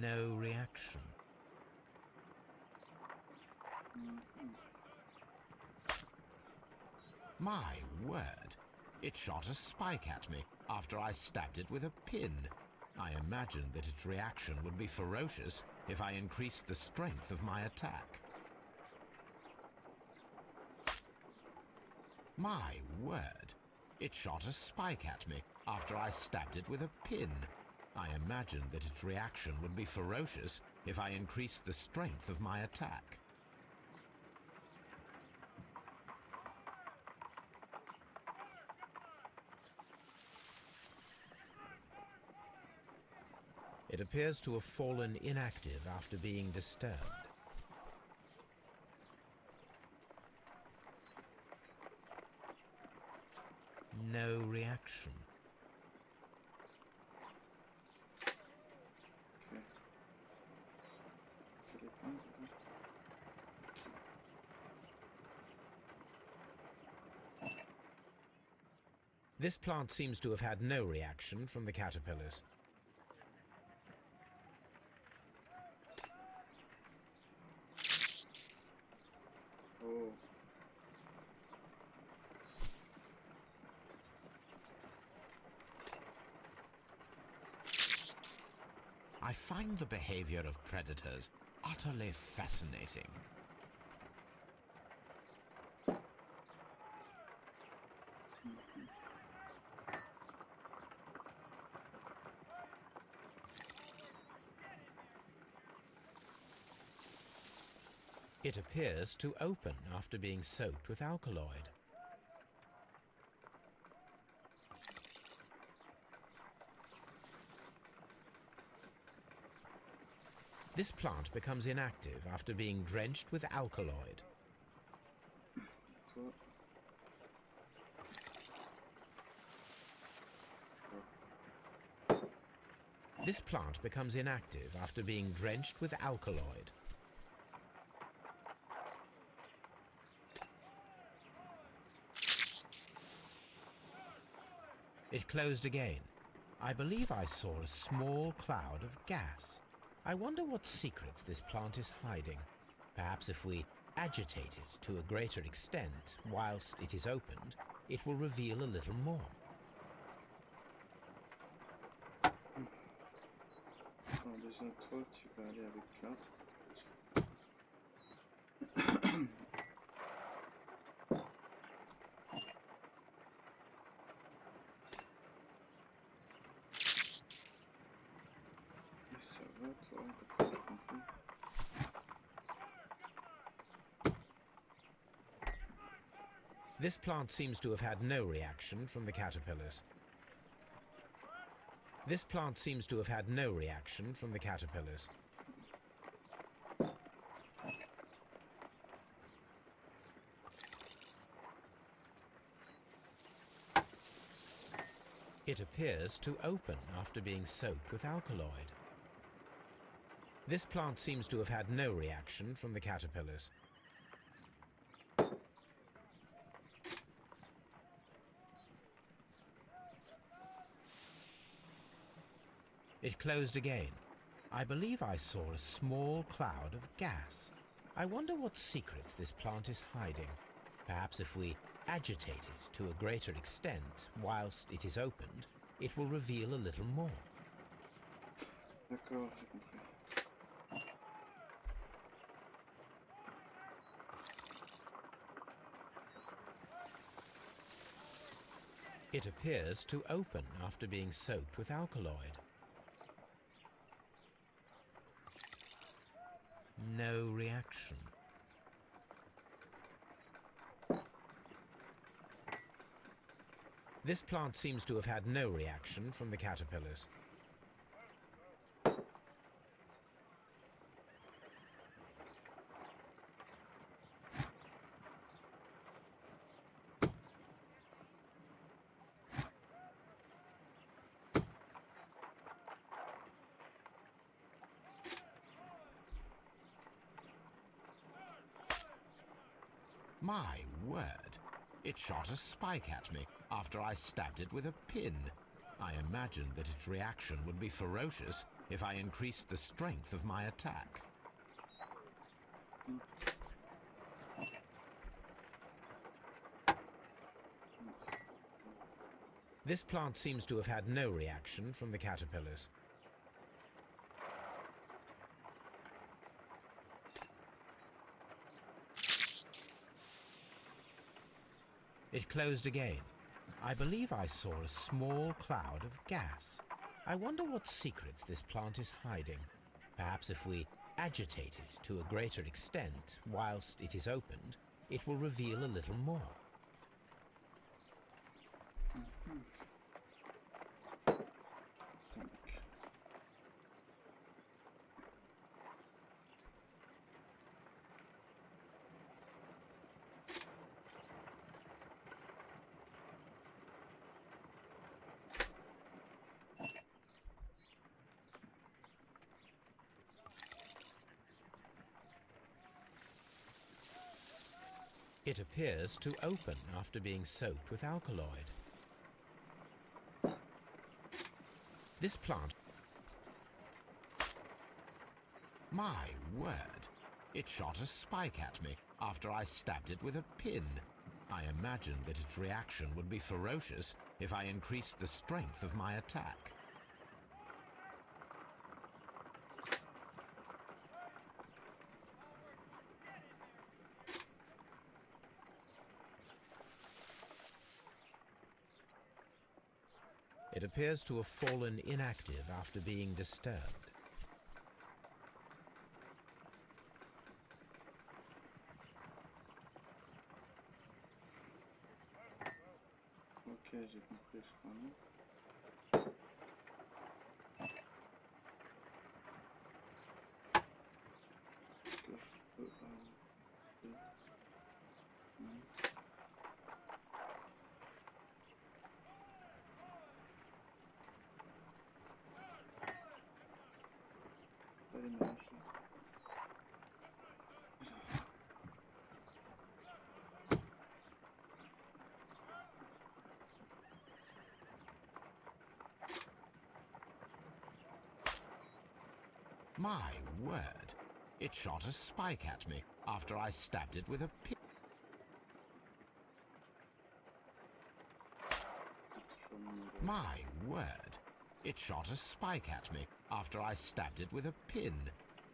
No reaction. My word! It shot a spike at me after I stabbed it with a pin. I imagined that its reaction would be ferocious if I increased the strength of my attack. My word! It shot a spike at me after I stabbed it with a pin. I imagined that its reaction would be ferocious if I increased the strength of my attack. It appears to have fallen inactive after being disturbed. No reaction. This plant seems to have had no reaction from the caterpillars. Oh. I find the behavior of predators utterly fascinating. It appears to open after being soaked with alkaloid. This plant becomes inactive after being drenched with alkaloid. Toi. This plant becomes inactive after being drenched with alkaloid. It closed again. I believe I saw a small cloud of gas. I wonder what secrets this plant is hiding. Perhaps if we agitate it to a greater extent whilst it is opened, it will reveal a little more. Alors déjà, toi, tu vas aller avec là. Et ça va, toi, d'après ce que j'ai compris. This plant seems to have had no reaction from the caterpillars. This plant seems to have had no reaction from the caterpillars. It appears to open after being soaked with alkaloid. This plant seems to have had no reaction from the caterpillars. It closed again. I believe I saw a small cloud of gas. I wonder what secrets this plant is hiding. Perhaps if we agitate it to a greater extent whilst it is opened, it will reveal a little more. D'accord, j'ai compris. It appears to open after being soaked with alkaloid. No reaction. This plant seems to have had no reaction from the caterpillars. My word! It shot a spike at me after I stabbed it with a pin. I imagined that its reaction would be ferocious if I increased the strength of my attack. This plant seems to have had no reaction from the caterpillars. It closed again. I believe I saw a small cloud of gas. I wonder what secrets this plant is hiding. Perhaps if we agitate it to a greater extent whilst it is opened, it will reveal a little more. It appears to open after being soaked with alkaloid. This plant... My word! It shot a spike at me after I stabbed it with a pin. I imagined that its reaction would be ferocious if I increased the strength of my attack. It appears to have fallen inactive after being disturbed. Ok, j'ai compris, je crois. Non. Est-ce que je peux... non. My word! It shot a spike at me after I stabbed it with a pin. My word! It shot a spike at me after I stabbed it with a pin.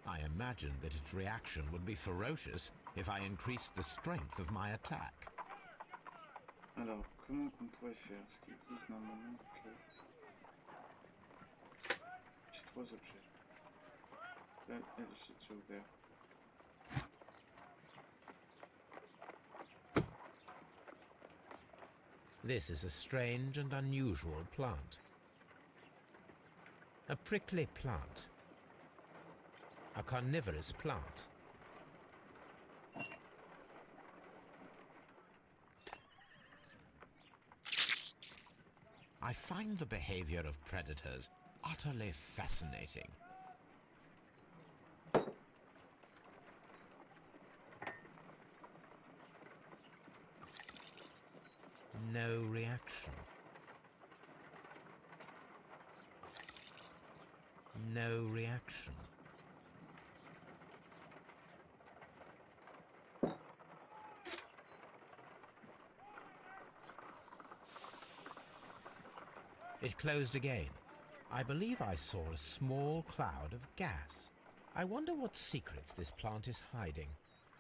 I imagined that its reaction would be ferocious if I increased the strength of my attack. Alors, comment qu'on pourrait faire? Parce qu'ils disent normalement que j'ai 3 objets. Là, j'ai déjà ouvert. This is a strange and unusual plant. A prickly plant. A carnivorous plant. I find the behavior of predators utterly fascinating. No reaction. No reaction. It closed again. I believe I saw a small cloud of gas. I wonder what secrets this plant is hiding.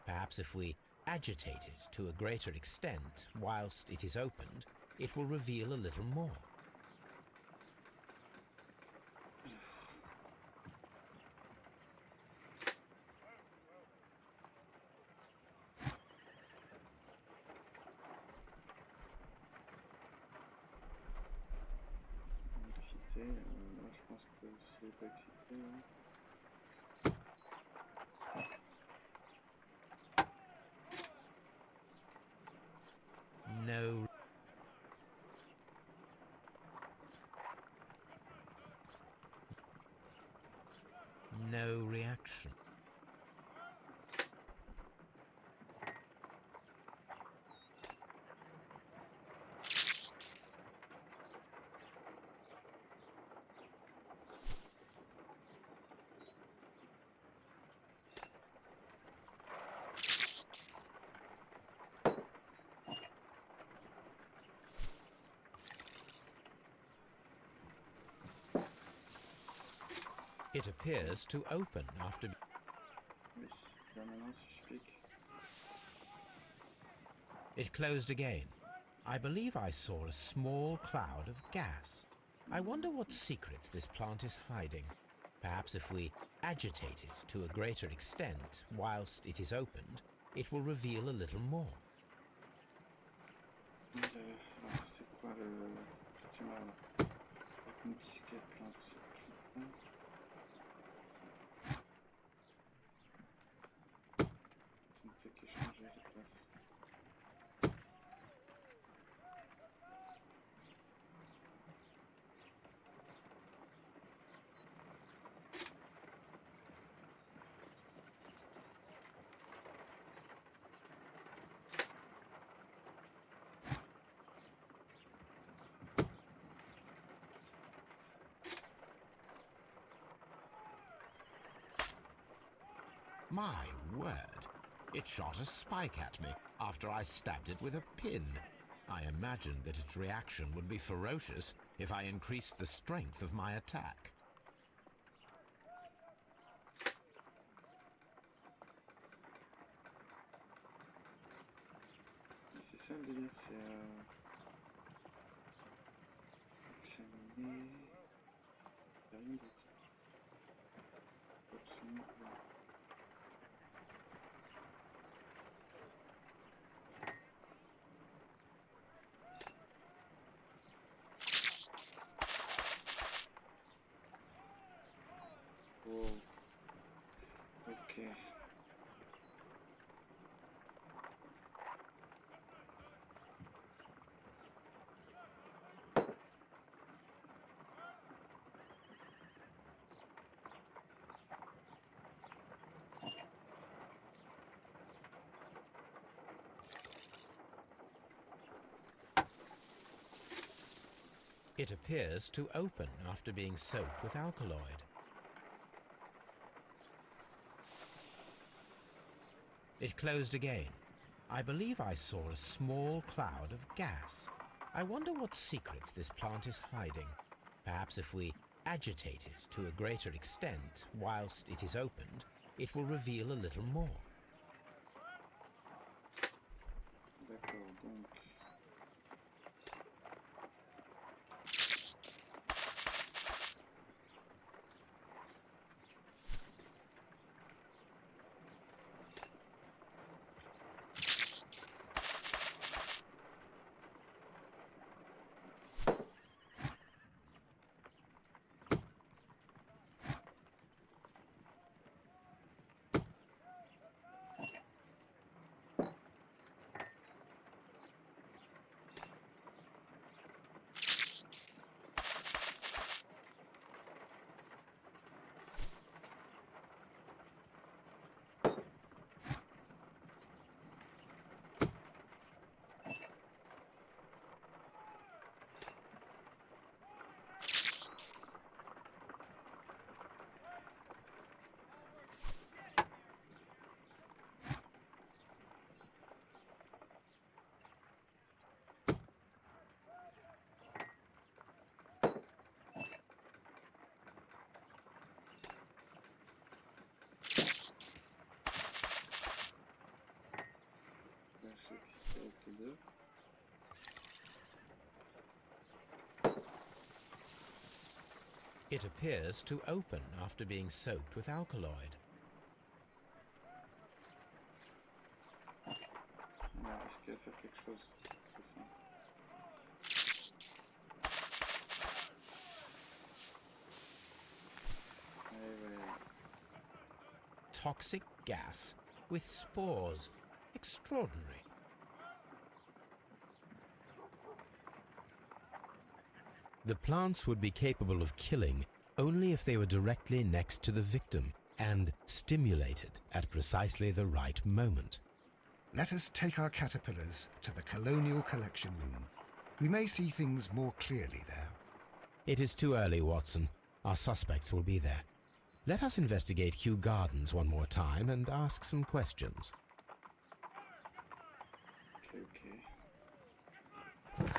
Perhaps if we agitate it to a greater extent whilst it is opened, it will reveal a little more. Excité, là je pense que c'est pas excité. Hein. No. No reaction. It appears to open after... Oui, là maintenant si je clique. It closed again. I believe I saw a small cloud of gas. I wonder what secrets this plant is hiding. Perhaps if we agitate it to a greater extent whilst it is opened, it will reveal a little more. Alors c'est quoi le... J'ai mal. Avec une disquette plante. Ça ne fait que changer de place. My word! It shot a spike at me after I stabbed it with a pin. I imagined that its reaction would be ferocious if I increased the strength of my attack. C'est ça le délire, c'est examiner. Il n'y a rien d'autre. Absolument rien. Wow. Ok. It appears to open after being soaked with alkaloid. It closed again. I believe I saw a small cloud of gas. I wonder what secrets this plant is hiding. Perhaps if we agitate it to a greater extent whilst it is opened, it will reveal a little more. D'accord, donc... It appears to open after being soaked with alkaloid. Alors, est-ce qu'il va faire quelque chose? C'est ça. Allez, voilà. Toxic gas with spores. Extraordinary. The plants would be capable of killing only if they were directly next to the victim and stimulated at precisely the right moment. Let us take our caterpillars to the Colonial Collection Room. We may see things more clearly there. It is too early, Watson. Our suspects will be there. Let us investigate Kew Gardens one more time and ask some questions. Ok. Alors.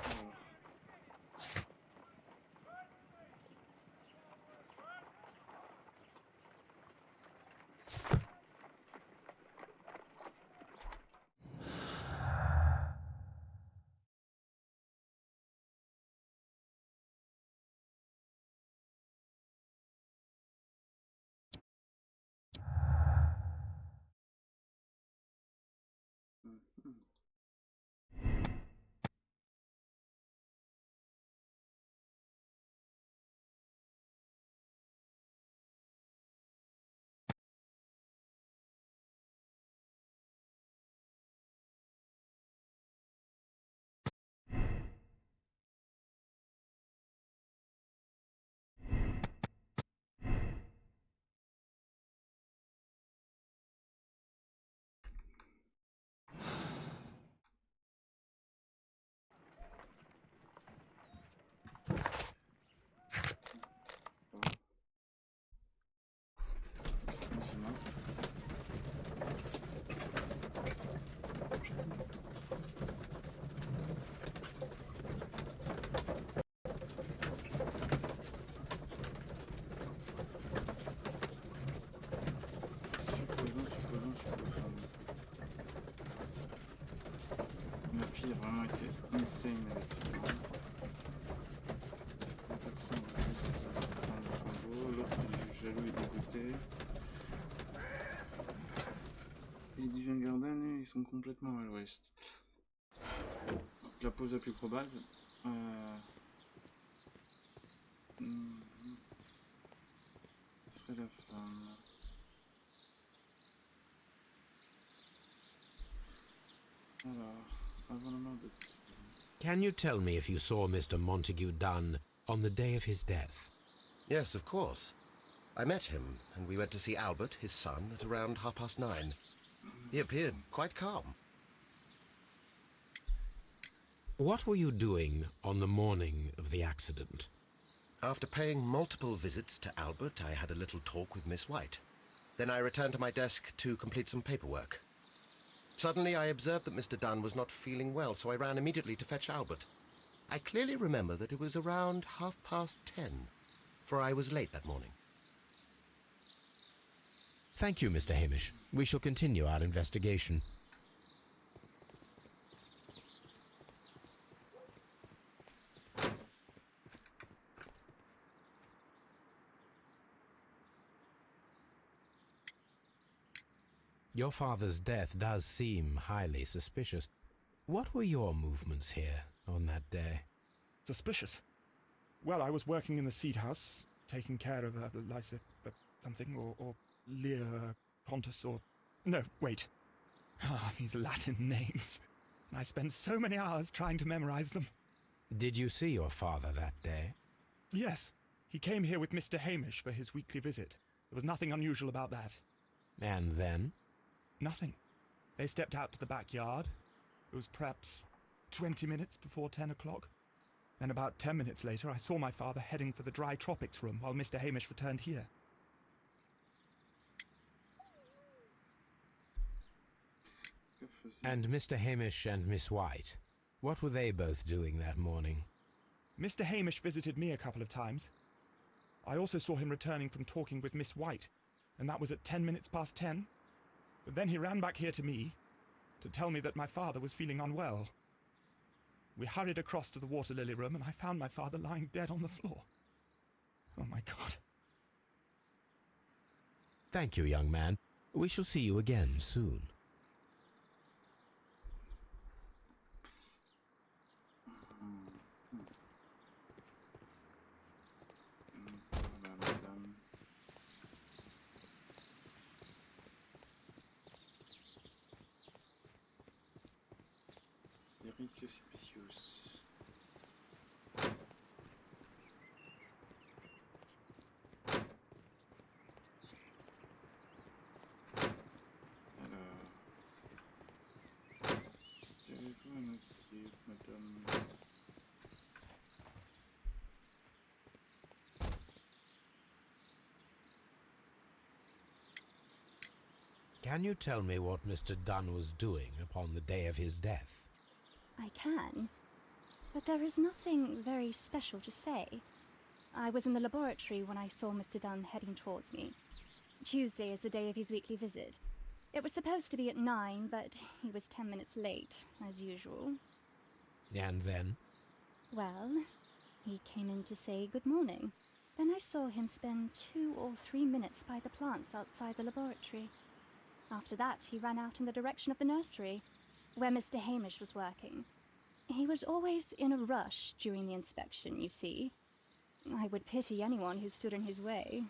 Mhm. Ma fille a vraiment été insane avec ça. La personne juste prend le flambeau, l'autre est jaloux et dégoûté. Les divins gardiens, ils sont complètement à l'ouest. Donc, la pause la plus probable. Ce serait la femme. Alors, avant la mort de... Can you tell me if you saw Mr. Montague Donne on the day of his death? Yes, of course. I met him, and we went to see Albert, his son, at around 9:30. He appeared quite calm. What were you doing on the morning of the accident? After paying multiple visits to Albert, I had a little talk with Miss White. Then I returned to my desk to complete some paperwork. Suddenly I observed that Mr. Donne was not feeling well, so I ran immediately to fetch Albert. I clearly remember that it was around 10:30, for I was late that morning. Thank you, Mr. Hamish. We shall continue our investigation. Your father's death does seem highly suspicious. What were your movements here on that day? Suspicious? Well, I was working in the seed house, taking care of Lysa something, or Lear Pontus, or... No, wait. Ah, these Latin names. I spent so many hours trying to memorize them. Did you see your father that day? Yes. He came here with Mr. Hamish for his weekly visit. There was nothing unusual about that. And then? Nothing. They stepped out to the backyard. It was perhaps 20 minutes before 10 o'clock. Then about 10 minutes later, I saw my father heading for the dry tropics room while Mr. Hamish returned here. And Mr. Hamish and Miss White, what were they both doing that morning? Mr. Hamish visited me a couple of times. I also saw him returning from talking with Miss White, and that was at 10 minutes past 10. But then he ran back here to me to tell me that my father was feeling unwell. We hurried across to the water lily room, and I found my father lying dead on the floor. Oh, my God. Thank you, young man. We shall see you again soon. Suspicious. Alors, qu'avez-vous à me dire, madame? Can you tell me what Mr. Donne was doing upon the day of his death? I can, but there is nothing very special to say. I was in the laboratory when I saw Mr. Donne heading towards me. Tuesday is the day of his weekly visit. It was supposed to be at 9, but he was 10 minutes late, as usual. And then? Well, he came in to say good morning. Then I saw him spend 2 or 3 minutes by the plants outside the laboratory. After that, he ran out in the direction of the nursery, where Mr. Hamish was working. He was always in a rush during the inspection, you see. I would pity anyone who stood in his way.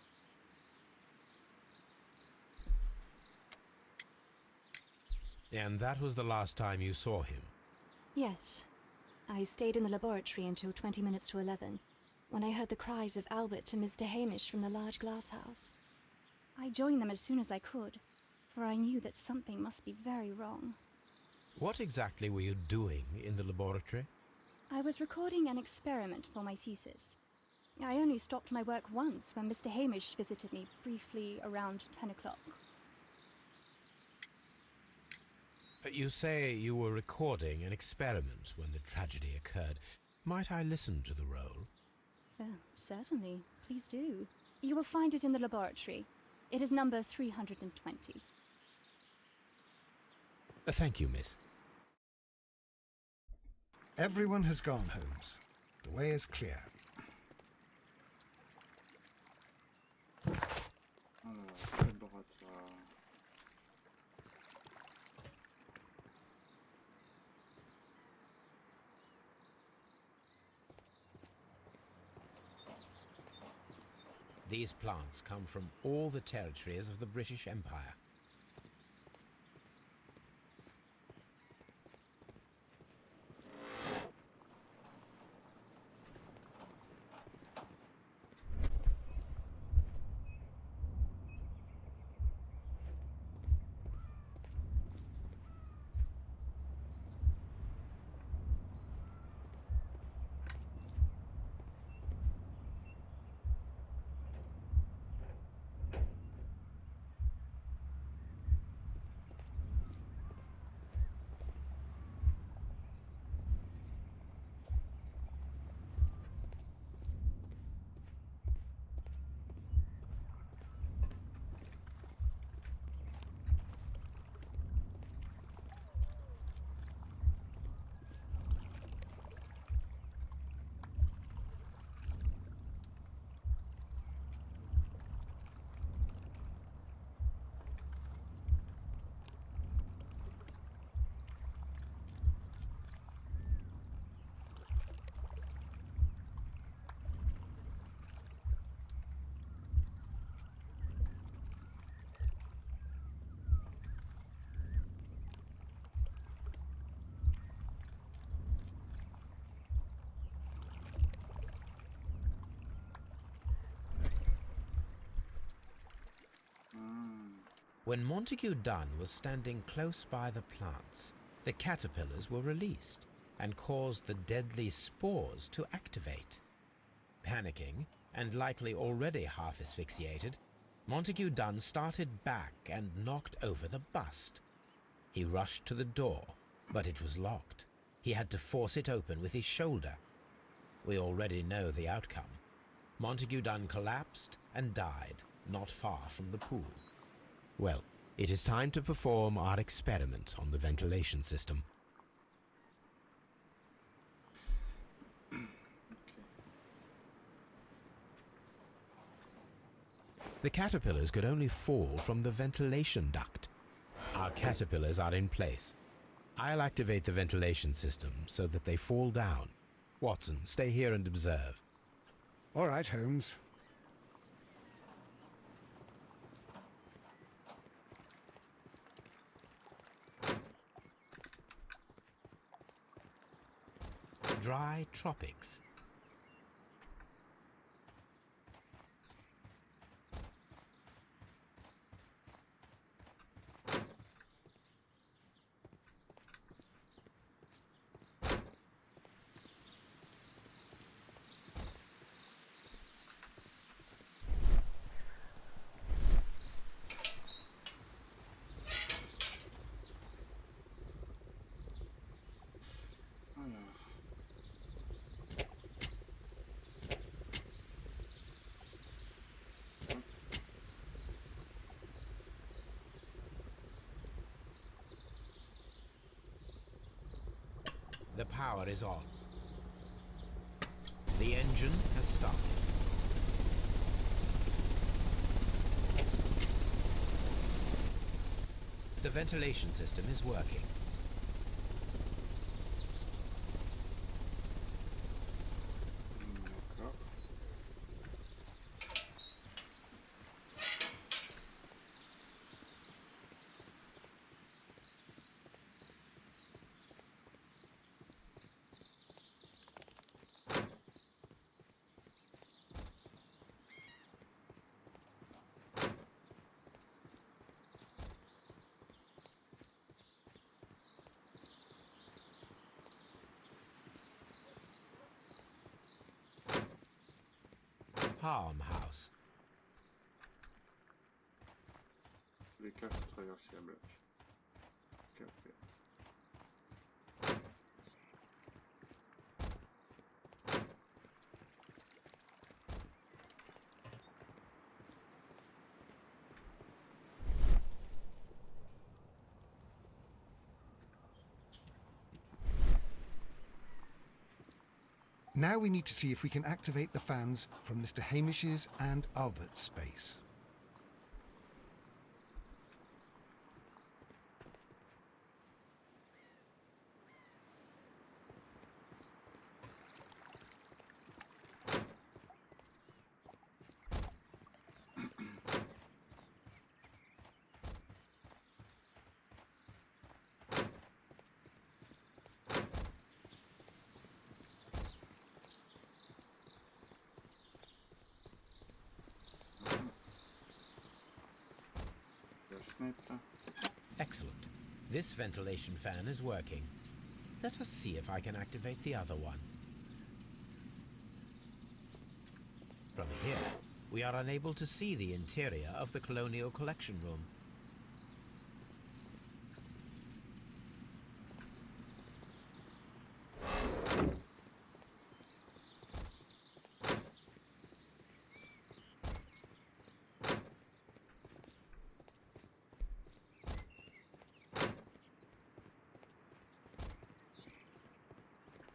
And that was the last time you saw him? Yes. I stayed in the laboratory until 20 minutes to 11, when I heard the cries of Albert and Mr. Hamish from the large glass house. I joined them as soon as I could, for I knew that something must be very wrong. What exactly were you doing in the laboratory? I was recording an experiment for my thesis. I only stopped my work once when Mr. Hamish visited me briefly around 10 o'clock. You say you were recording an experiment when the tragedy occurred. Might I listen to the roll? Certainly. Please do. You will find it in the laboratory. It is number 320. Thank you, miss. Everyone has gone, Holmes. The way is clear. Alors, laboratoire. These plants come from all the territories of the British Empire. When Montague Donne was standing close by the plants, the caterpillars were released and caused the deadly spores to activate. Panicking, and likely already half asphyxiated, Montague Donne started back and knocked over the bust. He rushed to the door, but it was locked. He had to force it open with his shoulder. We already know the outcome. Montague Donne collapsed and died not far from the pool. Well, it is time to perform our experiment on the ventilation system. The caterpillars could only fall from the ventilation duct. Our caterpillars are in place. I'll activate the ventilation system so that they fall down. Watson, stay here and observe. All right, Holmes. Dry tropics. The power is on. The engine has started. The ventilation system is working. Farmhouse. Les cas faut traverser à bloc. Café. Now we need to see if we can activate the fans from Mr. Hamish's and Albert's space. Excellent. This ventilation fan is working. Let us see if I can activate the other one. From here, we are unable to see the interior of the Colonial Collection Room.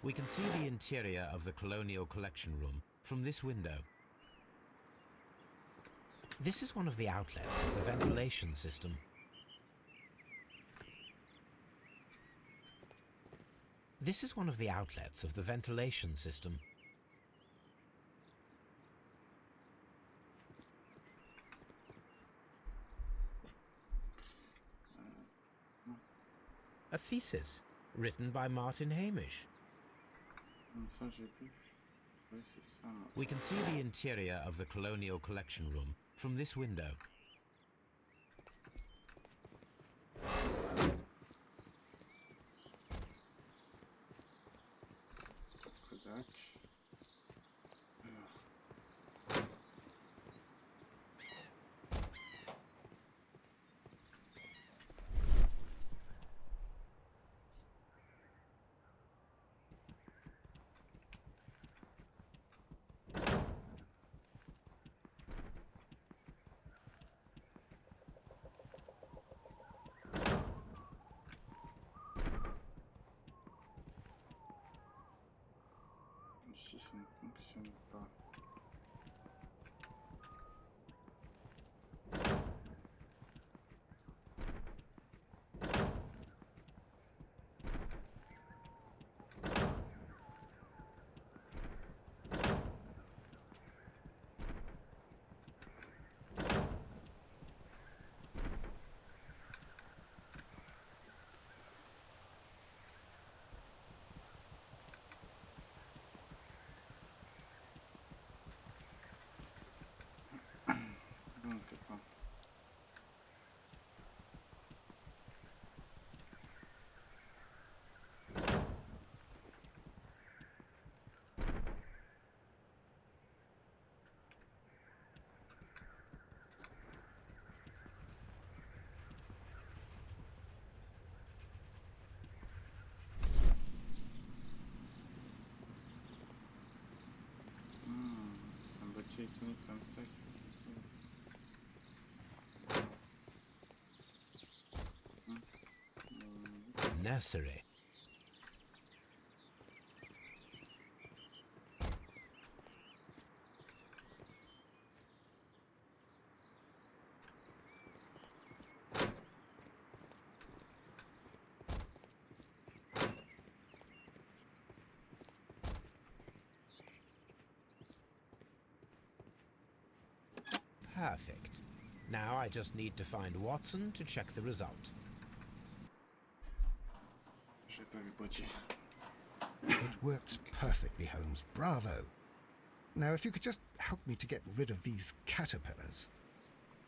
We can see the interior of the Colonial Collection Room from this window. This is one of the outlets of the ventilation system. This is one of the outlets of the ventilation system. A thesis written by Martin Hamish. Ça, j'ai vu. Oui, c'est ça. We can see the interior of the Colonial Collection Room from this window. Tac. Alors. Si ça ne fonctionne pas. Donc, attends. Un boîtier électronique comme ça. Nursery. Perfect. Now I just need to find Watson to check the result. J'ai pas vu le boîtier. It works perfectly, Holmes. Bravo. Now, if you could just help me to get rid of these caterpillars.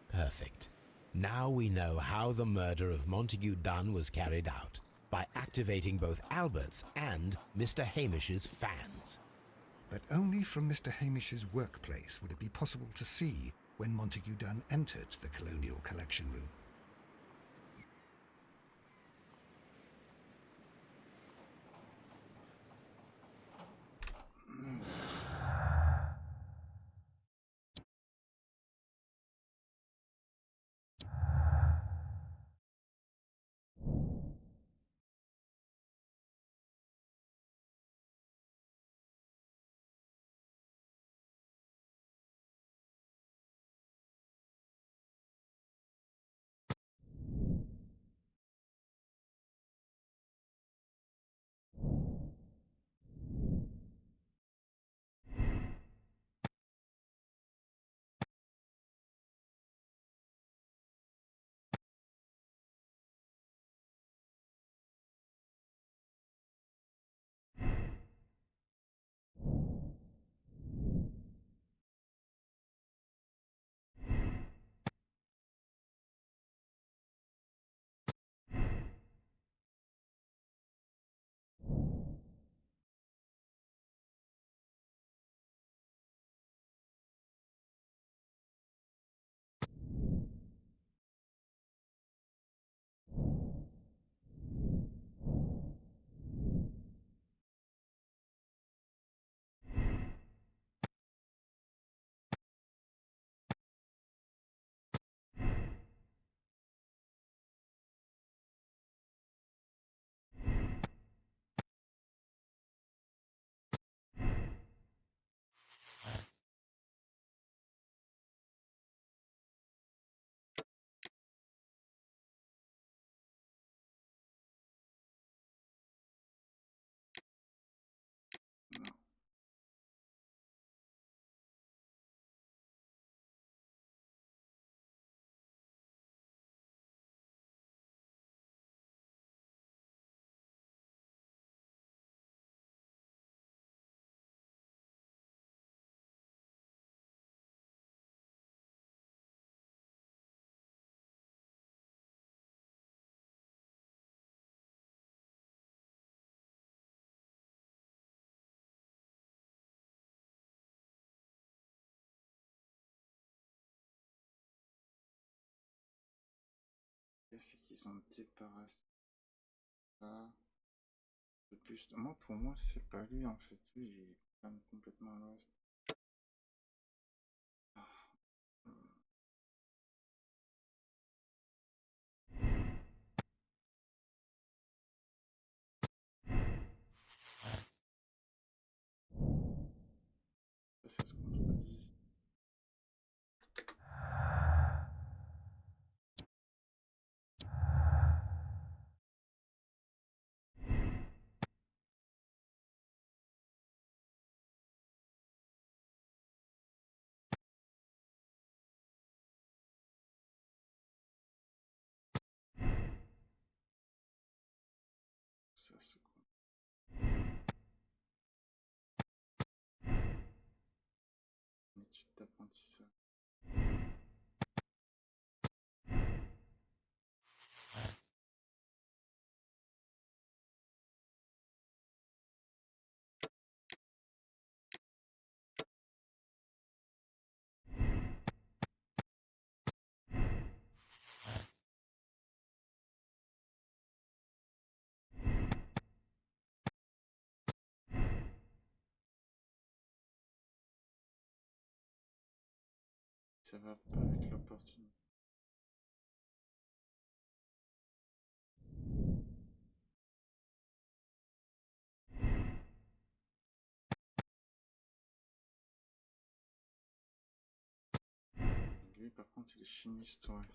Perfect. Now we know how the murder of Montague Donne was carried out, by activating both Albert's and Mr. Hamish's fans. But only from Mr. Hamish's workplace would it be possible to see when Montague Donne entered the Colonial Collection Room. C'est qu'ils ont débarrassé ça. De plus, moi pour moi c'est pas lui en fait, lui il plane complètement à l'ouest. Ça se contredit. Ça se une étude d'apprentissage. Ça va pas avec l'opportunité. Lui par contre il est chimiste, ouais.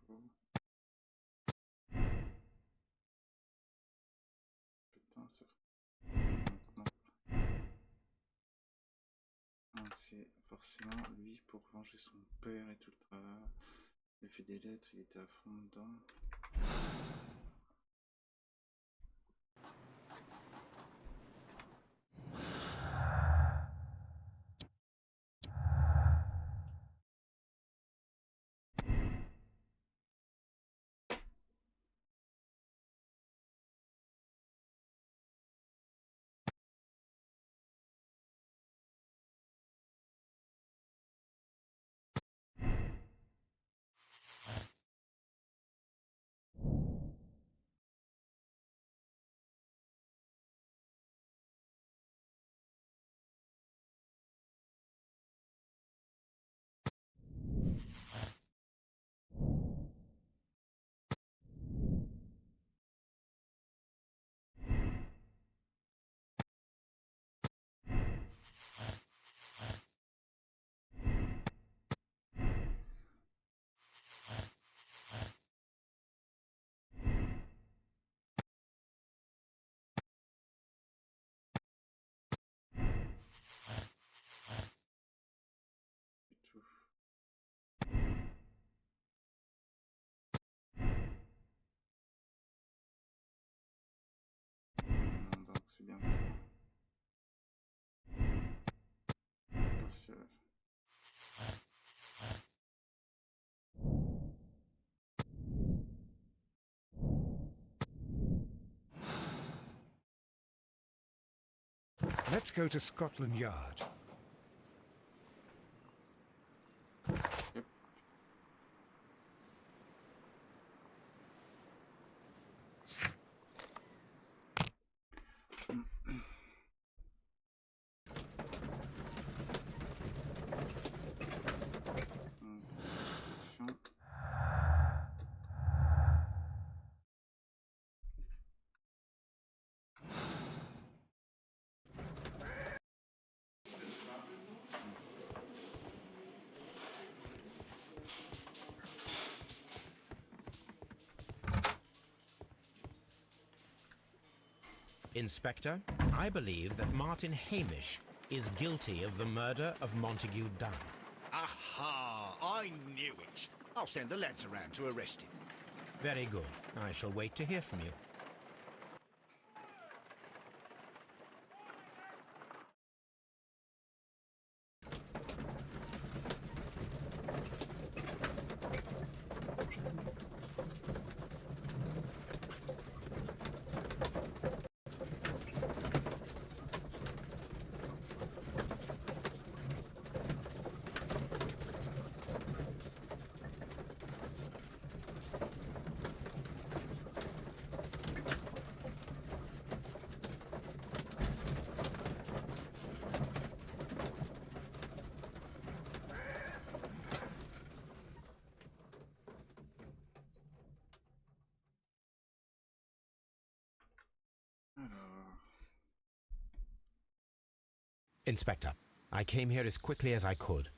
Peau. Putain ça donc non. Donc c'est forcément lui pour venger son père et tout le travail. Il a fait des lettres, il était à fond dedans. Tout. Donc c'est bien ça. Partiel. Let's go to Scotland Yard. Yep. Inspector, I believe that Martin Hamish is guilty of the murder of Montague Donne. Aha! I knew it. I'll send the lads around to arrest him. Very good. I shall wait to hear from you. Inspector, I came here as quickly as I could.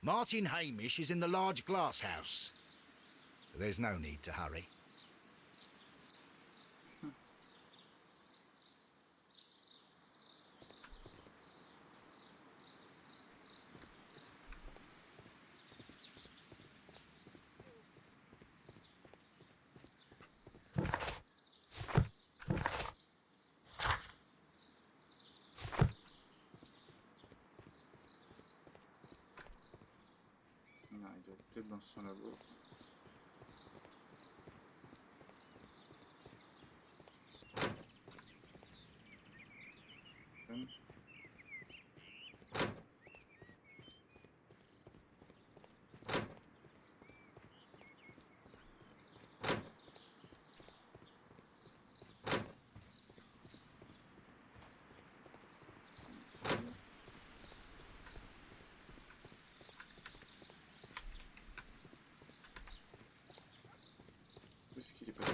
Martin Hamish is in the large glass house. There's no need to hurry. Non, il doit être peut-être dans son labo. Où est-ce qu'il est passé?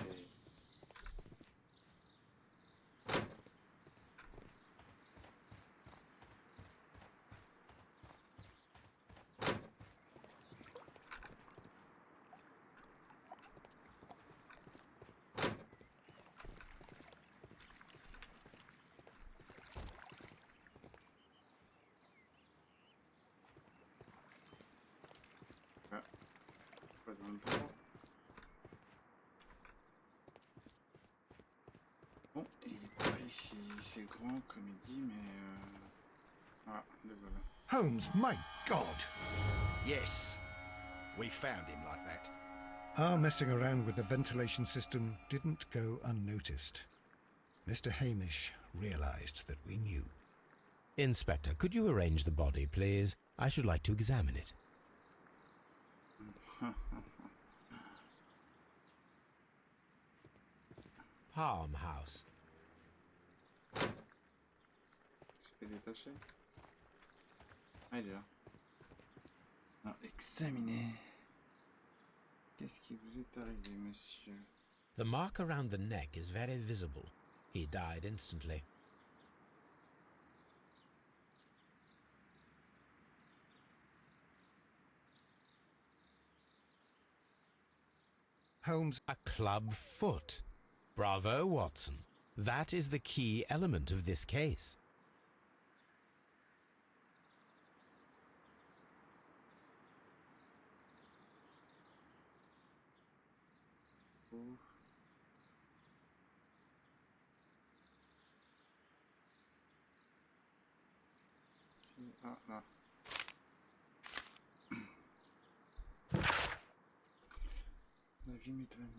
Ah, pas dans le bureau. Bon, il est pas ici, c'est grand comme il dit, mais ah, le voilà. Holmes, my God! Yes, we found him like that. Our messing around with the ventilation system didn't go unnoticed. Mr. Hamish realized that we knew. Inspector, could you arrange the body, please? I should like to examine it. Farmhouse. Se fait détacher. Ah, il est là. Alors, examinez. Qu'est-ce qui vous est arrivé, monsieur? The mark around the neck is very visible. He died instantly. Holmes, A club foot. Bravo, Watson. That is the key element of this case. Oh. Ah, là. La vie m'étonne.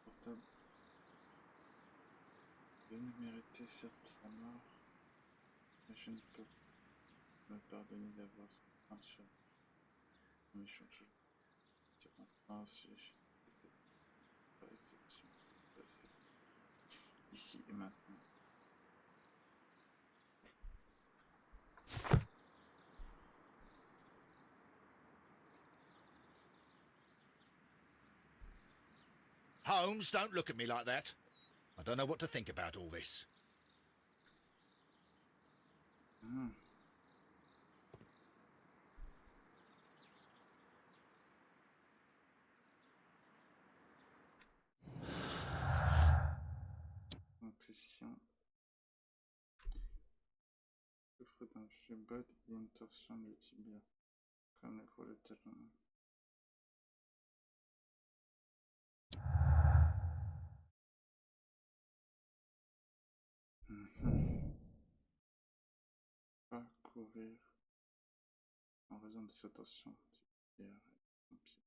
Portable. Je ne méritais certes sa mort, mais je ne peux me pardonner d'avoir souffert sur un méchant jeu. Cependant, si par exception, ici et maintenant. Holmes, don't look at me like that. I don't know what to think about all this. Impression. Souffre d'un chebot et une torsion du tibia, comme pour le talon. Pas courir en raison de cette torsion tibiaire et son pied.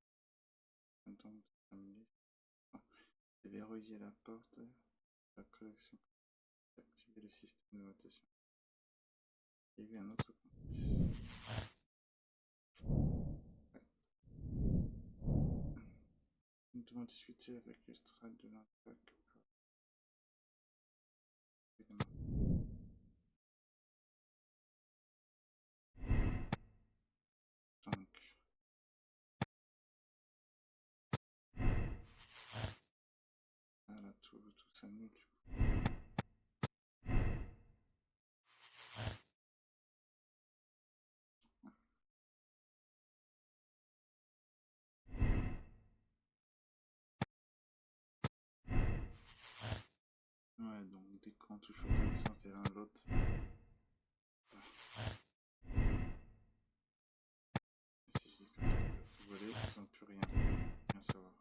Donc, déverrouiller la porte, la collection, activer le système de notation. Il y a eu un autre complice. Nous devons discuter avec l'estrade de l'impact. Donc, voilà, tout s'annule. des camps, toujours connaissance des l'un de l'autre. Si je dis pas ça, t'as tout volé, ils n'ont plus rien. Rien savoir.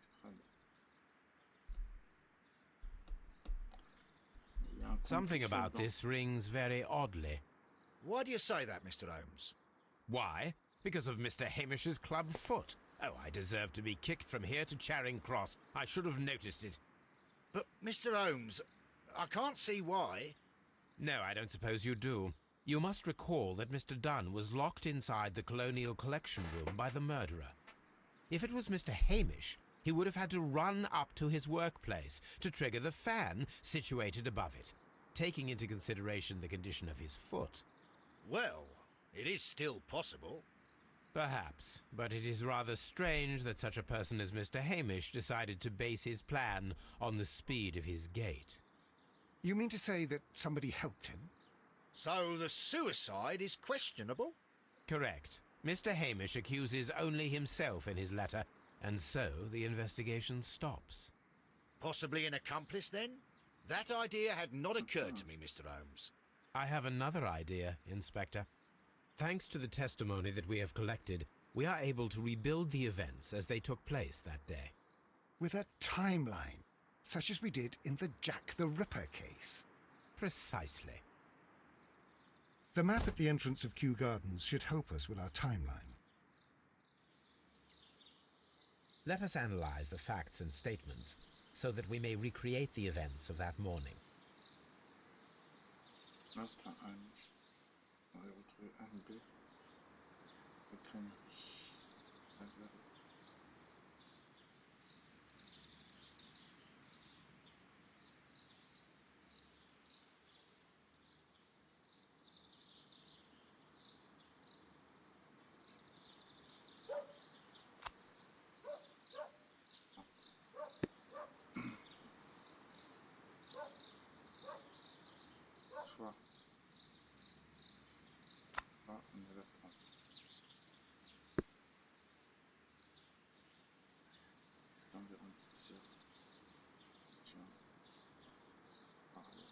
Estrade. Il y a un Something complice about là-dedans. this rings very oddly. Why do you say that, Mr. Holmes? Why? Because of Mr. Hamish's club foot. Oh, I deserve to be kicked from here to Charing Cross. I should have noticed it. But, Mr. Holmes, I can't see why. No, I don't suppose you do. You must recall that Mr. Donne was locked inside the Colonial Collection Room by the murderer. If it was Mr. Hamish, he would have had to run up to his workplace to trigger the fan situated above it, taking into consideration the condition of his foot. Well, it is still possible. Perhaps, but it is rather strange that such a person as Mr. Hamish decided to base his plan on the speed of his gait. You mean to say that somebody helped him? So the suicide is questionable? Correct. Mr. Hamish accuses only himself in his letter, and so the investigation stops. Possibly an accomplice, then? That idea had not occurred to me, Mr. Holmes. I have another idea, Inspector. Thanks to the testimony that we have collected, we are able to rebuild the events as they took place that day. With a timeline, such as we did in the Jack the Ripper case. Precisely. The map at the entrance of Kew Gardens should help us with our timeline. Let us analyze the facts and statements so that we may recreate the events of that morning. Martin Hamish. On va retrouver Anne B. Le crime. Choix. Ah, on est vers 30. Environ 10 heures. Tiens. Parallèle.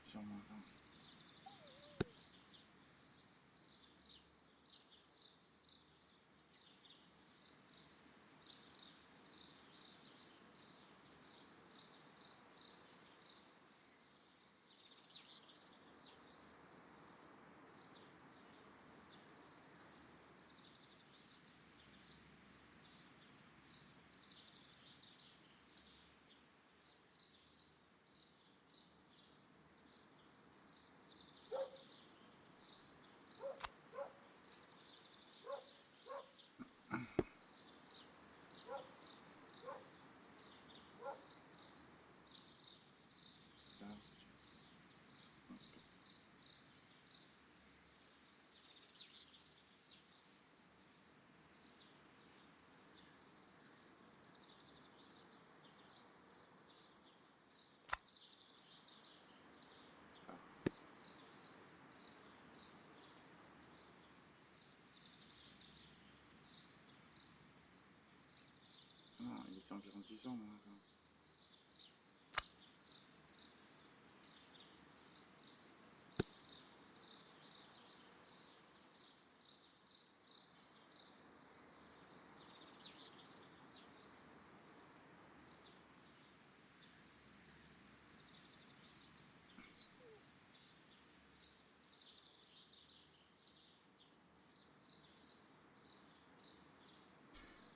Sûrement là. Non, il était environ 10 ans, moi, avant.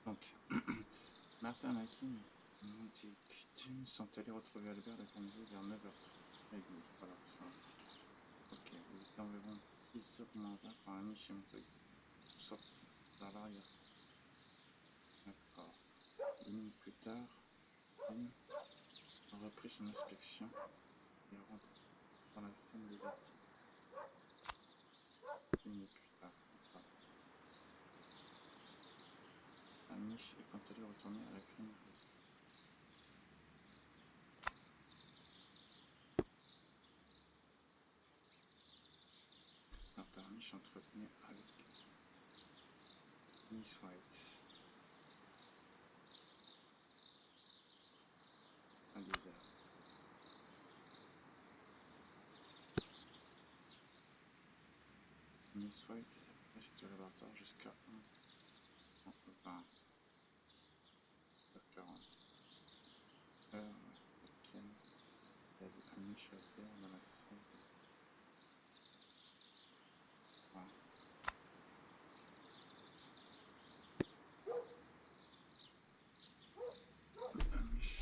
Donc, Martin Hakim et Monty Cutton sont allés retrouver Albert de Conville vers 9h30. Voilà, ça. Ok, il était environ 10h moins 20 quand Amish et Monty sortent vers l'arrière. D'accord. 10 minutes plus tard, Lynn a repris son inspection et rentre dans la scène des actes. 10 minutes plus tard. D'accord. Amish est quant à lui retourné à la crèmerie. Amish entretenu avec Miss White. À 10 heures. Miss White est restée au laboratoire jusqu'à 20h40. Laquelle il y a du Amish à faire dans la salle. Ah. Amish.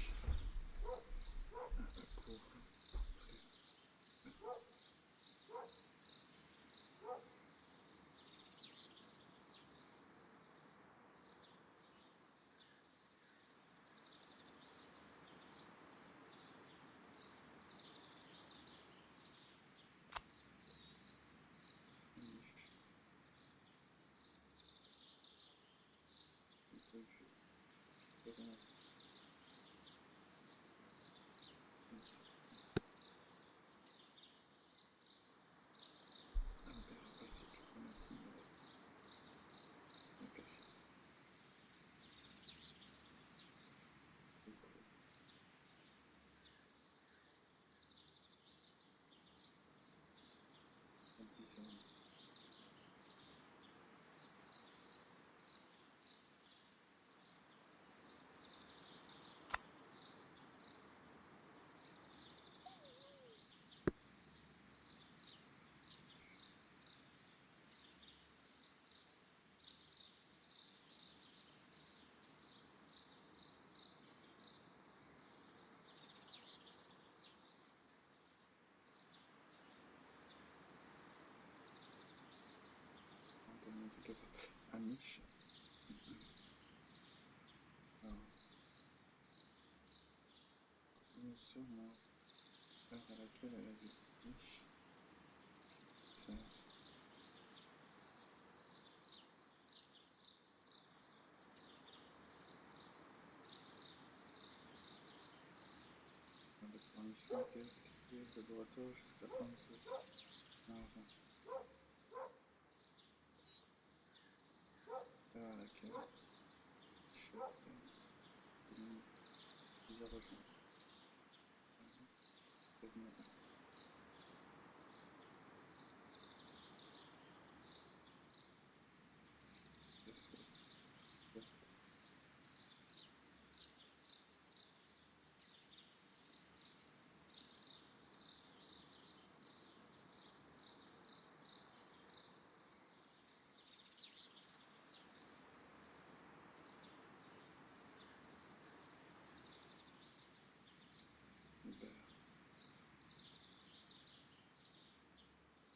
Cours. Amish. Alors, nous sommes à l'heure à laquelle elle a vu Amish. C'est la mission était restée au laboratoire jusqu'à 11h. L'heure à laquelle Chaque les a rejoints.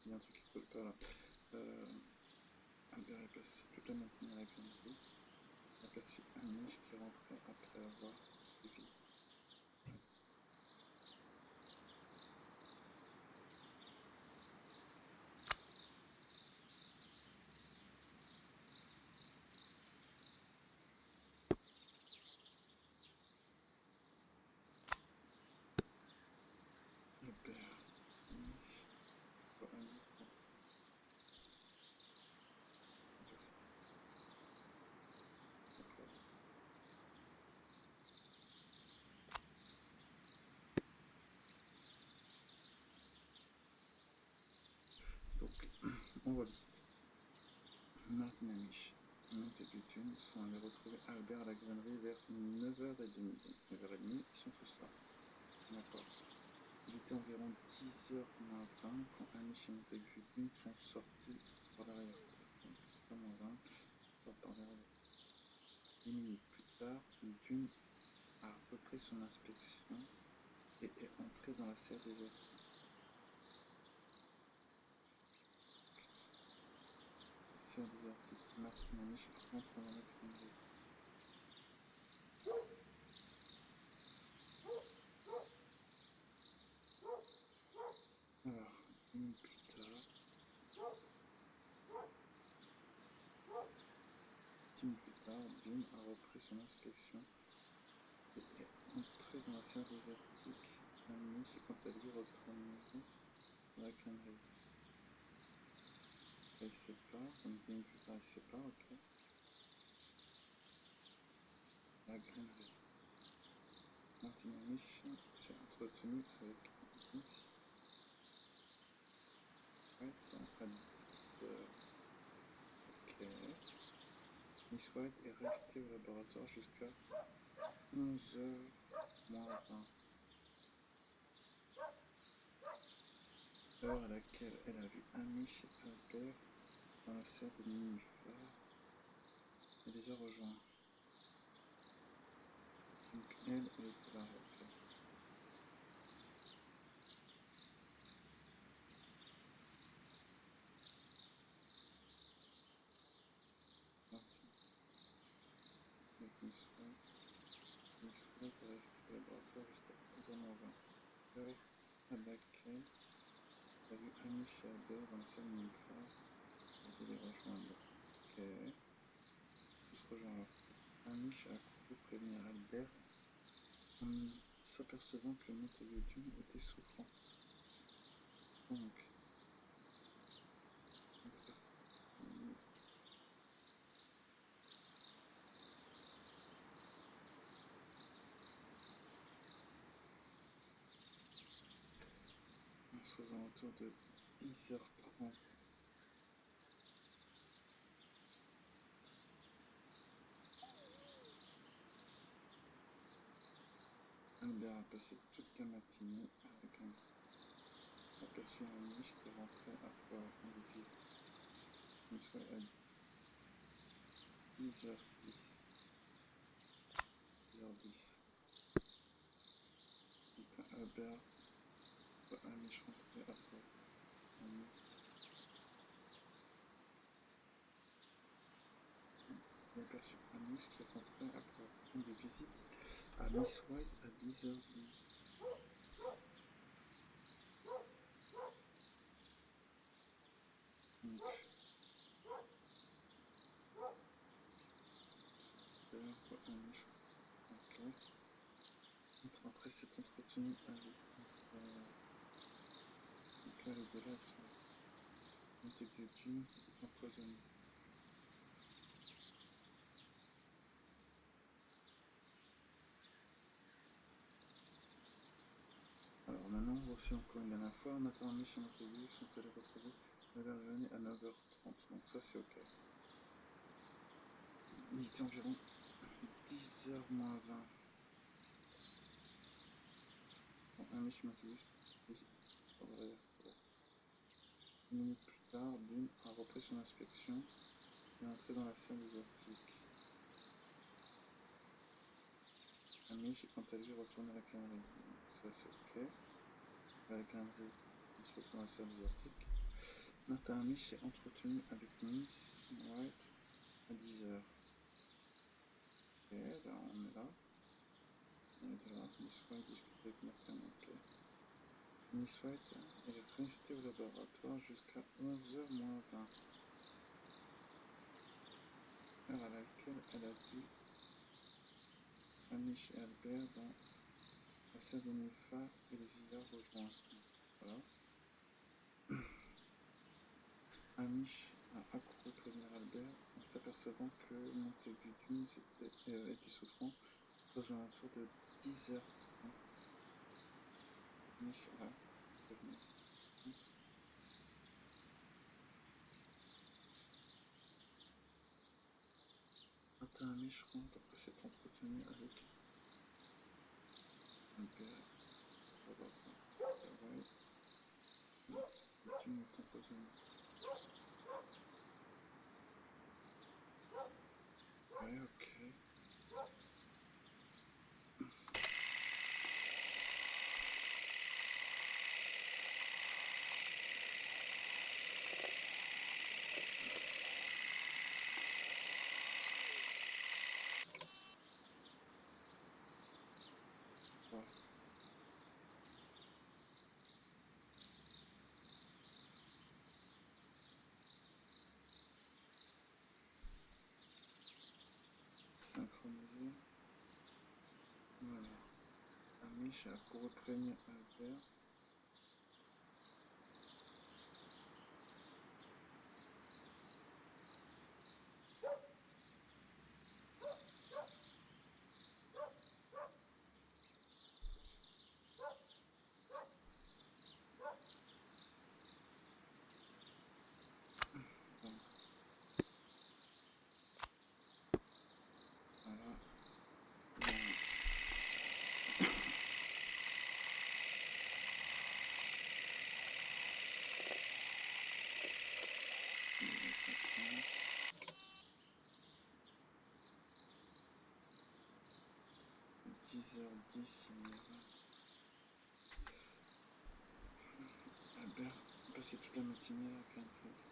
Il y a un truc qui colle pas là. Albert est passé toute la matinée à la grainerie. Il a aperçu Amish qui rentrait après avoir suivi. Albert, Amish, quoi Amish rentre. D'accord. Donc, on relit. Martin Amish, Monte et Thune sont allés retrouver Albert à la grainerie vers 9h30. Donc 9h30, ils sont tous là. D'accord. Il était environ 10h du matin quand Amish et Montague sont sortis par l'arrière-cour. Donc, comme en 20, sortent par l'arrière. 10 minutes plus tard, Dune a repris son inspection et est entré dans la serre désertique. Serre désertique. Martin Amish rentre dans la grainerie. Alors, 10 minutes plus tard, 10 minutes plus tard, Dune a repris son inspection et est entré dans la serre désertique. Amish est quant à lui retourné dans la grainerie. trahissait pas, on me dit que je trahissais pas, ok. La grainerie. Martin Amish s'est entretenu avec Miss White à 10 heures. Ok. Miss White est restée au laboratoire jusqu'à 11h moins 20. Heure à laquelle elle a vu Amish et Albert dans la serre des nénuphars et les a rejoints. Donc elle était là, ok. Martin. Donc Miss White est restée au laboratoire jusqu'à 11h moins 20. Heure à laquelle elle a vu Amish et Albert dans la serre des nénuphars et de les rejoindre. Ok. Tous rejoints alors. Amish a couru prévenir Albert en s'apercevant que Montague était souffrant. Donc, on se aux alentours de 10h30. Albert a passé toute la matinée avec un aperçu un Amish qui rentrait à poil en visite. Une fois à 10h10. 10h10. Donc Albert voit Amish rentrer à poil. Il a aperçu Amish qui rentrait après rendre visite à Miss White à 10h10. Donc, Albert voit Amish. Ok. Après s'être entretenu avec donc là, le gars sur Montague est empoisonné. Alors maintenant, on refait encore une dernière fois. Matin, Amish et Montague sont allés retrouver la Vergenie à 9h30. Donc ça, c'est ok. Il était environ 10h moins 20. Bon, Amish et Montague une minute plus tard, Donne a repris son inspection et est entré dans la salle désertique. Amish est quant à lui retourné à la cannerie. Donc ça, c'est ok. À la cannerie, il se retourne à la salle désertique. Martin Amish s'est entretenu avec Miss White à 10h. Ok, là on est là. On est là. Miss White discute avec Martin. Ok. Miss White est restée au laboratoire jusqu'à 11h moins 20. Heure à laquelle elle a vu Amish et Albert dans la salle des nénuphars et les y a rejoints. Voilà. Amish a accouru prévenir Albert en s'apercevant que Montague était souffrant aux alentours de 10h30. Amish a prévenu. Martin Amish rentre après s'être entretenu avec Albert. Ouais. Montague est empoisonné. Ouais, ok. Ouais. Synchroniser. Voilà. Amish a couru prévenir Albert 10h10, Albert passait toute la matinée à faire une prise.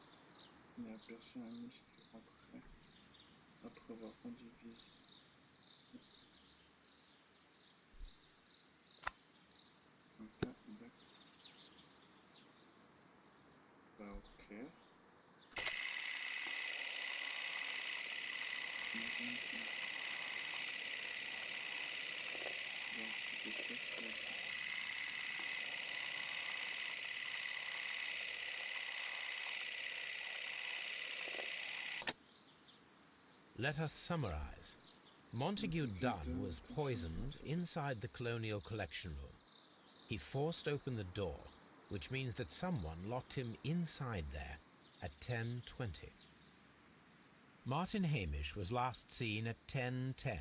Il a aperçu un niche qui rentrait après avoir rendu visite. Ok, d'accord. Bah ok. J'imagine que... Bon, c'était ça, ce qu'il a dit. Let us summarize. Montague Donne was poisoned inside the Colonial Collection Room. He forced open the door, which means that someone locked him inside there at 10:20. Martin Hamish was last seen at 10:10.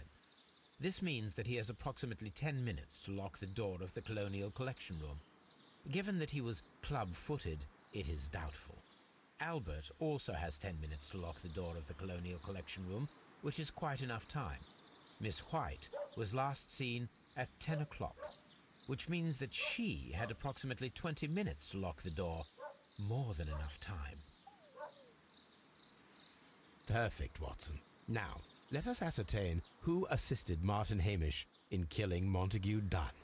This means that he has approximately 10 minutes to lock the door of the Colonial Collection Room. Given that he was club-footed, it is doubtful. Albert also has 10 minutes to lock the door of the Colonial Collection Room, which is quite enough time. Miss White was last seen at 10 o'clock, which means that she had approximately 20 minutes to lock the door. More than enough time. Perfect, Watson. Now, let us ascertain who assisted Martin Hamish in killing Montague Donne.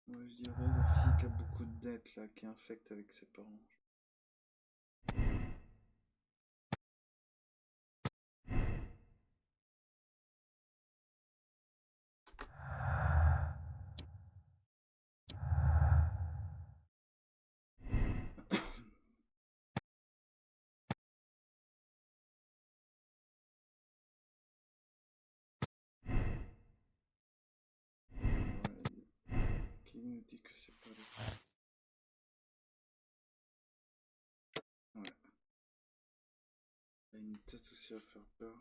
Ouais, je dirais la fille qui a beaucoup de dettes là, qui est infecte avec ses parents. Qui nous dit que c'est pas le cas. Ouais. Il a une tête aussi à faire peur.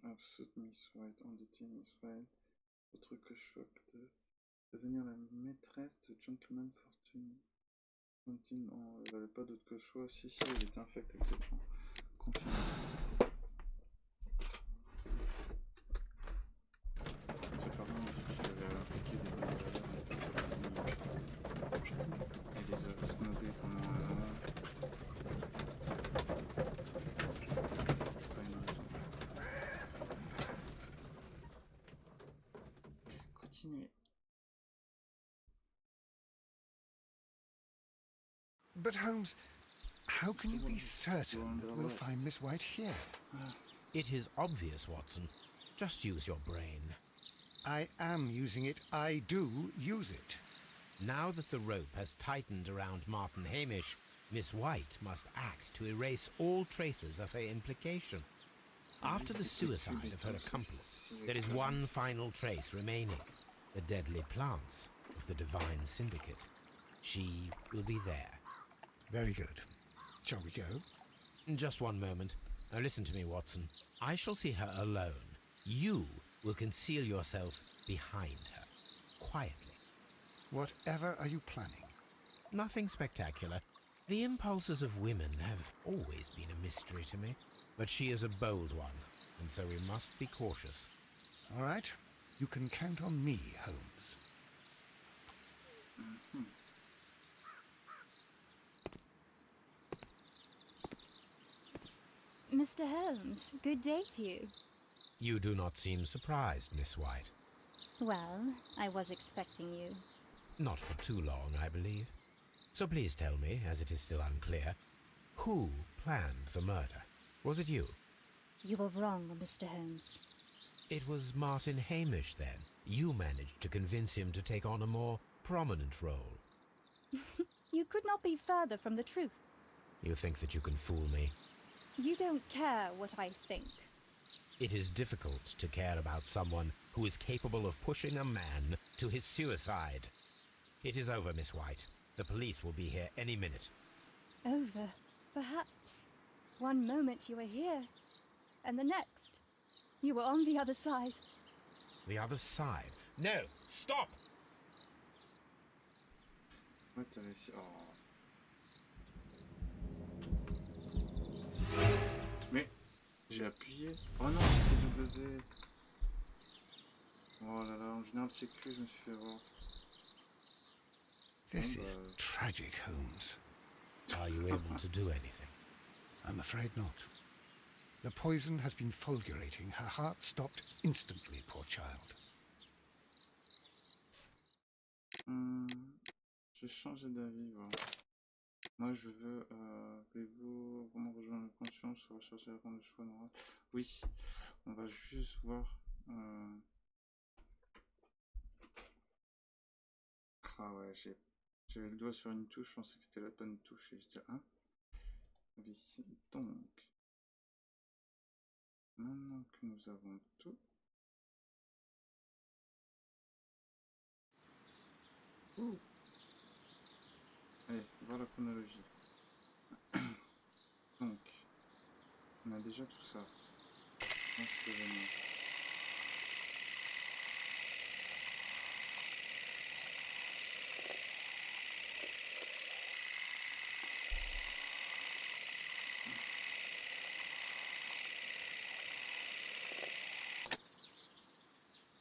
Absolute Miss White, endetted Miss White. Autre que choc de devenir la maîtresse de Gentleman Fortune. Continue, elle n'avait pas d'autre que choix. Si, elle était infecte avec cette chambre. Confirme. C'est pardon, je avait appliqué des bonnes valeurs et les a snobés pendant un an. Pas une raison. Continuez. But Holmes, how can you be certain that we'll find Miss White here? It is obvious, Watson. Just use your brain. I am using it. I do use it. Now that the rope has tightened around Martin Hamish, Miss White must act to erase all traces of her implication. After the suicide of her accomplice, there is one final trace remaining, the deadly plants of the Divine Syndicate. She will be there. Very good. Shall we go? Just one moment. Now listen to me, Watson. I shall see her alone. You will conceal yourself behind her, quietly. Whatever are you planning? Nothing spectacular. The impulses of women have always been a mystery to me. But she is a bold one, and so we must be cautious. All right. You can count on me, Holmes. Mr. Holmes, good day to you. You do not seem surprised, Miss White. Well, I was expecting you. Not for too long, I believe. So please tell me, as it is still unclear, who planned the murder? Was it you? You were wrong, Mr. Holmes. It was Martin Hamish, then. You managed to convince him to take on a more prominent role. You could not be further from the truth. You think that you can fool me? You don't care what I think. It is difficult to care about someone who is capable of pushing a man to his suicide. It is over, Miss White. The police will be here any minute. Over, perhaps. One moment you are here, and the next, you were on the other side. The other side? No! Stop! Ouais, t'as réussi. Oh. Mais j'ai appuyé. Oh non, c'était W. Oh là là, en général c'est que je me suis fait avoir. This is tragic, Holmes. Are you able to do anything? I'm afraid not. The poison has been fulgurating. Her heart stopped instantly, poor child. J'ai changé d'avis, voilà. Moi je veux, voulez-vous vraiment rejoindre la conscience ou rechercher la forme de choix noir? Oui, on va juste voir. Ah ouais, j'avais le doigt sur une touche, je pensais que c'était la bonne touche et j'étais hein. Ici, donc, maintenant que nous avons tout. Allez, voir la chronologie. Donc, on a déjà tout ça. Dans cet événement.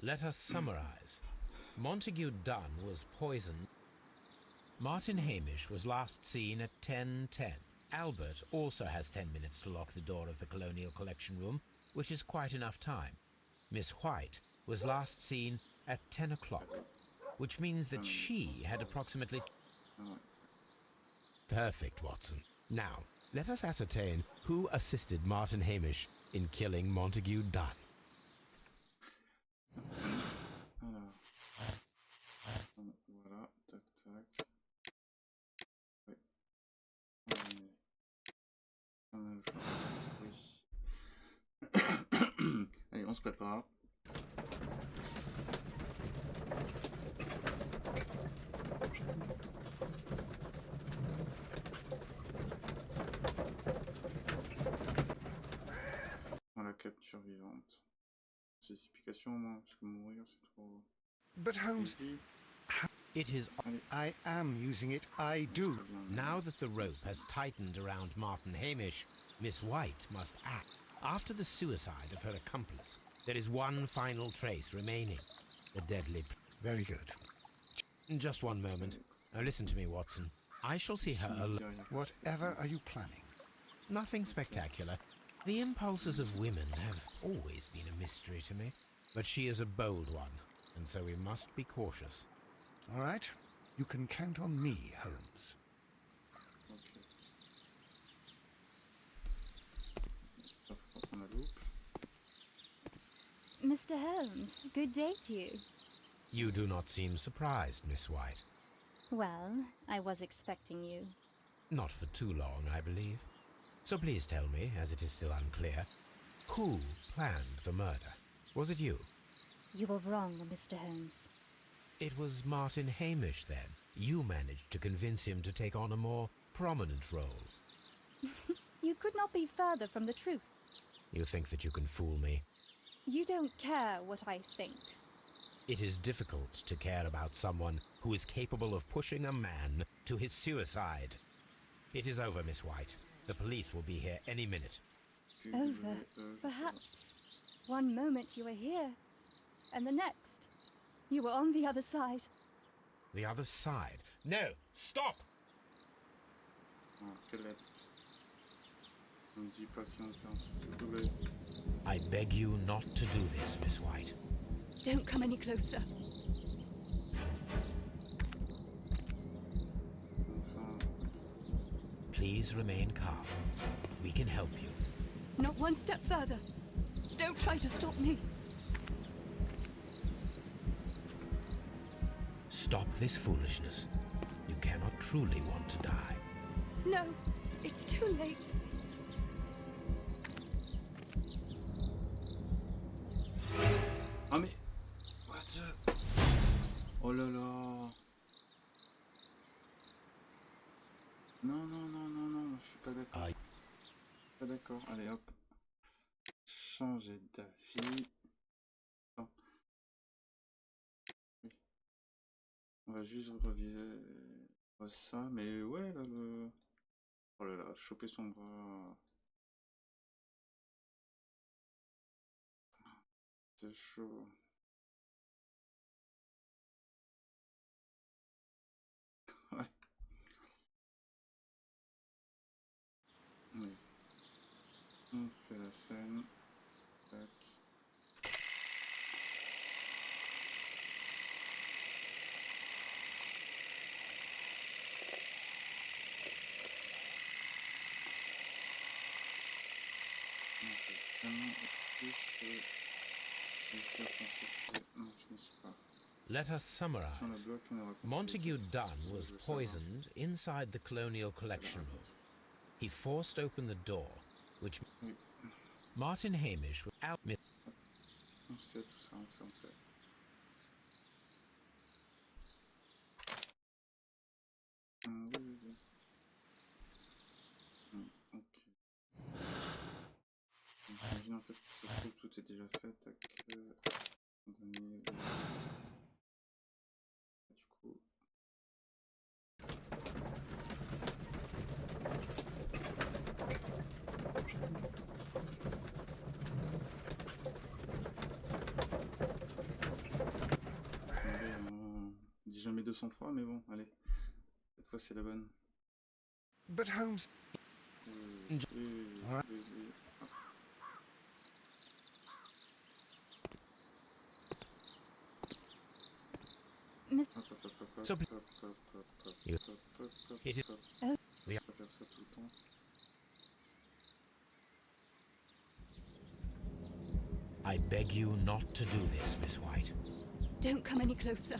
Let us summarize. Montague Donne was poisoned. Martin Hamish was last seen at 10:10. Albert also has 10 minutes to lock the door of the Colonial Collection Room, which is quite enough time. Miss White was last seen at 10 o'clock, which means that she had approximately... Perfect, Watson. Now, let us ascertain who assisted Martin Hamish in killing Montague Donne. Voilà, tac tac. Oui. Oui. Allez, on se prépare. Dans la capture vivante. Ces explications au moins, parce que mourir c'est trop... But Holmes, It is... I am using it. I do. Now that the rope has tightened around Martin Hamish, Miss White must act. After the suicide of her accomplice, there is one final trace remaining. The deadly... Very good. Just one moment. Now listen to me, Watson. I shall see her alone. Whatever are you planning? Nothing spectacular. The impulses of women have always been a mystery to me. But she is a bold one, and so we must be cautious. All right. You can count on me, Holmes. Mr. Holmes, good day to you. You do not seem surprised, Miss White. Well, I was expecting you. Not for too long, I believe. So please tell me, as it is still unclear, who planned the murder? Was it you? You were wrong, Mr. Holmes. It was Martin Hamish, then. You managed to convince him to take on a more prominent role. You could not be further from the truth. You think that you can fool me? You don't care what I think. It is difficult to care about someone who is capable of pushing a man to his suicide. It is over, Miss White. The police will be here any minute. Over, perhaps. One moment you were here, and the next, you were on the other side. The other side? No! Stop! I beg you not to do this, Miss White. Don't come any closer. Please remain calm. We can help you. Not one step further. Don't try to stop me. Stop this foolishness. You cannot truly want to die. No, it's too late. Ah mais... What the... Oh là là... Non, non, non, non, non, je suis pas d'accord. Aïe. Pas d'accord, allez hop. changer d'avis. Attends. Oui. On va juste revivre ça, mais ouais, là, le... Oh là là, choper son bras. C'est chaud. Ouais. Oui. On fait la scène. Tac. Non, c'est vraiment juste... laisser offenser. Non, je ne sais pas. Let us Si on la summarize. bloque, on aura compris. Montague Donne was Je veux savoir. poisoned inside the Colonial Collection Room. He forced open the door, which Oui. Martin Hamish was out. On sait tout ça, on sait, on sait. Oui, oui, oui. Ok. J'imagine en fait que ça se trouve, tout est déjà fait. Tac. Condamné. Du coup. Allez, on dit jamais 203, mais bon, allez. Cette fois, c'est la bonne. But Holmes... Oui, oui, Alright. oui, oui. Miss... Hop, hop, hop, hop, hop, So- hop, hop, hop, hop, You- hop, hop, hop, It is- hop. Oh. We On are- va faire ça tout le temps. I beg you not to do this, Miss White. Don't come any closer.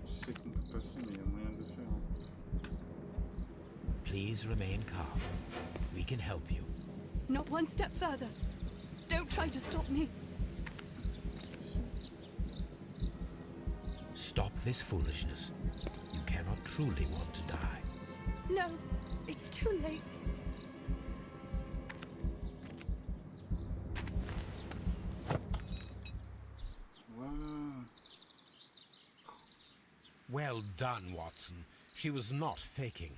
Je sais qu'on peut passer, mais il y a moyen de le faire. Hein. Please remain calm. We can help you. Not one step further. Don't try to stop me. Stop this foolishness. You cannot truly want to die. No, it's too late. Wow. Well done, Watson. She was not faking.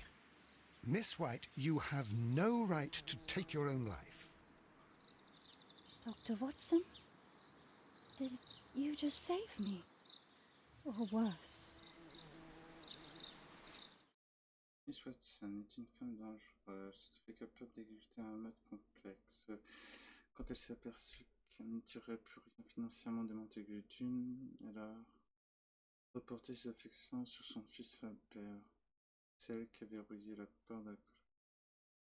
Miss White, you have no right to take your own life. Dr. Watson? Did you just save me? Or worse? Miss Watson est une femme dangereuse, tout fait capable d'exécuter un meurtre complexe. Quand elle s'est aperçue qu'elle ne tirerait plus rien financièrement de Montague Dune, elle a reporté ses affections sur son fils Albert, celle qui avait verrouillé la part de la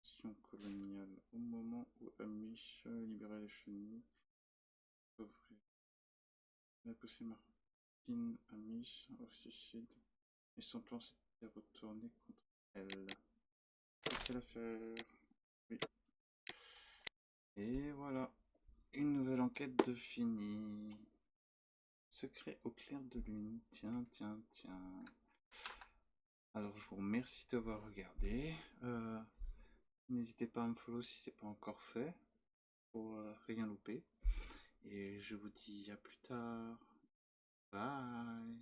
collection coloniale. Au moment où Amish libérait les chenilles, elle a poussé Martin Amish au suicide, et son plan s'était retourné contre elle. C'est l'affaire. Oui. Et voilà, une nouvelle enquête de finie. Secret au clair de lune. Tiens, tiens, tiens. Alors, je vous remercie d'avoir regardé. N'hésitez pas à me follow si c'est pas encore fait, pour rien louper. Et je vous dis à plus tard. Bye.